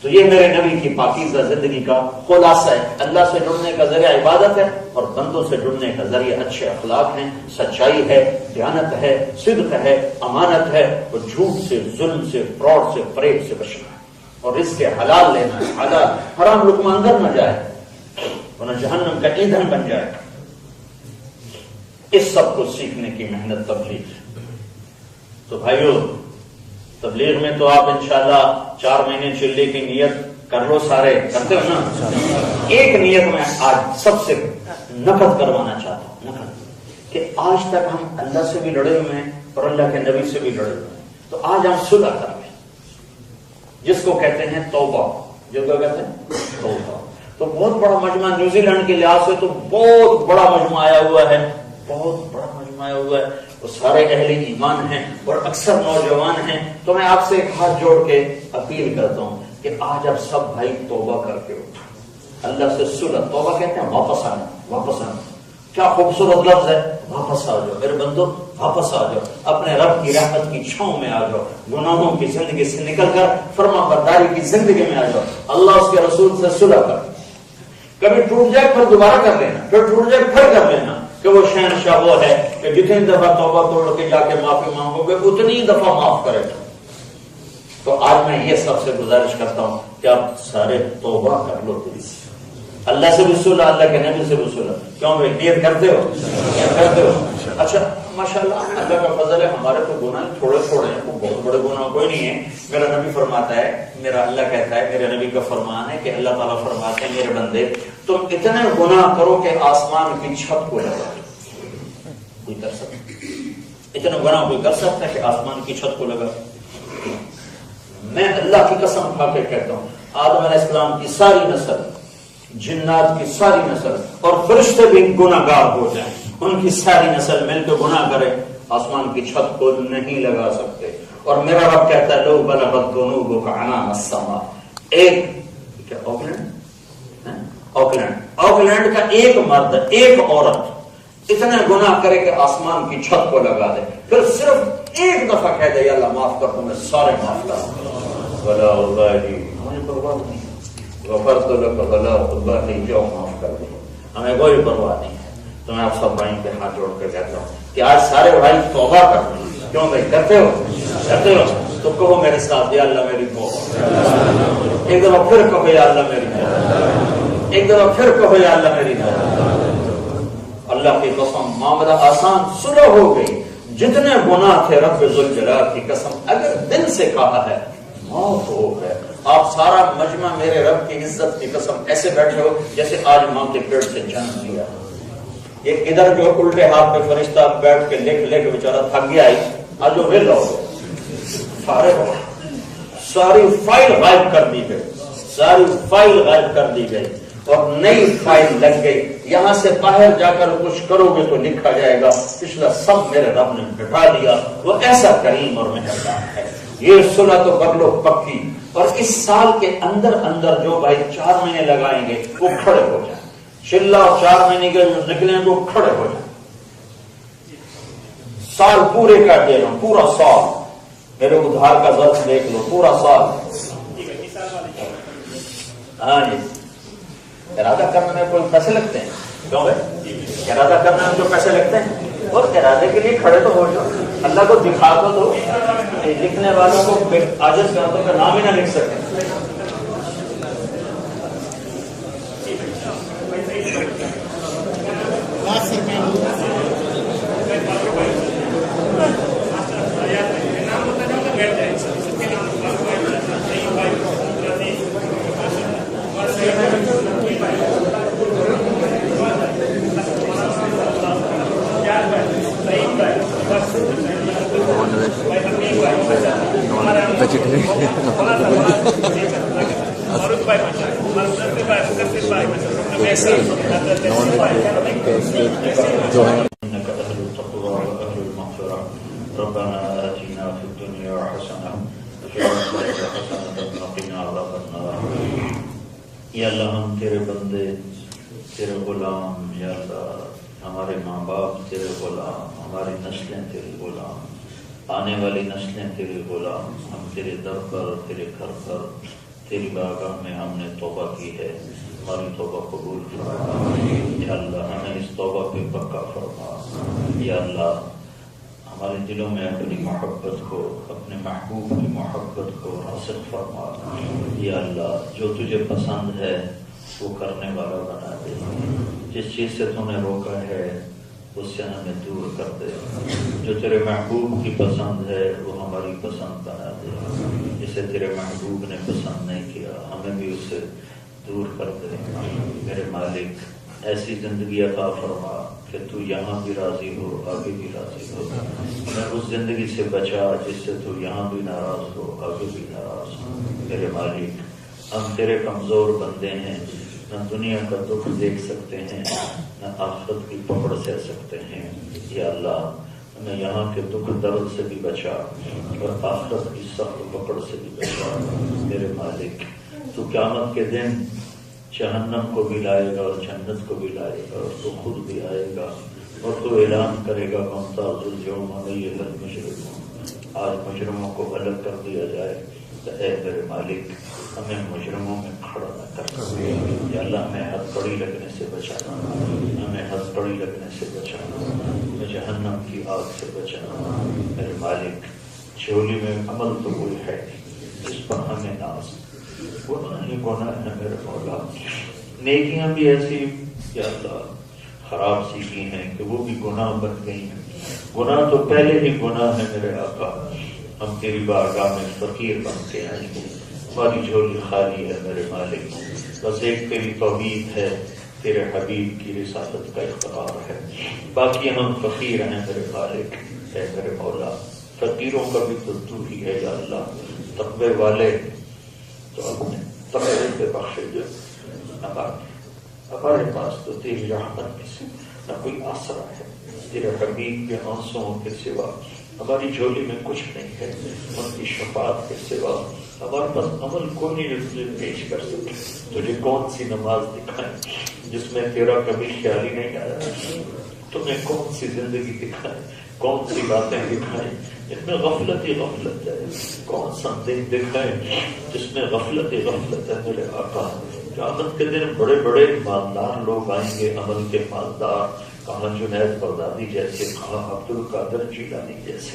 Speaker 1: تو یہ میرے نبی کی پاکیزہ زندگی کا خلاصہ ہے. اللہ سے جڑنے کا ذریعہ عبادت ہے اور بندوں سے جڑنے کا ذریعہ اچھے اخلاق ہیں، سچائی ہے، دیانت ہے، صدق ہے، امانت ہے، اور جھوٹ سے، ظلم سے، فراڈ سے، فریب سے بچنا ہے، اور رزق حلال لینا ہے. حلال حرام لقمہ اندر نہ جائے ورنہ جہنم کا ایندھن بن جائے. اس سب کو سیکھنے کی محنت تبلیغ. تو بھائیو، تبلیغ میں تو آپ انشاءاللہ 4 مہینے چلنے کی نیت کر لو. سارے کرتے ہو نا؟ ایک نیت میں آج سب سے نقد کروانا چاہتا ہوں، نقد، کہ آج تک ہم اللہ سے بھی لڑے ہوئے ہیں اور اللہ کے نبی سے بھی لڑے ہوئے ہیں. تو آج ہم صلح کر لیں، جس کو کہتے ہیں توبہ. جو کیا کہتے ہیں؟ توبہ. تو بہت بڑا مجمع نیوزی لینڈ کے لحاظ سے تو بہت بڑا مجمع آیا ہوا ہے، بہت بڑا مجمع آیا ہوا ہے. وہ سارے اہل ایمان ہیں اور اکثر نوجوان ہیں. تو میں آپ سے ایک ہاتھ جوڑ کے اپیل کرتا ہوں کہ آج آپ سب بھائی توبہ کر کے اٹھو. اللہ سے صلح. توبہ کہتے ہیں واپس آنا. واپس آنا کیا خوبصورت لفظ ہے. واپس آ جاؤ میرے بندو، واپس آ جاؤ، اپنے رب کی رحمت کی چھاؤں میں آ جاؤ. گناہوں کی زندگی سے نکل کر فرما برداری کی زندگی میں آ جاؤ. اللہ اس کے رسول سے صلح کر. کبھی ٹوٹ جائے پھر دوبارہ کر لینا، پھر ٹوٹ جائے پھر کر لینا. کہ وہ شہنشاہ وہ ہے کہ جتنی دفعہ توبہ توڑ کے جا کے معافی مانگو گے اتنی دفعہ معاف کرے گا. تو آج میں یہ سب سے گزارش کرتا ہوں کہ آپ سارے توبہ کر لو دل سے. اللہ سے بھی صلح، اللہ کے نبی سے بھی صلح. کیوں بھائی نیت کرتے ہو؟ نیت کرتے ہو؟ اچھا ماشاءاللہ اللہ کا فضل ہے، ہمارے تو گناہ تھوڑے تھوڑے ہیں، بہت بڑے گناہ کوئی نہیں ہے. میرا نبی فرماتا ہے، میرا اللہ کہتا ہے، میرے نبی کا فرمان ہے کہ اللہ تعالیٰ فرماتے ہیں میرے بندے تم اتنے گناہ کرو کہ آسمان کی چھت کو لگا. کوئی کر سکتا؟ اتنا گناہ کوئی کر سکتا ہے کہ آسمان کی چھت کو لگا؟ میں اللہ کی قسم کھا کے کہتا ہوں آدم علیہ السلام کی ساری نسل جنات کی ساری نسل اور فرشتے بھی گناہگار ہو جائیں، ان کی ساری نسل مل کے گناہ کرے، آسمان کی چھت کو نہیں لگا سکتے. اور میرا رب کہتا ہے لو بلغت ذنوبک عنان السماء. ایک کیا آکلینڈ کا ایک مرد ایک عورت اتنے گناہ کرے کہ آسمان کی چھت کو لگا دے، پھر صرف ایک دفعہ کہہ دے یا اللہ معاف کر دوں، میں سارے معاف کر دوں، ولا ابالی، مجھے پرواہ نہیں، غفرت لک ولا ابالی، جو معاف کر دے، ہمیں کوئی پرواہ نہیں ہے. تو میں آپ سب بھائی کے ہاتھ جوڑ کر کہتا ہوں کہ آج سارے بھائی توبہ کر دیں. کیوں بھائی کرتے ہو تو کہو میرے ساتھ یا اللہ میری توبہ. ایک دفعہ پھر کہو یا اللہ میری توبہ. ایک دفعہ پھر کہو یا اللہ میری توبہ. اللہ کی قسم معاملہ آسان سلو ہو گئی. جتنے گناہ تھے رب ذوالجلال کی قسم اگر دل سے کہا ہے معاف ہو گئے. آپ سارا مجمع میرے رب کی عزت کی قسم ایسے بیٹھے ہو جیسے آج ماں کے پیٹ سے جنم لیا. ایک ادھر جو الٹے ہاتھ پہ فرشتہ بیٹھ کے لکھ لے کے بیچارہ تھک گیا ہی آج وہ ویلا ہو گیا. ساری فائل غائب کر دی گئی، ساری فائل غائب کر دی گئی اور نئی فائل لگ گئی. یہاں سے باہر جا کر کچھ کرو گے تو لکھا جائے گا پچھلا سب میرے رب نے بٹھا دیا. وہ ایسا کریم اور مہربان ہے. یہ صلح تو کر لو پکی. اور اس سال کے اندر اندر جو بھائی 4 مہینے لگائیں گے وہ کھڑے ہو جائیں. چلا 4 مہینے کے نکلیں وہ کھڑے ہو جائیں. سال پورے کر دے رہا ہوں، پورا سال میرے ادھار کا ظرف دیکھ لو، پورا سال. ہاں جی ارادہ کرنے میں کوئی پیسے لگتے ہیں؟ کیوں بھائی ارادہ کرنے میں جو پیسے لگتے ہیں اور ارادے کے لیے کھڑے تو ہو جاؤ. اللہ کو دکھا تو دو. لکھنے والوں کو عاجز کر دو کہ نام ہی نہ لکھ سکے.
Speaker 3: جو ہے
Speaker 1: ربنا آتنا في الدنيا حسنة وفي الآخرة حسنة وقنا عذاب النار. یا اللہ ہم تیرے بندے، تیرے غلام. یا اللہ ہمارے ماں باپ تیرے غلام، ہماری نسلیں تیرے غلام، آنے والی نسلیں تیرے غلام. ہم تیرے در پر، تیرے گھر پر، تیری بارگاہ میں ہم نے توبہ کی ہے. ہماری توبہ قبول فرما. یا اللہ ہمیں اس توبہ پہ پکا فرما. یا اللہ ہمارے دلوں میں اپنی محبت کو، اپنے محبوب کی محبت کو حاصل فرما. یا اللہ جو تجھے پسند ہے وہ کرنے والا بنا دے. جس چیز سے تم نے روکا ہے اس سے ہمیں دور کر دے. جو تیرے محبوب کی پسند ہے وہ ہماری پسند بنا دے. جسے تیرے محبوب نے پسند نہیں کیا ہمیں بھی اس سے دور کر دے. میرے مالک ایسی زندگی عطا فرما کہ تو یہاں بھی راضی ہو، آگے بھی راضی ہو. ہمیں اس زندگی سے بچا جس سے تو یہاں بھی ناراض ہو، آگے بھی ناراض ہو. میرے مالک ہم تیرے کمزور بندے ہیں، نہ دنیا کا دکھ دیکھ سکتے ہیں، نہ آخرت کی پکڑ سہ سکتے ہیں. یا اللہ ہمیں یہاں کے دکھ درد سے بھی بچا اور آخرت کی سخت پکڑ سے بھی بچا. میرے مالک تو قیامت کے دن جہنم کو بھی لائے گا اور جنت کو بھی لائے گا، اور تو خود بھی آئے گا اور تو اعلان کرے گا ممتاز اليوم ایھا المجرمون. آج مجرموں کو الگ کر دیا جائے. تو اے میرے مالک ہمیں مجرموں میں کھڑا نہ کر. یا اللہ ہمیں ہتھ کڑی لگنے سے بچانا، ہمیں ہتھ کڑی لگنے سے بچانا، ہمیں جہنم کی آگ سے بچانا. میرے مالک جھولی میں عمل تو کوئی ہے نہیں جس پر ہمیں ناز. گناہ ہی گناہ ہے میرے مولا. نیکیاں بھی ایسی یا اللہ خراب سیکھی ہیں کہ وہ بھی گناہ بن گئی ہیں. گناہ تو پہلے ہی گناہ ہے میرے آقا. ہم تیری بارگاہ میں فقیر بن کے آئے ہیں، ہماری جھولی خالی ہے میرے مالک. بس ایک تیری توحید ہے، تیرے حبیب کی رسالت کا اقرار ہے. باقی ہم فقیر ہیں میرے مالک. اے میرے مولا فقیروں کا بھی تو ہی ہے. یا اللہ تقوی والے تو اپنے تقوی پہ بخشے جو ہمارے پاس تو تیری رحمت میں سے نہ کوئی آسرا ہے، تیرے حبیب کے آنسوؤں کے سوا ہماری جھولی میں کچھ نہیں ہے، ان کی شفاعت کے سوا ہمارے پاس عمل کوئی نہیں جو تجھے پیش کر سکے۔ تجھے کون سی نماز دکھائیں جس میں تیرا کبھی خیال ہی نہیں آیا؟ تمہیں کون سی زندگی دکھائیں، کون سی باتیں دکھائیں جس میں غفلت ہی غفلت ہے؟ کون سا دن دکھائیں جس میں غفلت ہی غفلت ہے؟ میرے آقا قیامت کے دن بڑے بڑے مالدار لوگ آئیں گے، عمل کے مالدار، کہاں جنید بغدادی جیسے، کہاں عبد القادر جیلانی جیسے،